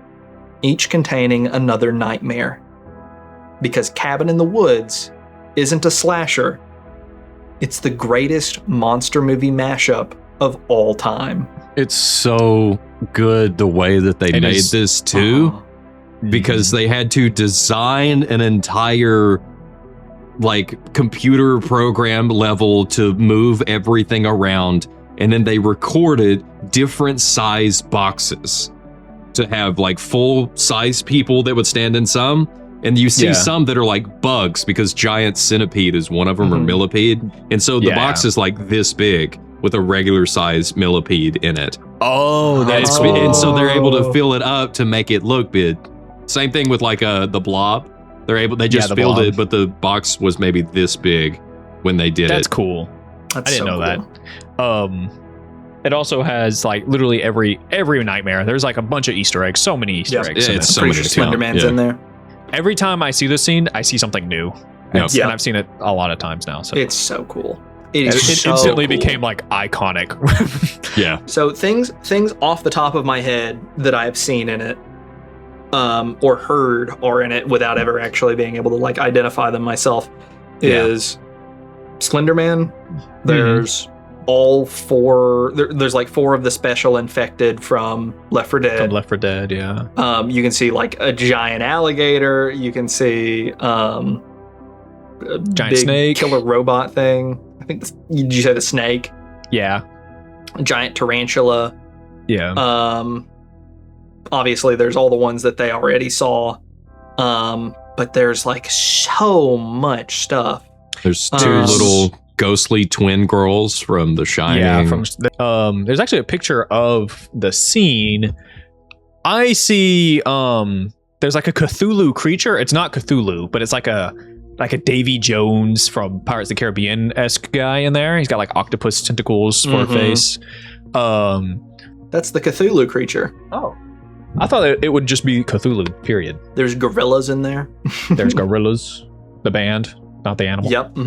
each containing another nightmare. Because Cabin in the Woods isn't a slasher, it's the greatest monster movie mashup of all time. It's so good the way that they It made is. this too, Uh-huh. because they had to design an entire like computer program level to move everything around, and then they recorded different size boxes to have like full size people that would stand in some, and you see Yeah. some that are like bugs because giant centipede is one of them, or Mhm. millipede, and so the Yeah. box is like this big with a regular size millipede in it. Oh, that's Oh. cool. And so they're able to fill it up to make it look big. Same thing with like the blob. They just the filled blob. it, but the box was maybe this big when they did That's it. cool. That's I didn't so know cool. that. It also has like literally every nightmare. There's like a bunch of Easter eggs. So many Easter eggs. It's so Pretty many sure to count. Slender Man's Yeah. in there. Every time I see this scene, I see something new. Yep. And I've seen it a lot of times now. So It's so cool. It it is so instantly cool. became like iconic. Yeah. So things off the top of my head that I have seen in it, or heard are in it without ever actually being able to like identify them myself, is Slender Man. There's all four. There's like 4 of the special infected from Left 4 Dead. From Left 4 Dead, yeah. You can see like a giant alligator. You can see a Giant big snake. killer robot thing. I think did you say the snake? Yeah. A giant tarantula. Yeah. Obviously there's all the ones that they already saw. But there's like so much stuff. There's 2 little ghostly twin girls from The Shining. Yeah, there's actually a picture of the scene. I see there's like a Cthulhu creature. It's not Cthulhu, but it's like a Davy Jones from Pirates of the Caribbean-esque guy in there. He's got like octopus tentacles for a face. That's the Cthulhu creature. Oh. I thought it would just be Cthulhu, period. There's gorillas in there. There's gorillas, the band, not the animal. Yep.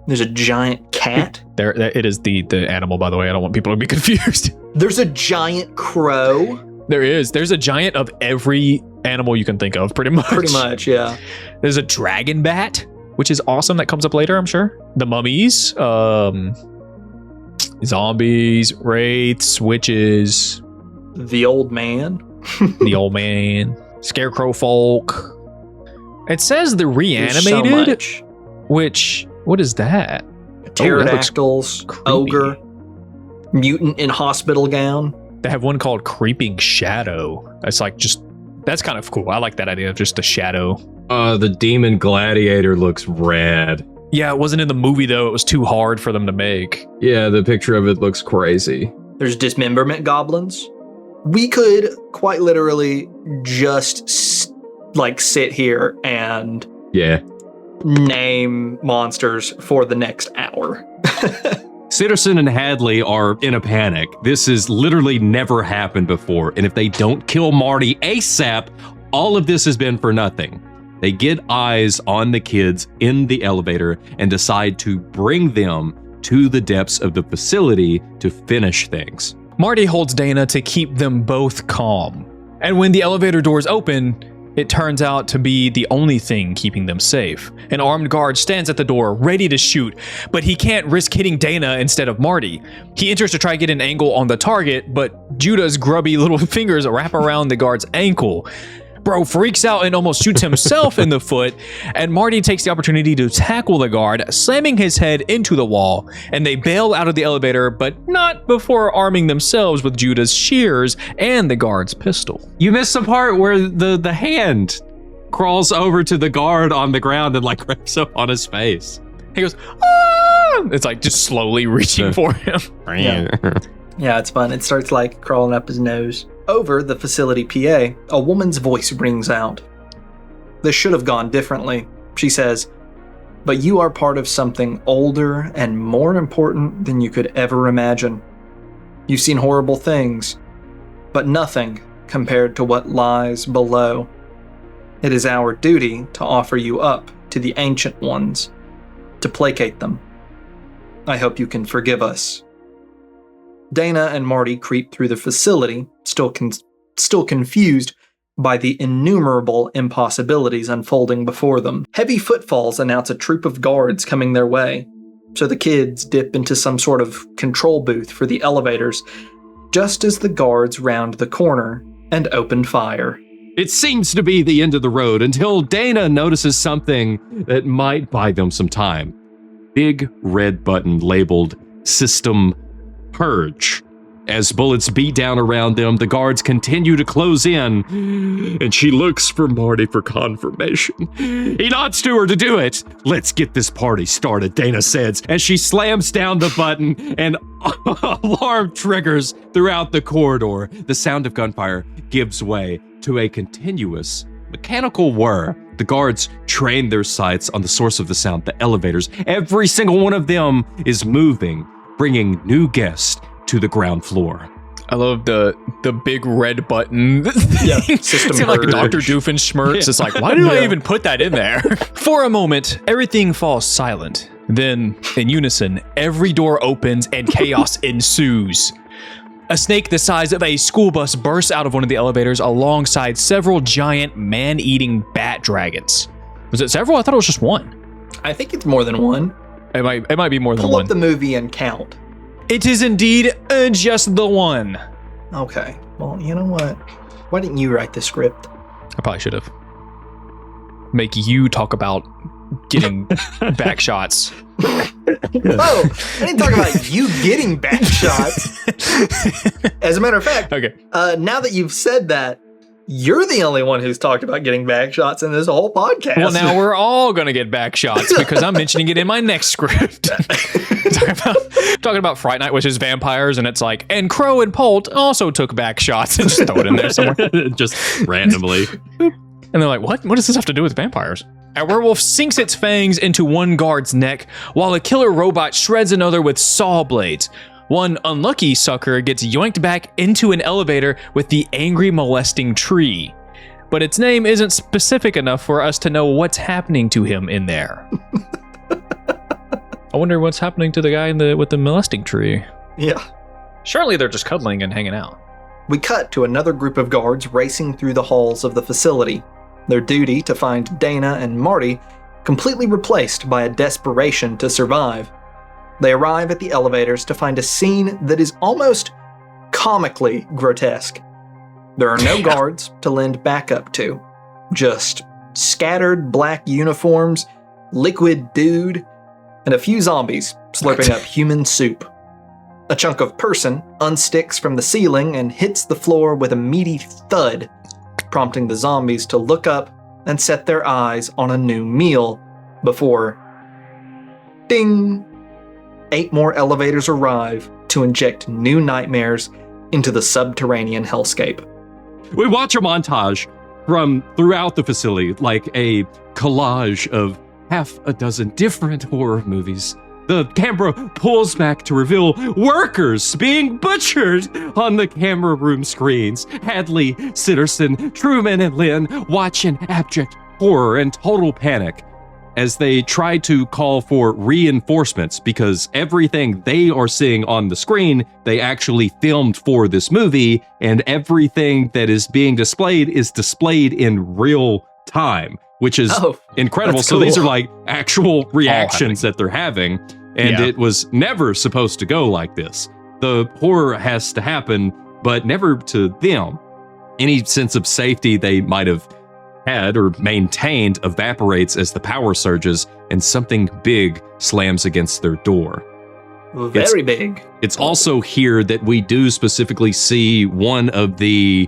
There's a giant cat. There, it is the animal, by the way. I don't want people to be confused. There's a giant crow. There's a giant of every animal you can think of, pretty much. Pretty much, yeah. There's a dragon bat, which is awesome. That comes up later, I'm sure. The mummies, zombies, wraiths, witches, The old man. the old man, scarecrow folk. It says the There's so reanimated, much. which, what is that? Pterodactyls, creepy. ogre, mutant in hospital gown. They have one called Creeping Shadow. That's like that's kind of cool. I like that idea of just a shadow. The demon gladiator looks rad. Yeah, it wasn't in the movie though. It was too hard for them to make. Yeah, the picture of it looks crazy. There's dismemberment goblins. We could quite literally just sit here and name monsters for the next hour. Sitterson and Hadley are in a panic. This has literally never happened before, and if they don't kill Marty ASAP, all of this has been for nothing. They get eyes on the kids in the elevator and decide to bring them to the depths of the facility to finish things. Marty holds Dana to keep them both calm. And when the elevator doors open, it turns out to be the only thing keeping them safe. An armed guard stands at the door, ready to shoot, but he can't risk hitting Dana instead of Marty. He enters to try to get an angle on the target, but Judah's grubby little fingers wrap around the guard's ankle. Bro freaks out and almost shoots himself in the foot, and Marty takes the opportunity to tackle the guard, slamming his head into the wall, and they bail out of the elevator, but not before arming themselves with Judah's shears and the guard's pistol. You missed the part where the hand crawls over to the guard on the ground and like grabs up on his face. He goes, ah! It's like just slowly reaching for him. Yeah, it's fun. It starts like crawling up his nose. Over the facility PA, a woman's voice rings out. This should have gone differently, she says, but you are part of something older and more important than you could ever imagine. You've seen horrible things, but nothing compared to what lies below. It is our duty to offer you up to the Ancient Ones, to placate them. I hope you can forgive us. Dana and Marty creep through the facility, still confused by the innumerable impossibilities unfolding before them. Heavy footfalls announce a troop of guards coming their way, so the kids dip into some sort of control booth for the elevators, just as the guards round the corner and open fire. It seems to be the end of the road until Dana notices something that might buy them some time. Big red button labeled System Purge. As bullets beat down around them, the guards continue to close in, and she looks for Marty for confirmation. He nods to her to do it. Let's get this party started, Dana says, as she slams down the button and alarm triggers throughout the corridor. The sound of gunfire gives way to a continuous mechanical whir. The guards train their sights on the source of the sound, the elevators. Every single one of them is moving, bringing new guests to the ground floor. I love the big red button. Yeah, It's system like purge. Dr. Doofenshmirtz. It's like, why did I even put that in there? For a moment, everything falls silent. Then, in unison, every door opens and chaos ensues. A snake the size of a school bus bursts out of one of the elevators alongside several giant man-eating bat dragons. Was it several? I thought it was just one. I think it's more than one. It might be more than Pull one. up the movie and count. It is indeed just the one. Okay. Well, you know what? Why didn't you write the script? I probably should have. Make you talk about getting back shots. Oh, I didn't talk about you getting back shots. As a matter of fact, Okay. now that you've said that, you're the only one who's talked about getting back shots in this whole podcast. Well, now we're all going to get back shots because I'm mentioning it in my next script. talking about Fright Night, which is vampires, and it's like, and Crow and Polt also took back shots, and just throw it in there somewhere. Just randomly. And they're like, what? What does this have to do with vampires? A werewolf sinks its fangs into one guard's neck, while a killer robot shreds another with saw blades. One unlucky sucker gets yoinked back into an elevator with the angry molesting tree. But its name isn't specific enough for us to know what's happening to him in there. I wonder what's happening to the guy with the molesting tree. Yeah. Surely they're just cuddling and hanging out. We cut to another group of guards racing through the halls of the facility. Their duty to find Dana and Marty completely replaced by a desperation to survive. They arrive at the elevators to find a scene that is almost comically grotesque. There are no guards to lend backup to, just scattered black uniforms, liquid dude, and a few zombies slurping up human soup. A chunk of person unsticks from the ceiling and hits the floor with a meaty thud, prompting the zombies to look up and set their eyes on a new meal before, ding, 8 more elevators arrive to inject new nightmares into the subterranean hellscape. We watch a montage from throughout the facility, like a collage of half a dozen different horror movies. The camera pulls back to reveal workers being butchered on the camera room screens. Hadley, Sitterson, Truman, and Lynn watch in abject horror and total panic as they try to call for reinforcements because everything they are seeing on the screen, they actually filmed for this movie, and everything that is being displayed is displayed in real time, which is incredible. That's so cool. these are like actual reactions that they're having, and it was never supposed to go like this. The horror has to happen, but never to them. Any sense of safety they might have had or maintained evaporates as the power surges and something big slams against their door. Very big. It's also here that we do specifically see one of the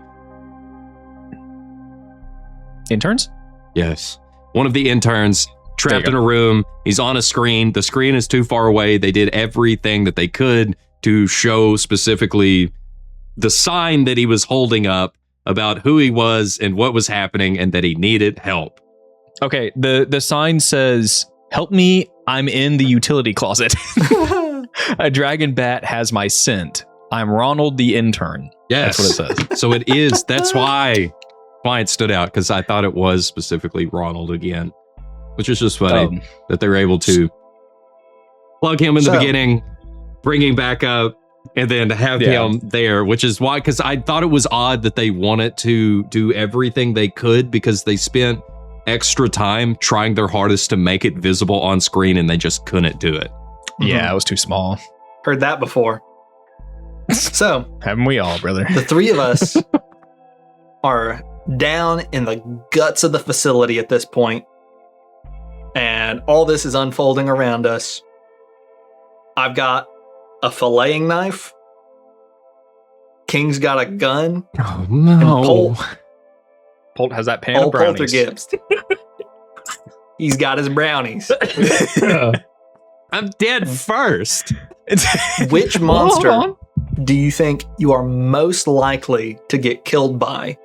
Interns? Yes. One of the interns trapped in a room. He's on a screen. The screen is too far away. They did everything that they could to show specifically the sign that he was holding up about who he was and what was happening and that he needed help. Okay, the sign says, "Help me, I'm in the utility closet." A dragon bat has my scent. I'm Ronald the intern. Yes. That's what it says. So it is. That's why it stood out, because I thought it was specifically Ronald again, which is just funny that they were able to plug him in the beginning, bring him back up, and then have him there, which is why, because I thought it was odd that they wanted to do everything they could because they spent extra time trying their hardest to make it visible on screen and they just couldn't do it. Yeah, it was too small. Heard that before. So, Haven't we all, brother? the 3 of us are down in the guts of the facility at this point, and all this is unfolding around us. I've got a filleting knife. King's got a gun. Oh, And no. Polt has that pan of brownies. Poltergeist. He's got his brownies. I'm dead first. Which monster do you think you are most likely to get killed by?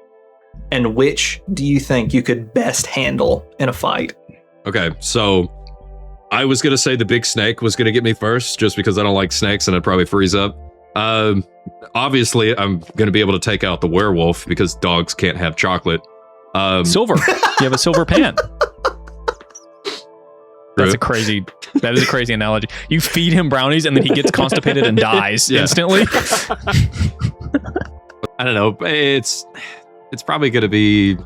And which do you think you could best handle in a fight? Okay, so I was going to say the big snake was going to get me first just because I don't like snakes and I'd probably freeze up. Obviously, I'm going to be able to take out the werewolf because dogs can't have chocolate. Silver. You have a silver pan. That is a crazy analogy. You feed him brownies and then he gets constipated and dies instantly. I don't know. It's probably going to be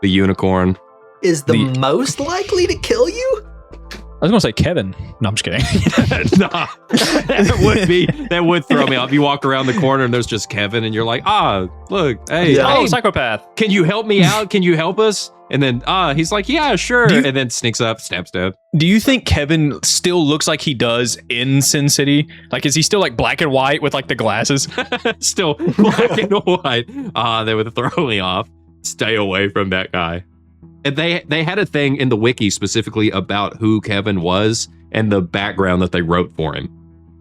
the unicorn. Is the most likely to kill you? I was going to say Kevin. No, I'm just kidding. Nah, that would throw me off. You walk around the corner and there's just Kevin and you're like, look, hey, Oh, psychopath. can you help me out? Can you help us? And then he's like, yeah, sure. And then sneaks up, stab. Do you think Kevin still looks like he does in Sin City? Like, is he still like black and white with like the glasses? Still black and white. They would throw me off. Stay away from that guy. And they had a thing in the wiki specifically about who Kevin was and the background that they wrote for him.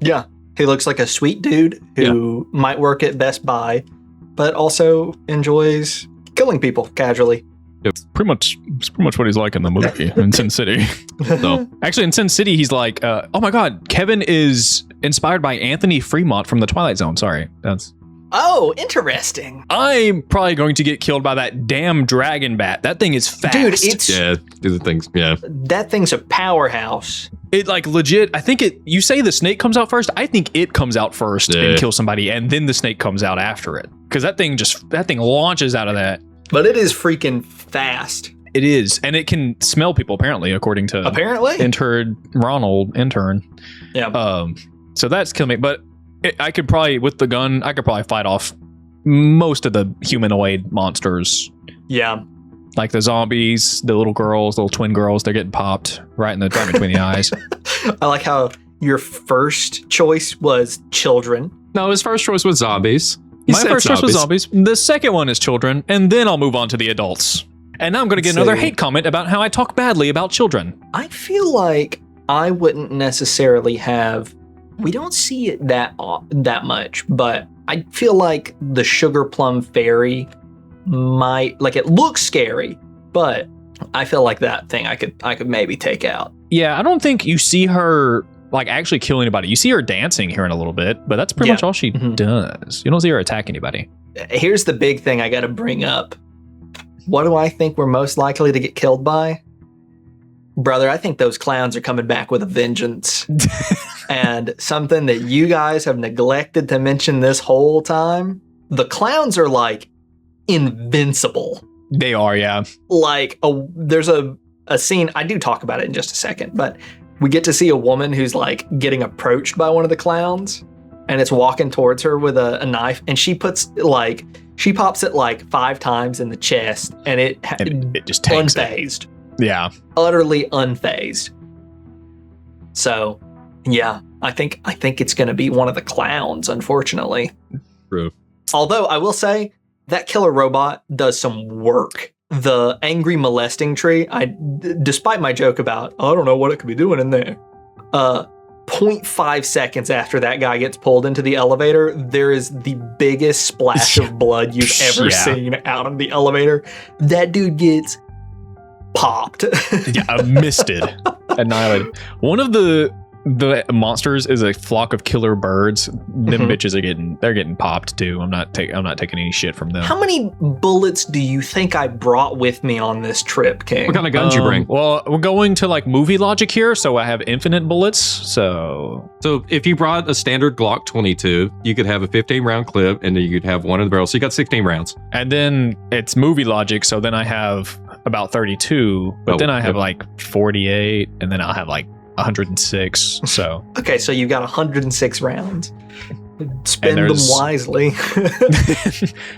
Yeah. He looks like a sweet dude who might work at Best Buy, but also enjoys killing people casually. It's pretty much what he's like in the movie in Sin City. So actually, in Sin City, he's like, oh my God, Kevin is inspired by Anthony Fremont from The Twilight Zone. Sorry, Oh, interesting. I'm probably going to get killed by that damn dragon bat. That thing is fast. Dude, it's... Yeah, do the things, yeah. That thing's a powerhouse. It like legit, I think you say the snake comes out first. I think it comes out first and kills somebody, and then the snake comes out after it. Because that thing launches out of that. But it is freaking fast. It is, and it can smell people, apparently, according to Ronald intern. Yeah. So that's killing me, but I could probably, with the gun, I could probably fight off most of the humanoid monsters. Yeah. Like the zombies, the little twin girls, they're getting popped right between the eyes. I like how your first choice was children. No, his first choice was zombies. My first choice was zombies. The second one is children, and then I'll move on to the adults. And now I'm going to get another hate comment about how I talk badly about children. I feel like I wouldn't necessarily have... We don't see it that much, but I feel like the Sugar Plum Fairy might... Like, it looks scary, but I feel like that thing I could maybe take out. Yeah, I don't think you see her... like actually kill anybody. You see her dancing here in a little bit, but that's pretty much all she does. You don't see her attack anybody. Here's the big thing I got to bring up. What do I think we're most likely to get killed by? Brother, I think those clowns are coming back with a vengeance. And something that you guys have neglected to mention this whole time, the clowns are like invincible. They are, yeah. Like there's a scene, I do talk about it in just a second, but we get to see a woman who's like getting approached by one of the clowns, and it's walking towards her with a knife, and she pops it like 5 times in the chest, and it just takes unfazed. Yeah. Utterly unfazed. So, yeah, I think it's going to be one of the clowns, unfortunately. True. Although I will say that killer robot does some work. The angry molesting tree, despite my joke about, I don't know what it could be doing in there, 0.5 seconds after that guy gets pulled into the elevator, there is the biggest splash of blood you've ever seen out of the elevator. That dude gets popped. Misted. Annihilated. One of the monsters is a flock of killer birds. Them bitches they're getting popped too. I'm not taking any shit from them. How many bullets do you think I brought with me on this trip, King? What kind of guns you bring? Well, we're going to like movie logic here, so I have infinite bullets. So if you brought a standard Glock 22, you could have a 15 round clip, and then you could have one in the barrel. So you got 16 rounds. And then it's movie logic, so then I have about 32, but then I have like 48, and then I'll have like 106. So okay, so you got 106 rounds. Spend them wisely.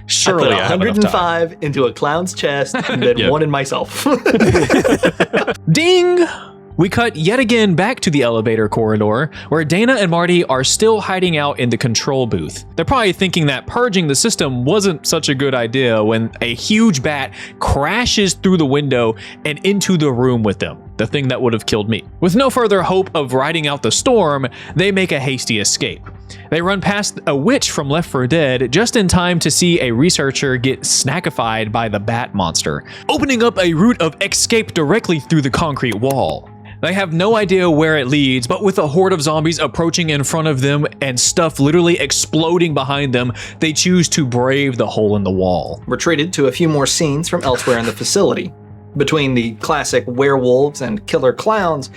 Surely I put 105 into a clown's chest, and then one in myself. Ding! We cut yet again back to the elevator corridor, where Dana and Marty are still hiding out in the control booth. They're probably thinking that purging the system wasn't such a good idea when a huge bat crashes through the window and into the room with them, the thing that would have killed me. With no further hope of riding out the storm, they make a hasty escape. They run past a witch from Left 4 Dead just in time to see a researcher get snackified by the bat monster, opening up a route of escape directly through the concrete wall. They have no idea where it leads, but with a horde of zombies approaching in front of them and stuff literally exploding behind them, they choose to brave the hole in the wall. We're treated to a few more scenes from elsewhere in the facility. Between the classic werewolves and killer clowns,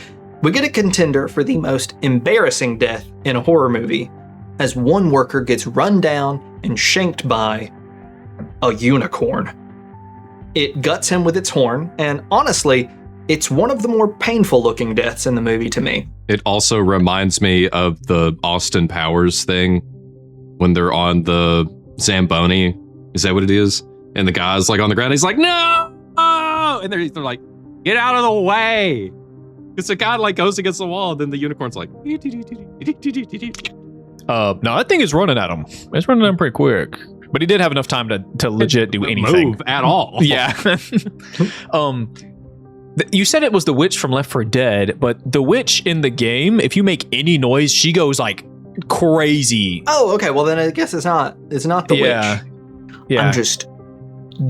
we get a contender for the most embarrassing death in a horror movie, as one worker gets run down and shanked by a unicorn. It guts him with its horn, and honestly, it's one of the more painful looking deaths in the movie to me. It also reminds me of the Austin Powers thing when they're on the Zamboni. Is that what it is? And the guy's like on the ground. He's like, no! And they're like, get out of the way. Because the guy like goes against the wall. And then the unicorn's like, No, that thing is running at him. It's running at him pretty quick. But he did have enough time to legit do anything. Move at all. Yeah. You said it was the witch from Left 4 Dead, but the witch in the game, if you make any noise, she goes like crazy. Oh, okay. Well, then I guess it's not the witch. Yeah. I'm just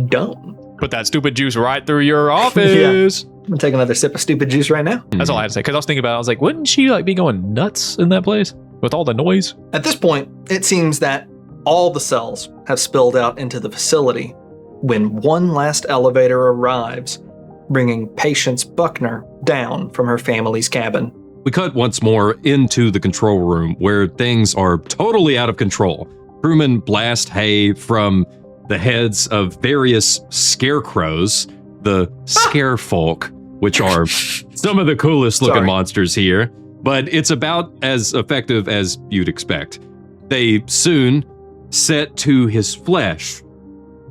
dumb. Put that stupid juice right through your office. I'm gonna take another sip of stupid juice right now. That's all I had to say. Because I was thinking about it. I was like, wouldn't she like be going nuts in that place with all the noise? At this point, it seems that all the cells have spilled out into the facility when one last elevator arrives, bringing Patience Buckner down from her family's cabin. We cut once more into the control room where things are totally out of control. Crewmen blast hay from the heads of various scarecrows, the scarefolk, which are some of the coolest looking monsters here, but it's about as effective as you'd expect. They soon set to his flesh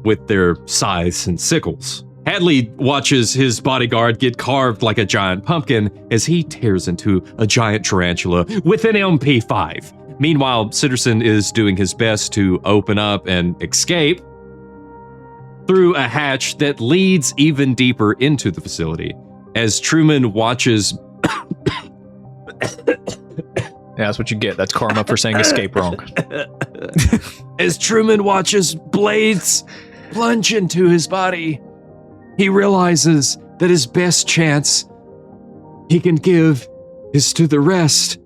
with their scythes and sickles. Hadley watches his bodyguard get carved like a giant pumpkin as he tears into a giant tarantula with an MP5. Meanwhile, Sitterson is doing his best to open up and escape through a hatch that leads even deeper into the facility. As Truman watches... Yeah, that's what you get. That's karma for saying escape wrong. As Truman watches blades plunge into his body, he realizes that his best chance he can give is to the rest,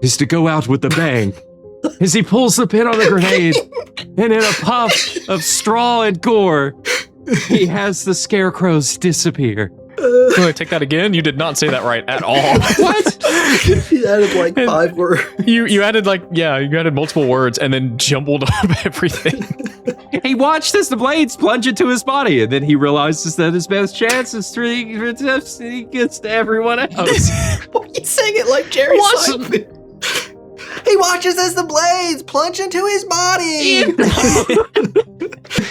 is to go out with a bang. As he pulls the pin on the grenade, and in a puff of straw and gore, he has the scarecrows disappear. Take that again? You did not say that right at all. What? He added like 5 words. You added you added multiple words and then jumbled up everything. He watched as the blades plunge into his body, and then he realizes that his best chance is he gets to everyone else. Why are you saying it like Jerry Seinfeld? He watches as the blades plunge into his body.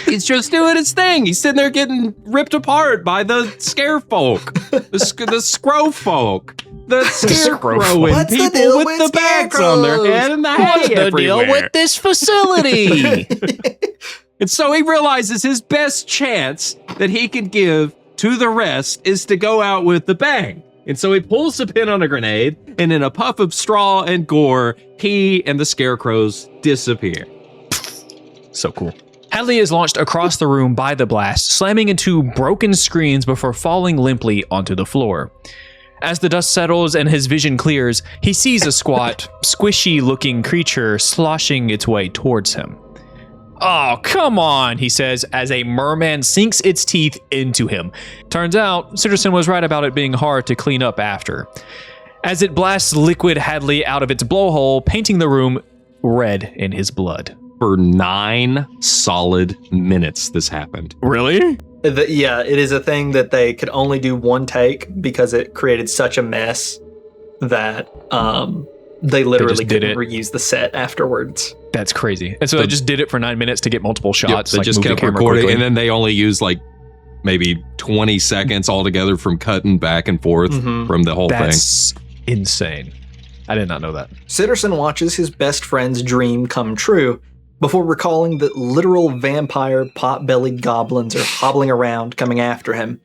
He's just doing his thing. He's sitting there getting ripped apart by the scarefolk, the scrow folk, the scarecrow and people with the bags on their head and the hay everywhere. What's the deal with this facility? And so he realizes his best chance that he can give to the rest is to go out with the bang. And so he pulls the pin on a grenade, and in a puff of straw and gore, he and the scarecrows disappear. So cool. Hadley is launched across the room by the blast, slamming into broken screens before falling limply onto the floor. As the dust settles and his vision clears, he sees a squat, squishy-looking creature sloshing its way towards him. Oh, come on, he says, as a merman sinks its teeth into him. Turns out, Sitterson was right about it being hard to clean up after. As it blasts liquid Hadley out of its blowhole, painting the room red in his blood. For 9 solid minutes, this happened. Really? Yeah, it is a thing that they could only do one take because it created such a mess that they literally couldn't reuse the set afterwards. That's crazy. And so they just did it for 9 minutes to get multiple shots. They just kept recording, and then they only used like maybe 20 seconds altogether from cutting back and forth from the whole thing. That's insane. I did not know that. Sitterson watches his best friend's dream come true before recalling that literal vampire pot-bellied goblins are hobbling around coming after him.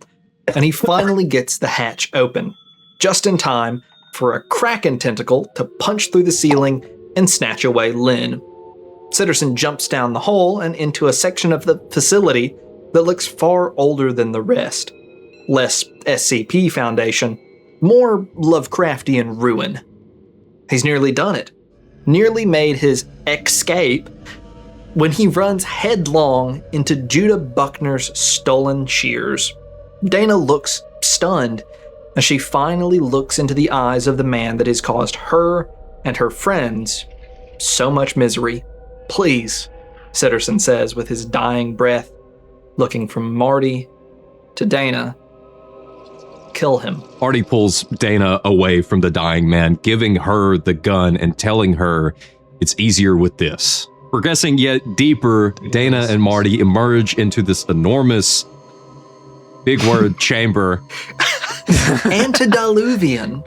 And he finally gets the hatch open, just in time for a kraken tentacle to punch through the ceiling and snatch away Lynn. Sitterson jumps down the hole and into a section of the facility that looks far older than the rest. Less SCP Foundation, more Lovecraftian ruin. He's nearly done it. Nearly made his escape when he runs headlong into Judah Buckner's stolen shears. Dana looks stunned as she finally looks into the eyes of the man that has caused her and her friends so much misery. Please, Sitterson says with his dying breath, looking from Marty to Dana, kill him. Marty pulls Dana away from the dying man, giving her the gun and telling her it's easier with this. Progressing yet deeper, Dana and Marty emerge into this enormous, big word, chamber. Antediluvian.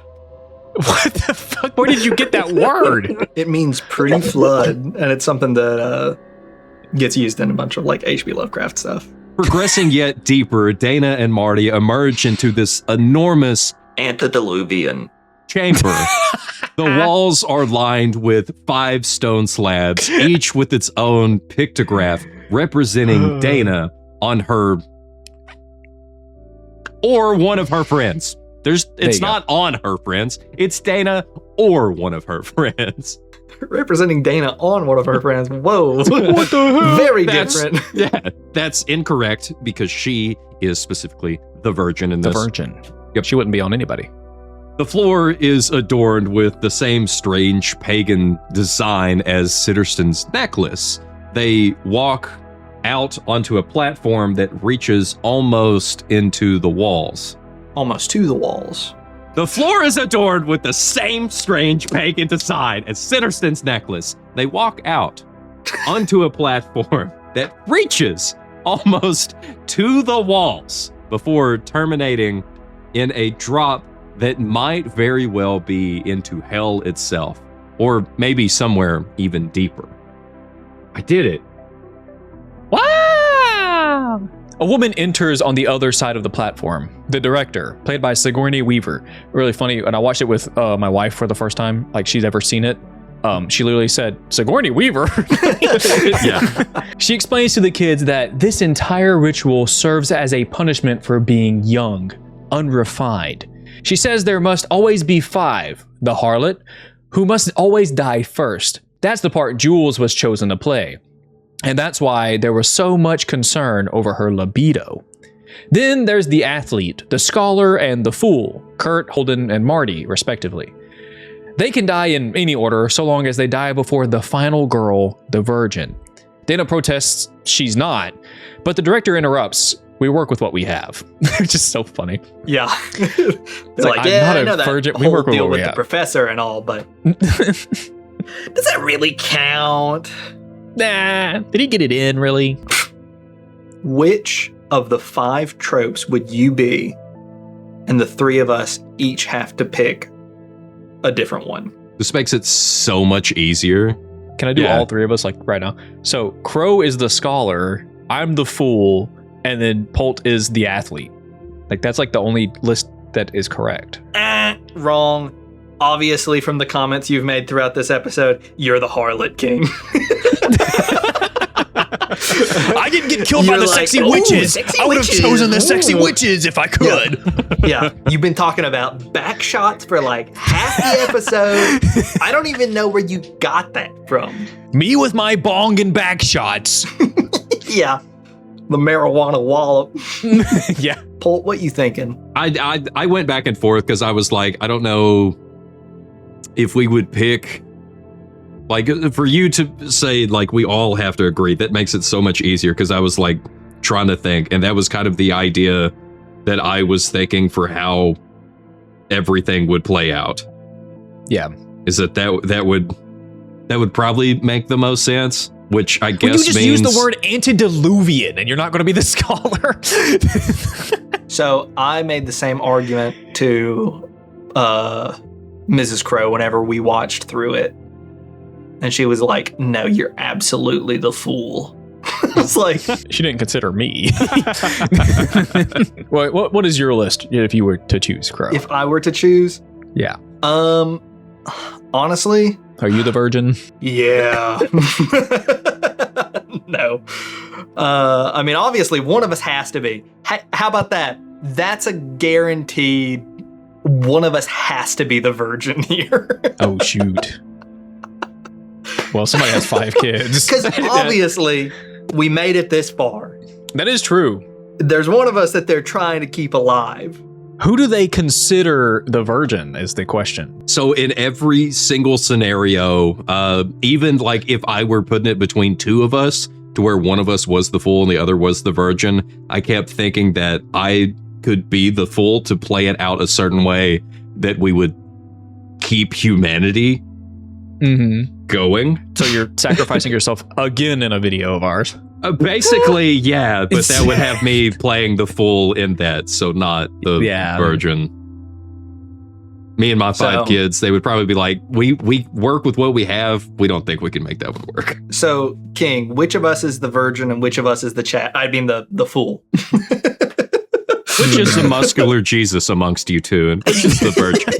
What the fuck? Where did you get that word? It means pre-flood, and it's something that gets used in a bunch of like H.P. Lovecraft stuff. Progressing yet deeper, Dana and Marty emerge into this enormous Antediluvian chamber. The walls are lined with 5 stone slabs, each with its own pictograph representing Dana on her or one of her friends. It's not on her friends. It's Dana or one of her friends. Representing Dana on one of her friends. Whoa. What the hell? Very different. Yeah, that's incorrect because she is specifically the virgin in this. The virgin. Yep, she wouldn't be on anybody. The floor is adorned with the same strange pagan design as Sitterson's necklace. They walk out onto a platform that reaches almost into the walls. Almost to the walls. The floor is adorned with the same strange pagan design as Sitterson's necklace. They walk out onto a platform that reaches almost to the walls before terminating in a drop that might very well be into hell itself, or maybe somewhere even deeper. I did it. Wow! A woman enters on the other side of the platform. The director, played by Sigourney Weaver. Really funny, and I watched it with my wife for the first time, like she's ever seen it. She literally said, Sigourney Weaver? Yeah. She explains to the kids that this entire ritual serves as a punishment for being young, unrefined. She says there must always be 5, the harlot, who must always die first. That's the part Jules was chosen to play. And that's why there was so much concern over her libido. Then there's the athlete, the scholar, and the fool, Kurt, Holden, and Marty, respectively. They can die in any order so long as they die before the final girl, the virgin. Dana protests she's not, but the director interrupts. We work with what we have. Which is so funny. Yeah. It's like, I'm not a virgin. We work with deal what we with the have. professor and all, but does that really count? Nah. Did he get it in, really? Which of the 5 tropes would you be? And the 3 of us each have to pick a different one. This makes it so much easier. Can I do all 3 of us like right now? So Crow is the scholar, I'm the fool, and then Polt is the athlete. Like that's like the only list that is correct. Wrong. Obviously, from the comments you've made throughout this episode, you're the harlot king. I didn't get killed by You're the like, sexy "Ooh, witches. sexy I would have witches. chosen the sexy Ooh." witches if I could. Yeah, you've been talking about back shots for like half the episode. I don't even know where you got that from. Me with my bong and back shots. Yeah, the marijuana wallop. Yeah. Polt, what you thinking? I went back and forth because I was like, I don't know if we would pick, like, for you to say, like, we all have to agree, that makes it so much easier because I was, like, trying to think, and that was kind of the idea that I was thinking for how everything would play out. Yeah. Is that would probably make the most sense, which I guess You just means... use the word antediluvian and you're not going to be the scholar. So I made the same argument to Mrs. Crow whenever we watched through it. And she was like, no, you're absolutely the fool. It's like... She didn't consider me. What is your list if you were to choose, Crow? If I were to choose? Yeah. Honestly? Are you the virgin? Yeah. No. I mean, obviously, one of us has to be. How about that? That's a guaranteed one of us has to be the virgin here. Oh, shoot. Well, somebody has 5 kids. Because obviously, we made it this far. That is true. There's one of us that they're trying to keep alive. Who do they consider the virgin is the question. So in every single scenario, even like if I were putting it between two of us to where one of us was the fool and the other was the virgin, I kept thinking that I could be the fool to play it out a certain way that we would keep humanity going. So you're sacrificing yourself again in a video of ours. Basically, yeah, but that would have me playing the fool in that, so not the virgin. Me and my 5 kids, they would probably be like, we work with what we have. We don't think we can make that one work. So, King, which of us is the virgin and which of us is the chat? I mean, the fool. Which is the muscular Jesus amongst you two, and which is the virgin?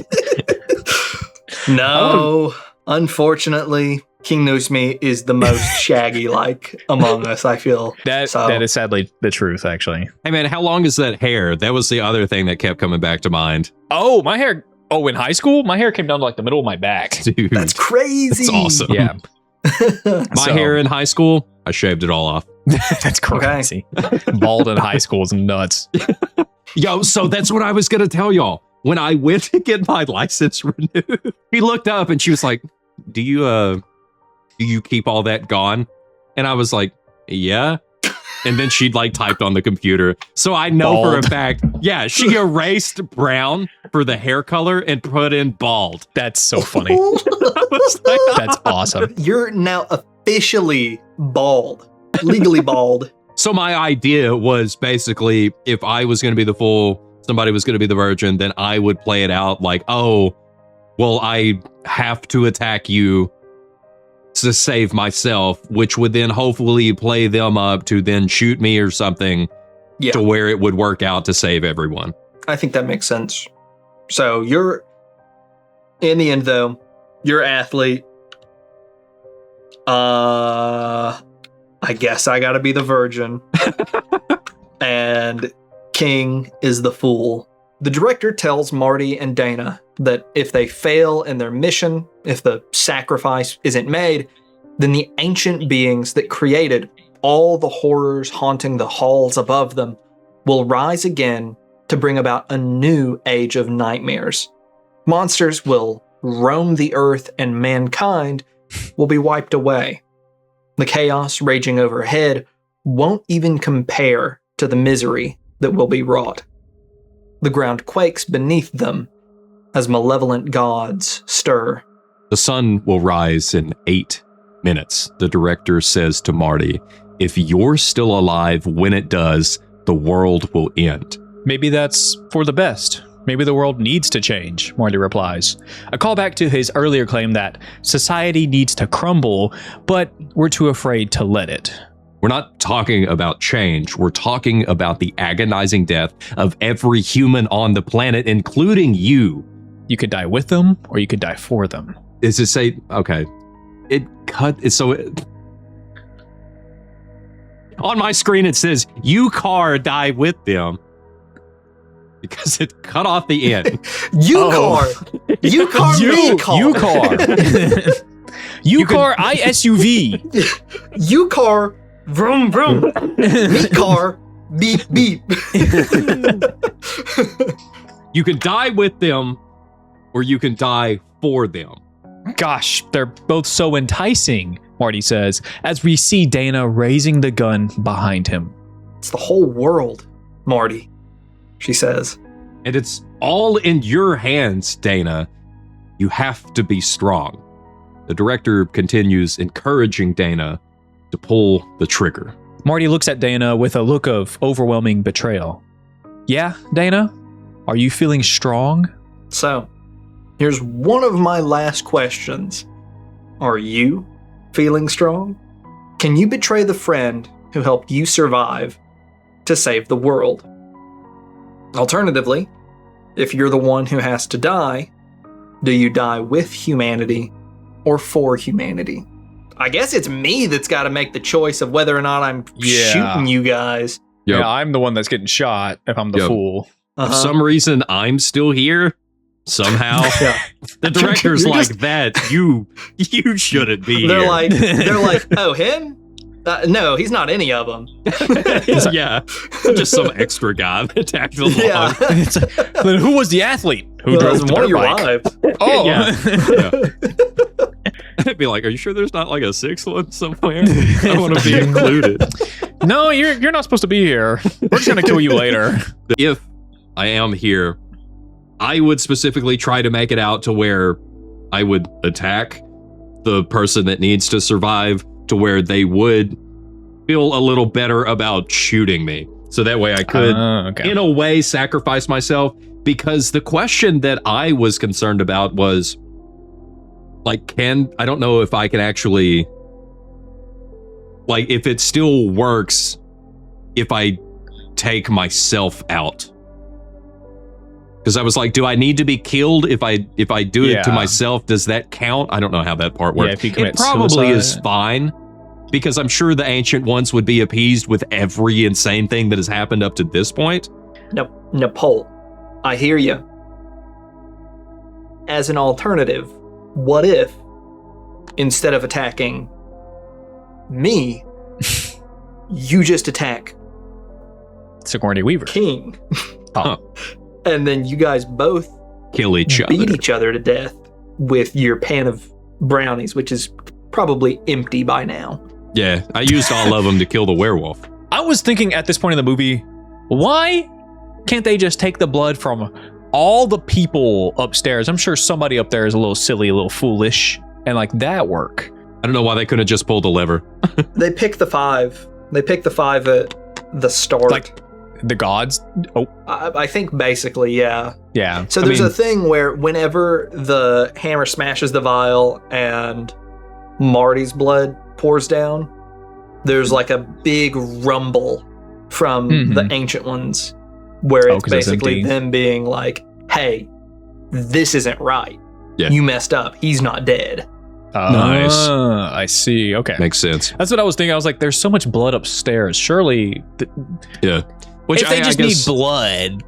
No, unfortunately, King Noosme is the most shaggy-like among us, I feel. That is sadly the truth, actually. Hey, man, how long is that hair? That was the other thing that kept coming back to mind. Oh, my hair. Oh, in high school, my hair came down to like the middle of my back. Dude, that's crazy. That's awesome. Yeah. My hair in high school, I shaved it all off. That's crazy. Okay. Bald in high school is nuts. Yo, so that's what I was going to tell y'all. When I went to get my license renewed, he looked up and she was like, do you keep all that gone? And I was like, yeah. And then she'd like typed on the computer. So I know bald. For a fact, yeah, she erased brown for the hair color and put in bald. That's so funny. That's awesome. You're now officially bald, legally bald. So my idea was basically if I was going to be the fool, somebody was going to be the virgin, then I would play it out like, oh, well, I have to attack you to save myself, which would then hopefully play them up to then shoot me or something to where it would work out to save everyone. I think that makes sense. So you're, in the end though, you're athlete. I guess I gotta be the virgin. And King is the fool. The director tells Marty and Dana that if they fail in their mission, if the sacrifice isn't made, then the ancient beings that created all the horrors haunting the halls above them will rise again to bring about a new age of nightmares. Monsters will roam the earth and mankind will be wiped away. The chaos raging overhead won't even compare to the misery that will be wrought. The ground quakes beneath them as malevolent gods stir. The sun will rise in 8 minutes, the director says to Marty. If you're still alive when it does, the world will end. Maybe that's for the best. Maybe the world needs to change, Marty replies. A callback to his earlier claim that society needs to crumble, but we're too afraid to let it. We're not talking about change. We're talking about the agonizing death of every human on the planet, including you. You could die with them, or you could die for them. Is it say, okay, on my screen it says, you car die with them. Because it cut off the end. You car, me car. You car. You car, I SUV. You car, vroom vroom. Me car, beep beep. You can die with them, or you can die for them. Gosh, they're both so enticing, Marty says, as we see Dana raising the gun behind him. It's the whole world, Marty, she says. And it's all in your hands, Dana. You have to be strong. The director continues encouraging Dana to pull the trigger. Marty looks at Dana with a look of overwhelming betrayal. Yeah, Dana? Are you feeling strong? So, here's one of my last questions. Are you feeling strong? Can you betray the friend who helped you survive to save the world? Alternatively, if you're the one who has to die, do you die with humanity or for humanity? I guess it's me that's got to make the choice of whether or not I'm shooting you guys. Yep. Yeah, I'm the one that's getting shot if I'm the fool. For some reason, I'm still here. somehow. Yeah. The director's You're like, just- that you shouldn't be They're here. like, oh, him? No, he's not any of them. Yeah, just some extra guy that tagged along. Yeah. It's like, then who was the athlete who drove the one dirt of your bike? wives. Oh, Yeah. I'd be like, are you sure there's not like a sixth one somewhere? I want to be included. no, you're not supposed to be here. We're just gonna kill you later. If I am here, I would specifically try to make it out to where I would attack the person that needs to survive, to where they would feel a little better about shooting me. So that way I could, Okay. in a way, sacrifice myself. Because the question that I was concerned about was, like, I don't know if I can actually, like, if it still works if I take myself out. Because I was like, do I need to be killed if I do it to Yeah. myself? Does that count? I don't know how that part works. Yeah, if you commit it probably is suicide. fine, because I'm sure the ancient ones would be appeased with every insane thing that has happened up to this point. No, Polt, I hear you. As an alternative, what if, instead of attacking me, you just attack Sigourney Weaver. King? Huh. And then you guys both Kill each other. beat each other to death with your pan of brownies, which is probably empty by now. Yeah, I used all of them to kill the werewolf. I was thinking at this point in the movie, why can't they just take the blood from all the people upstairs? I'm sure somebody up there is a little silly, a little foolish, and like that work. I don't know why they couldn't have just pulled the lever. They pick the 5. They pick the 5 at the start. Like the gods. Oh, I think basically, yeah. yeah. So there's a thing where whenever the hammer smashes the vial and Marty's blood pours down, there's like a big rumble from the ancient ones where it's 'cause it's basically empty. them being like, hey, this isn't right. Yeah. You messed up. He's not dead. Nice. I see. Okay. Makes sense. That's what I was thinking. I was like, there's so much blood upstairs. Surely. Yeah. Which if they I just guess need blood,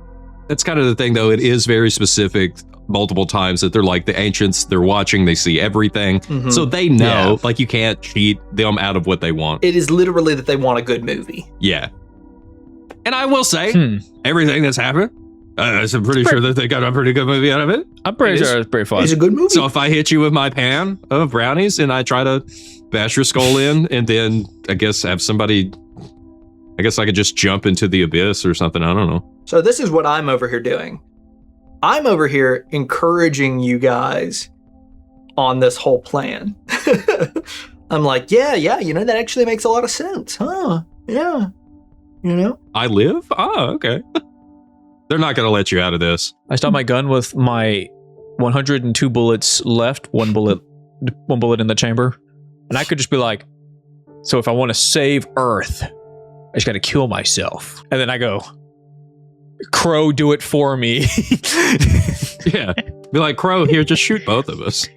that's kind of the thing, though. It is very specific multiple times that they're like the ancients, they're watching, they see everything. Mhm. So they know, Yeah. like, you can't cheat them out of what they want. It is literally that they want a good movie. Yeah. And I will say, everything that's happened, I'm pretty sure that they got a pretty good movie out of it. I'm pretty It sure is. it's pretty fun. It's a good movie. So if I hit you with my pan of brownies and I try to bash your skull in, and then I guess have somebody, I guess I could just jump into the abyss or something. I don't know. So this is what I'm over here doing. I'm over here encouraging you guys on this whole plan. I'm like, yeah, that actually makes a lot of sense, huh? Yeah, I live? Oh, okay. They're not going to let you out of this. I stop my gun with my 102 bullets left, one bullet in the chamber, and I could just be like, so if I want to save Earth, I just got to kill myself. And then I go, Crow, do it for me. Yeah. Be like, Crow, here, just shoot both of us.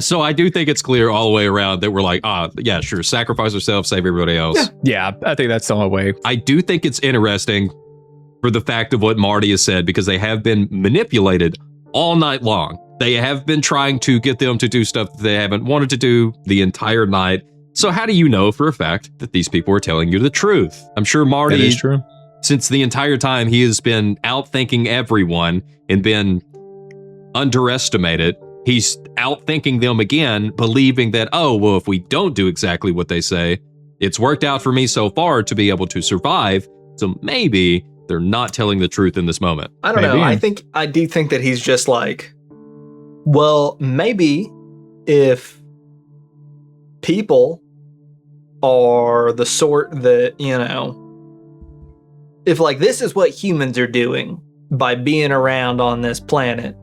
So I do think it's clear all the way around that we're like, yeah, sure, sacrifice ourselves, save everybody else. Yeah, I think that's the only way. I do think it's interesting for the fact of what Marty has said, because they have been manipulated all night long. They have been trying to get them to do stuff that they haven't wanted to do the entire night. So how do you know for a fact that these people are telling you the truth? I'm sure Marty, That is true. since the entire time, he has been outthinking everyone and been underestimated. He's outthinking them again, believing that, oh, well, if we don't do exactly what they say, it's worked out for me so far to be able to survive. So maybe they're not telling the truth in this moment. I don't know. I do think that he's just like, well, maybe if people are the sort that, if like this is what humans are doing by being around on this planet,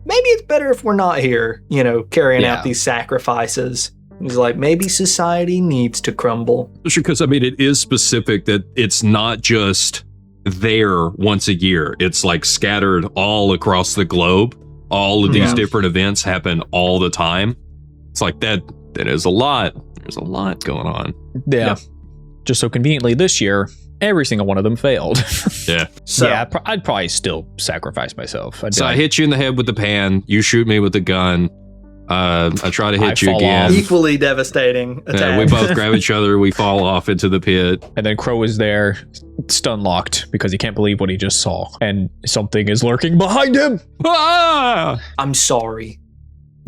maybe it's better if we're not here, carrying out these sacrifices. He's like, maybe society needs to crumble. Because, it is specific that it's not just there once a year. It's like scattered all across the globe. All of these different events happen all the time. It's like that is a lot. There's a lot going on. Yeah. Just so conveniently this year, every single one of them failed. Yeah. So, yeah, I'd probably still sacrifice myself. So I hit you in the head with the pan. You shoot me with the gun. I try to hit you fall again. off. equally devastating attack. Yeah, we both grab each other. We fall off into the pit. And then Crow is there, stun locked, because he can't believe what he just saw. And something is lurking behind him. Ah! I'm sorry.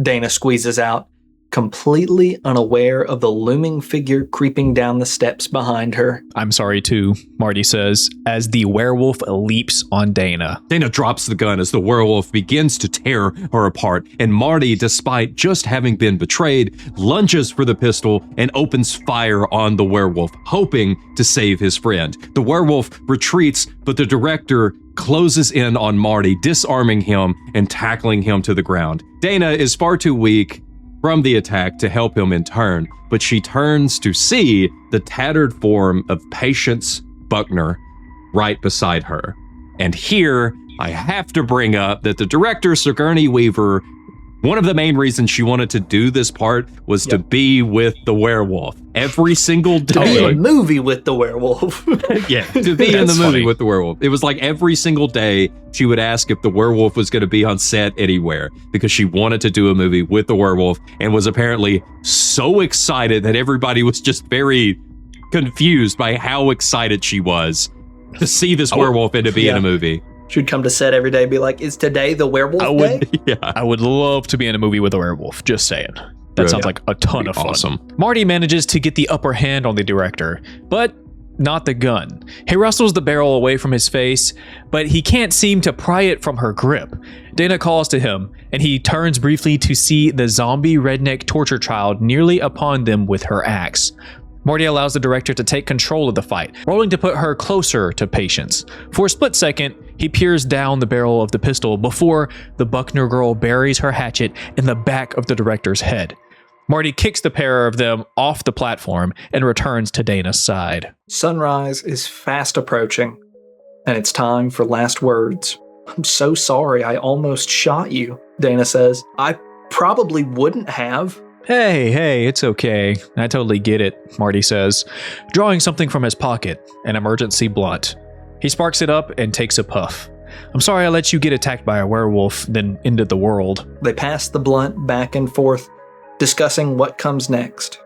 Dana squeezes out, completely unaware of the looming figure creeping down the steps behind her. I'm sorry too, Marty says, as the werewolf leaps on Dana. Dana drops the gun as the werewolf begins to tear her apart, and Marty, despite just having been betrayed, lunges for the pistol and opens fire on the werewolf, hoping to save his friend. The werewolf retreats, but the director closes in on Marty, disarming him and tackling him to the ground. Dana is far too weak from the attack to help him in turn, but she turns to see the tattered form of Patience Buckner right beside her. And here, I have to bring up that the director, Sigourney Weaver, one of the main reasons she wanted to do this part was to be with the werewolf every single To be in day. a movie with the werewolf. Yeah, to be in the That's movie funny. with the werewolf. It was like every single day she would ask if the werewolf was going to be on set anywhere because she wanted to do a movie with the werewolf and was apparently so excited that everybody was just very confused by how excited she was to see this werewolf and to be in a movie. She'd come to set every day and be like, is today the werewolf I day? would, Yeah. I would love to be in a movie with a werewolf, just saying. That Really? sounds like a ton of fun. Awesome. Marty manages to get the upper hand on the director, but not the gun. He wrestles the barrel away from his face, but he can't seem to pry it from her grip. Dana calls to him, and he turns briefly to see the zombie redneck torture child nearly upon them with her axe. Marty allows the director to take control of the fight, rolling to put her closer to Patience. For a split second, he peers down the barrel of the pistol before the Buckner girl buries her hatchet in the back of the director's head. Marty kicks the pair of them off the platform and returns to Dana's side. Sunrise is fast approaching, and it's time for last words. I'm so sorry I almost shot you, Dana says. I probably wouldn't have. Hey, it's okay. I totally get it, Marty says, drawing something from his pocket, an emergency blunt. He sparks it up and takes a puff. I'm sorry I let you get attacked by a werewolf, then ended the world. They pass the blunt back and forth, discussing what comes next.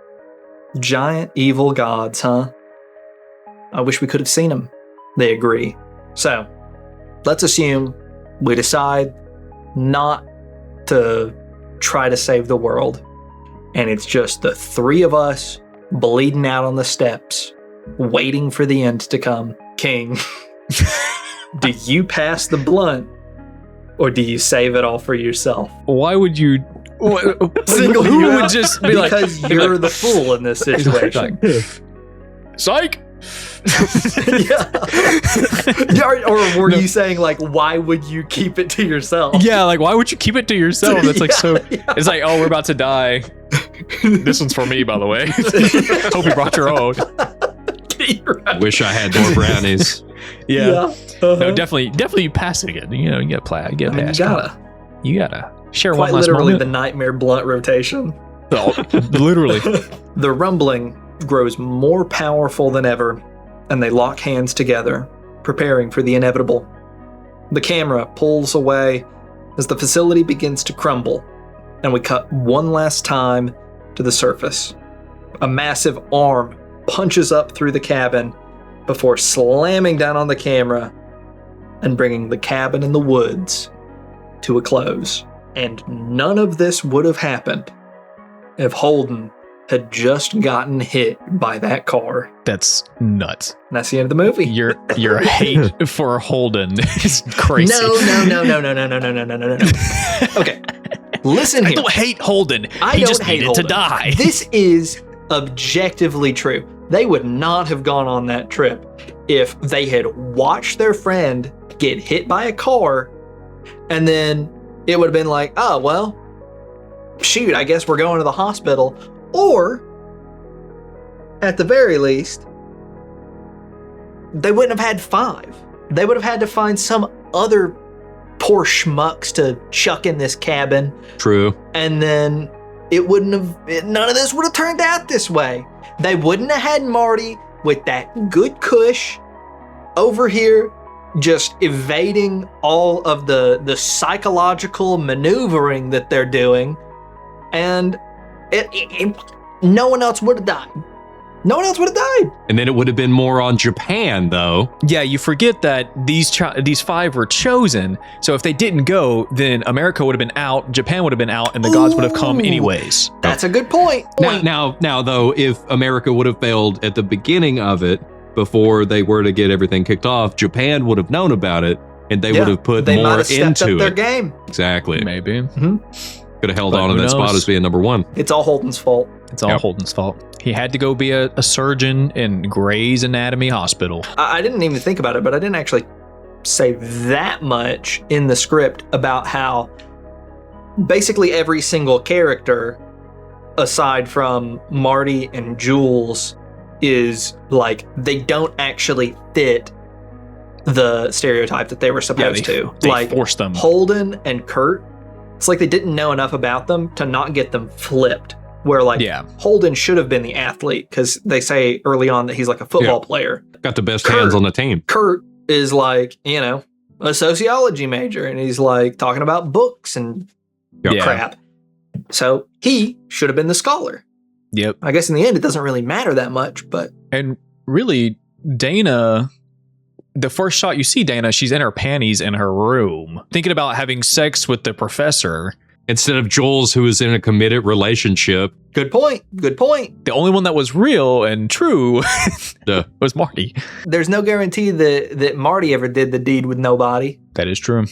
Giant evil gods, huh? I wish we could have seen them. They agree. So, let's assume we decide not to try to save the world. And it's just the three of us bleeding out on the steps, waiting for the end to come. King, do you pass the blunt or do you save it all for yourself? Why would you... Single who you would out? just be like... Because you're the fool in this situation. Psych! Yeah. Or were you saying, like, why would you keep it to yourself? Yeah, like, why would you keep it to yourself? That's like so... Yeah. It's like, oh, we're about to die. This one's for me, by the way. Hope you brought your own. Wish I had more brownies. Yeah. Uh-huh. No, definitely you passing it. You know, you gotta play. You gotta I mean, pass. you You gotta. gotta share Quite one last literally the moment. nightmare blunt rotation. Literally. The rumbling grows more powerful than ever, and they lock hands together, preparing for the inevitable. The camera pulls away as the facility begins to crumble, and we cut one last time to the surface. A massive arm punches up through the cabin before slamming down on the camera and bringing the cabin in the woods to a close. And none of this would have happened if Holden had just gotten hit by that car. That's nuts. And that's the end of the movie. Your hate for Holden is crazy. No. Okay, listen I here. don't hate Holden. I He don't just hate needed Holden. to die. This is objectively true. They would not have gone on that trip if they had watched their friend get hit by a car, and then it would have been like, oh, well, shoot, I guess we're going to the hospital. Or, at the very least, they wouldn't have had 5. They would have had to find some other poor schmucks to chuck in this cabin, True. and then none of this would have turned out this way. They wouldn't have had Marty with that good cush over here just evading all of the psychological maneuvering that they're doing, and no one else would have died. No one else would have died. And then it would have been more on Japan, though. Yeah, you forget that these 5 were chosen. So if they didn't go, then America would have been out, Japan would have been out, and the gods would have come anyways. That's a good point. Now, though, if America would have failed at the beginning of it, before they were to get everything kicked off, Japan would have known about it, and they would have put they more might have stepped into up their it. game. Exactly. Maybe. Could have held But on to who that spot knows? as being number 1. It's all Holden's fault. It's all Holden's fault. He had to go be a surgeon in Gray's Anatomy Hospital. I didn't even think about it, but I didn't actually say that much in the script about how basically every single character, aside from Marty and Jules, is like, they don't actually fit the stereotype that they were supposed to. They like forced them. Holden and Kurt, it's like they didn't know enough about them to not get them flipped. Where like Holden should have been the athlete, because they say early on that he's like a football player. Got the best hands on the team. Kurt is like, a sociology major, and he's like talking about books and crap. So he should have been the scholar. Yep. I guess in the end it doesn't really matter that much, but. And really, Dana, the first shot you see Dana, she's in her panties in her room, thinking about having sex with the professor. Instead of Jules, who is in a committed relationship. Good point. Good point. The only one that was real and true was Marty. There's no guarantee that Marty ever did the deed with nobody. That is true.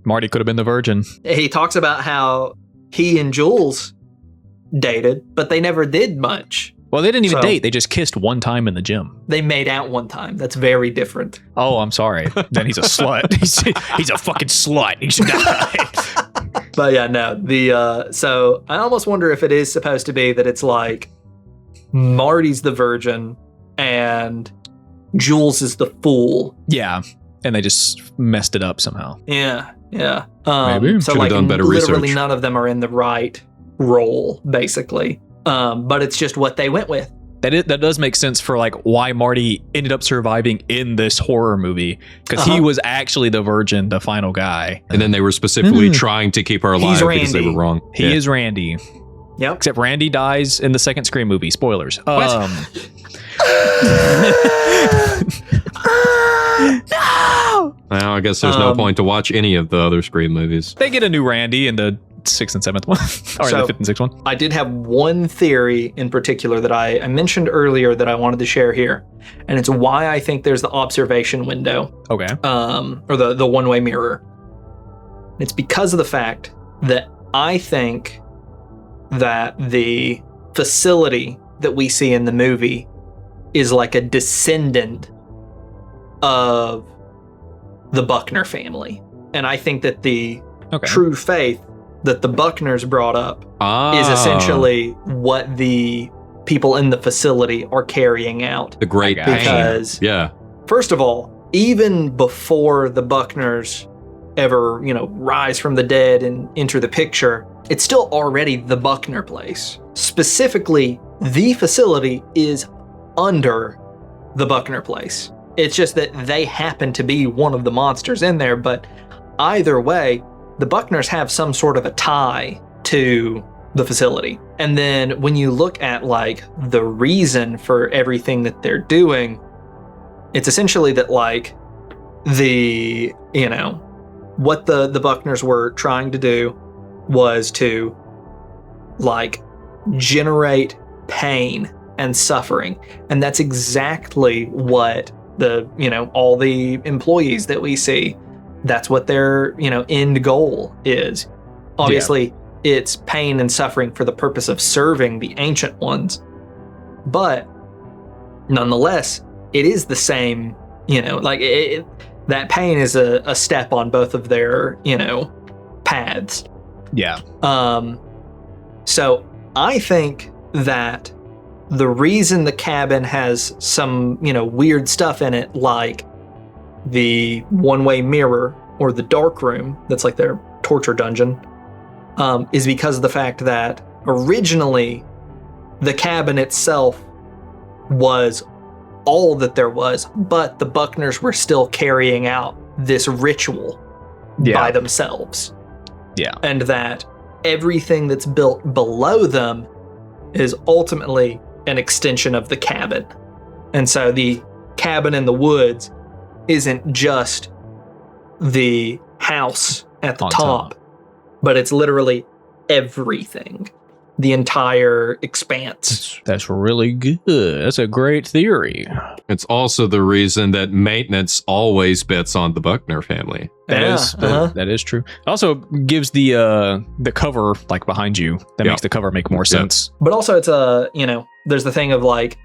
Marty could have been the virgin. He talks about how he and Jules dated, but they never did much. Well, they didn't even date. They just kissed one time in the gym. They made out one time. That's very different. Oh, I'm sorry. Then he's a slut. He's a fucking slut. He should die. But yeah, no. So I almost wonder if it is supposed to be that it's like Marty's the virgin and Jules is the fool. Yeah, and they just messed it up somehow. Yeah. Maybe. So Should've like done better literally research. none of them are in the right role, basically. But it's just what they went with. That does make sense for like why Marty ended up surviving in this horror movie, because he was actually the virgin, the final guy. And then they were specifically trying to keep her alive because they were wrong. He is Randy. Yep. Except Randy dies in the second Scream movie. Spoilers. No! Well, I guess there's no point to watch any of the other Scream movies. They get a new Randy in the 6th and 7th one. Or the 5th and 6th one. I did have one theory in particular that I mentioned earlier that I wanted to share here. And it's why I think there's the observation window. Okay. Or the one-way mirror. It's because of the fact that I think that the facility that we see in the movie is like a descendant of the Buckner family. And I think that the true faith that the Buckners brought up is essentially what the people in the facility are carrying out. The great pain. Because, first of all, even before the Buckners ever, rise from the dead and enter the picture, it's still already the Buckner place. Specifically, the facility is under the Buckner place. It's just that they happen to be one of the monsters in there, but either way, the Buckners have some sort of a tie to the facility. And then when you look at like the reason for everything that they're doing, it's essentially that like what the Buckners were trying to do was to like generate pain and suffering. And that's exactly what all the employees that we see, that's what their, end goal is. Obviously, it's pain and suffering for the purpose of serving the Ancient Ones. But nonetheless, it is the same, that pain is a step on both of their, paths. Yeah. So I think that the reason the cabin has some, weird stuff in it, like the one-way mirror or the dark room, that's like their torture dungeon, is because of the fact that originally the cabin itself was all that there was, but the Buckners were still carrying out this ritual by themselves. Yeah. And that everything that's built below them is ultimately an extension of the cabin. And so the cabin in the woods isn't just the house at the top, but it's literally everything. The entire expanse. That's really good. That's a great theory. It's also the reason that maintenance always bets on the Buckner family. That is true. It also gives the cover like behind you. That makes the cover make more sense. But also it's there's the thing of like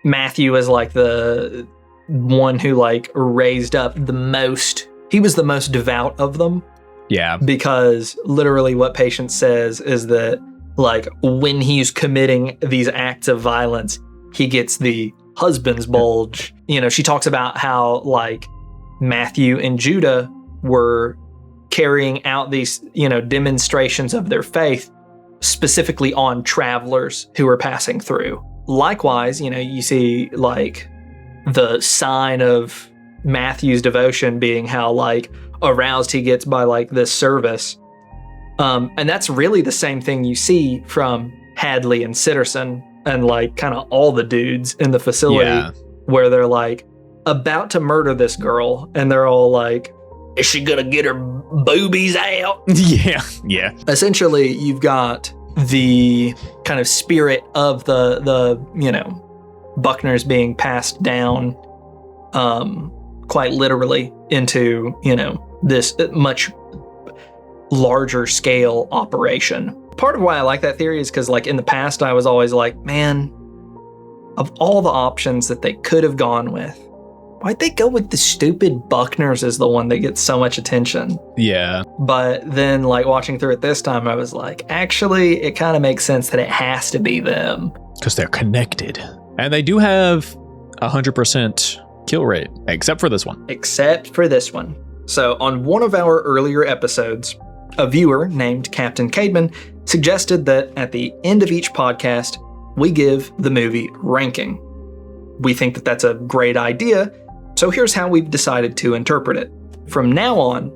Matthew is like the one who like raised up the most. He was the most devout of them. Yeah. Because literally what Patience says is that like when he's committing these acts of violence, he gets the husband's bulge. She talks about how like Matthew and Judah were carrying out these, demonstrations of their faith specifically on travelers who were passing through. Likewise, you see like the sign of Matthew's devotion being how like aroused he gets by like this service. And that's really the same thing you see from Hadley and Sitterson and like kind of all the dudes in the facility where they're like about to murder this girl and they're all like, is she gonna get her boobies out? Yeah. Essentially, you've got the kind of spirit of the Buckners being passed down quite literally into, this much larger scale operation. Part of why I like that theory is because like in the past I was always like, man, of all the options that they could have gone with, why'd they go with the stupid Buckners as the one that gets so much attention? Yeah. But then like watching through it this time, I was like, actually, it kind of makes sense that it has to be them. Because they're connected. And they do have 100% kill rate, except for this one. So on one of our earlier episodes, a viewer named Captain Cademan suggested that at the end of each podcast, we give the movie ranking. We think that that's a great idea, so here's how we've decided to interpret it. From now on,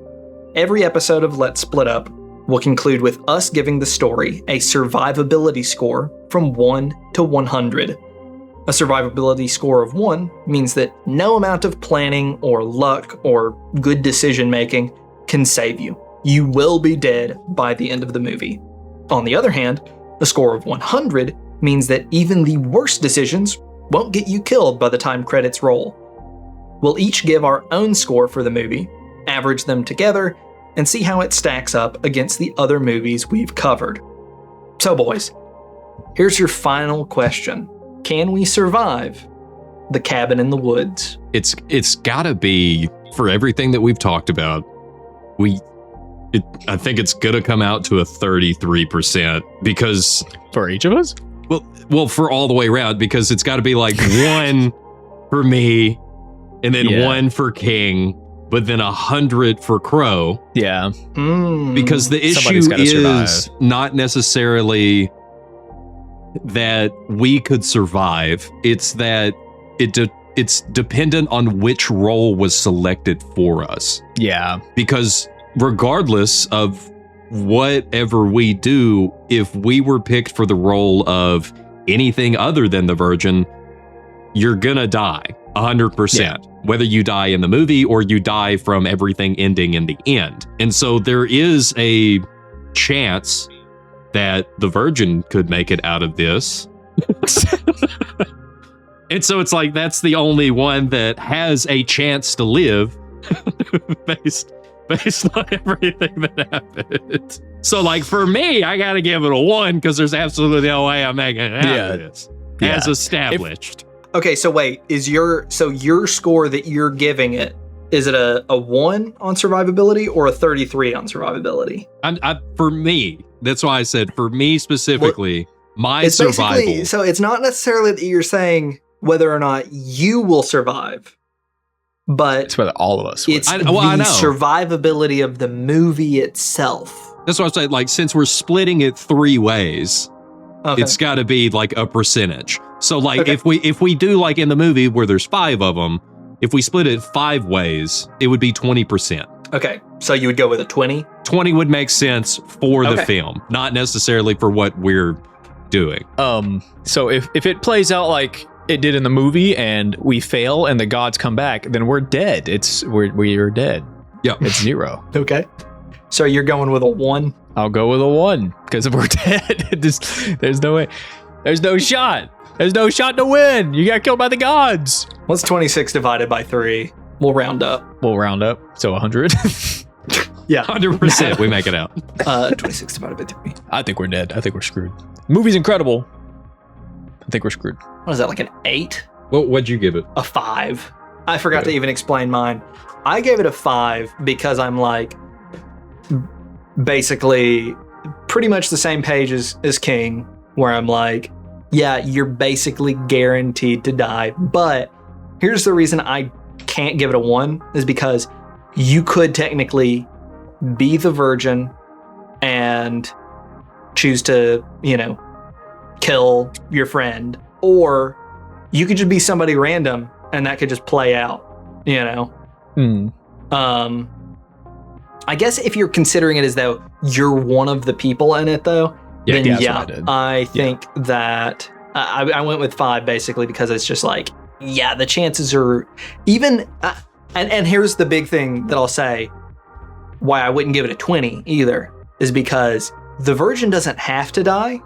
every episode of Let's Split Up will conclude with us giving the story a survivability score from 1 to 100. A survivability score of 1 means that no amount of planning or luck or good decision making can save you. You will be dead by the end of the movie. On the other hand, a score of 100 means that even the worst decisions won't get you killed by the time credits roll. We'll each give our own score for the movie, average them together, and see how it stacks up against the other movies we've covered. So boys, here's your final question. Can we survive the cabin in the woods? It's gotta be, for everything that we've talked about, I think it's gonna come out to a 33% because for each of us? Well, for all the way around, because it's got to be like 1 for me, and then 1 for King, but then 100 for Crow. Yeah. Because the issue is not necessarily that we could survive; it's that it's dependent on which role was selected for us. Yeah. Because regardless of whatever we do, if we were picked for the role of anything other than the Virgin, you're gonna die 100%, whether you die in the movie or you die from everything ending in the end. And so there is a chance that the Virgin could make it out of this. And so it's like, that's the only one that has a chance to live based on everything that happened. So like for me, I gotta give it a 1 because there's absolutely no way I'm making it out of this. As established. Okay, so wait, your score that you're giving it, is it a 1 on survivability or a 33 on survivability? For me, that's why I said for me specifically, my it's survival. So it's not necessarily that you're saying whether or not you will survive, but it's whether all of us would. It's I know. Survivability of the movie itself. That's what I'm saying. Like, since we're splitting it 3 ways, it's got to be like a percentage. So like Okay. if we do like in the movie where there's 5 of them, if we split it 5 ways, it would be 20%. Okay, so you would go with a 20? 20 would make sense for the Okay. film, not necessarily for what we're doing. So if it plays out like it did in the movie and we fail and the gods come back, then we're dead. We're dead. Yeah. It's 0. Okay. So you're going with a 1? I'll go with a 1 because if we're dead, there's no way. There's no shot. There's no shot to win. You got killed by the gods. What's 26 divided by 3? We'll round up. We'll round up. So 100. Yeah. 100% we make it out. 26 divided by 3. I think we're dead. I think we're screwed. The movie's incredible. I think we're screwed. What is that, like an 8? Well, what'd you give it? A 5. I forgot to even explain mine. I gave it a 5 because I'm like basically pretty much the same page as King, where I'm like, yeah, you're basically guaranteed to die. But here's the reason I can't give it a 1 is because you could technically be the virgin and choose to, kill your friend, or you could just be somebody random and that could just play out, I guess if you're considering it as though you're one of the people in it though, then that's yeah, what I did. I think that I went with 5 basically because it's just like, yeah, the chances are even, and here's the big thing that I'll say, why I wouldn't give it a 20 either, is because the virgin doesn't have to die,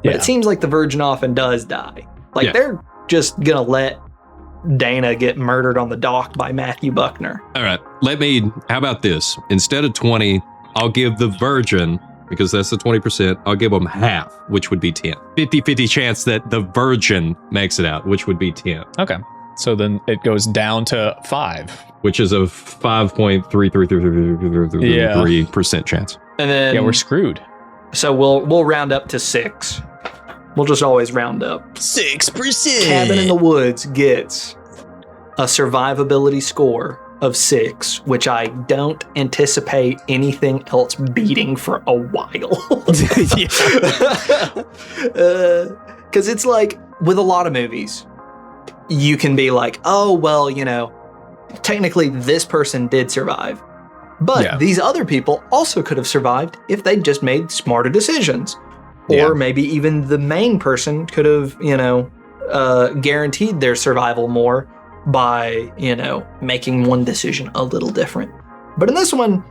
but it seems like the virgin often does die. Like they're just gonna let Dana get murdered on the dock by Matthew Buckner. All right. How about this? Instead of 20, I'll give the virgin, because that's the 20%, I'll give them half, which would be 10. 50-50 chance that the virgin makes it out, which would be 10. Okay. So then it goes down to 5. Which is a 5.3333% chance. And then Yeah, we're screwed. so we'll round up to 6. We'll just always round up. 6%. Cabin in the Woods gets a survivability score of 6, which I don't anticipate anything else beating for a while. Because it's like with a lot of movies, you can be like, oh, well, technically this person did survive. But these other people also could have survived if they just made smarter decisions. Or maybe even the main person could have, guaranteed their survival more by, making one decision a little different. But in this one,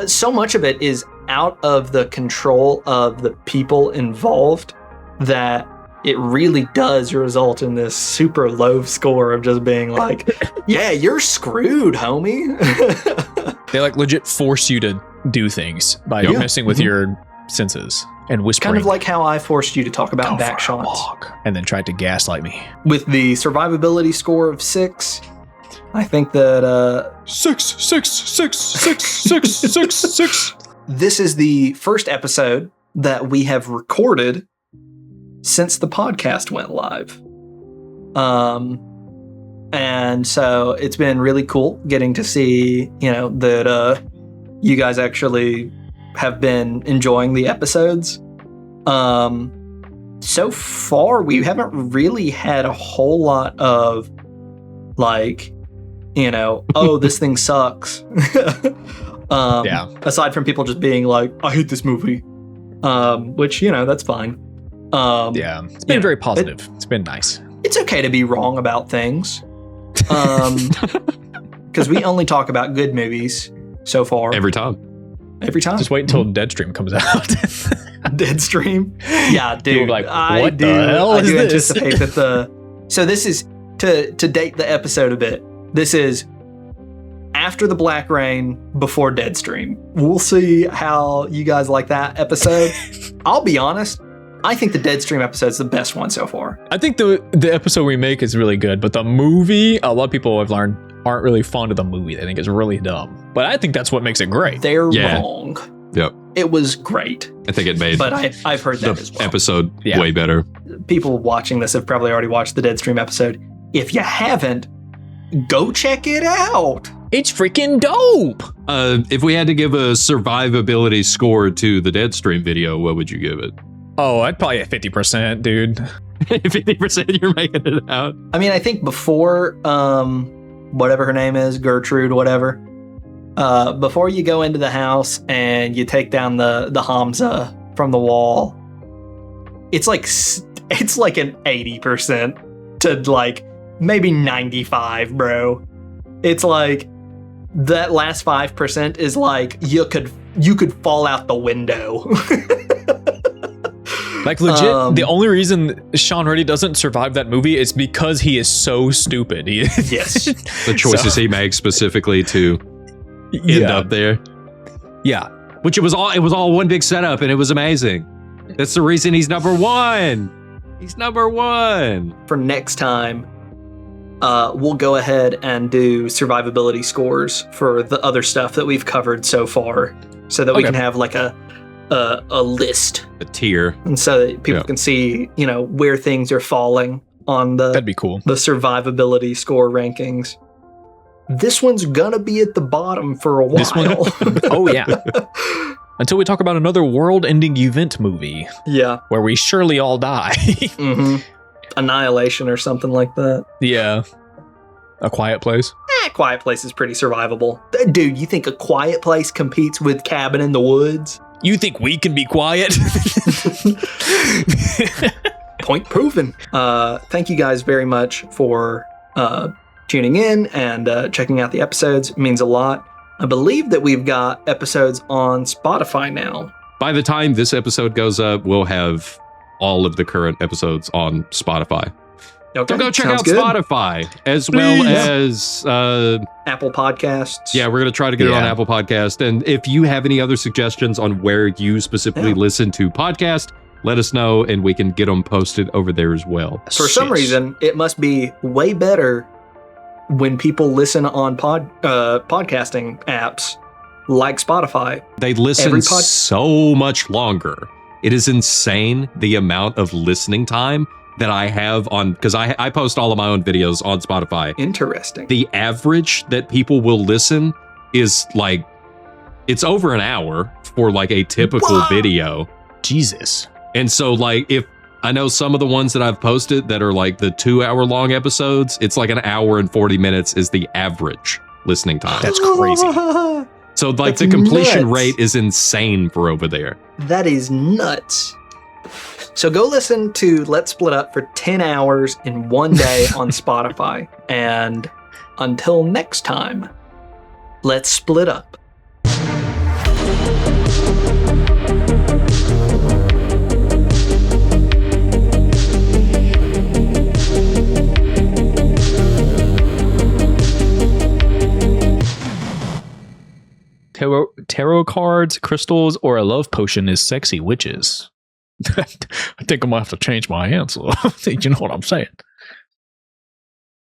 so much of it is out of the control of the people involved that it really does result in this super low score of just being like, yeah, you're screwed, homie. They like legit force you to do things by messing with your senses and whispering. Kind of like how I forced you to talk about Go back for a shots. walk, and then tried to gaslight me. With the survivability score of 6, I think that 6. this is the first episode that we have recorded since the podcast went live. And so it's been really cool getting to see, that you guys actually have been enjoying the episodes. So far, we haven't really had a whole lot of like, oh, this thing sucks. Aside from people just being like, I hate this movie, which, that's fine. It's been very positive. It's been nice. It's okay to be wrong about things. Because we only talk about good movies so far. Every time. Just wait until Deadstream comes out. Deadstream? Yeah, dude. People are like, what the hell I is do this? anticipate that so this is, to date the episode a bit, this is after the Black Rain, before Deadstream. We'll see how you guys like that episode. I'll be honest, I think the Deadstream episode is the best one so far. I think the episode we make is really good, but the movie, a lot of people I've learned aren't really fond of the movie. They think it's really dumb. But I think that's what makes it great. They're wrong. Yep. It was great. I think it made But I've heard that as the well. episode way better. People watching this have probably already watched the Deadstream episode. If you haven't, go check it out. It's freaking dope. If we had to give a survivability score to the Deadstream video, what would you give it? Oh, I'd probably at 50%, dude. 50% you're making it out. I mean, I think before, whatever her name is, Gertrude, whatever, before you go into the house and you take down the Hamza from the wall, it's like an 80% to like maybe 95, bro. It's like that last 5% is like you could fall out the window. Like legit, the only reason Sean Reddy doesn't survive that movie is because he is so stupid. Yes. The choices he makes specifically to end up there. Yeah. Which it was all one big setup, and it was amazing. That's the reason he's number one. He's number one. For next time, we'll go ahead and do survivability scores for the other stuff that we've covered so far, so that we can have like a list, a tier, and so that people can see, where things are falling on that'd be cool. The survivability score rankings. This one's gonna be at the bottom for a while. This one? Oh yeah. Until we talk about another world-ending event movie. Yeah. Where we surely all die. Mm-hmm. Annihilation or something like that. Yeah. A Quiet Place. Quiet Place is pretty survivable. Dude, you think A Quiet Place competes with Cabin in the Woods? You think we can be quiet? Point proven. Thank you guys very much for tuning in and checking out the episodes. It means a lot. I believe that we've got episodes on Spotify now. By the time this episode goes up, we'll have all of the current episodes on Spotify. Okay, so go check sounds out good. Spotify as well as Apple Podcasts. Yeah, we're going to try to get it on Apple Podcast. And if you have any other suggestions on where you specifically listen to podcasts, let us know and we can get them posted over there as well. For some reason, it must be way better when people listen on podcasting apps like Spotify. They listen so much longer. It is insane the amount of listening time that I have on, because I post all of my own videos on Spotify. Interesting. The average that people will listen is like, it's over an hour for like a typical video. Jesus. And so like, if I know some of the ones that I've posted that are like the 2-hour long episodes, it's like an hour and 40 minutes is the average listening time. That's crazy. So like the completion rate is insane for over there. That is nuts. So go listen to Let's Split Up for 10 hours in one day on Spotify. And until next time, let's split up. Tarot cards, crystals, or a love potion is sexy witches. I think I'm gonna have to change my answer. You know what I'm saying?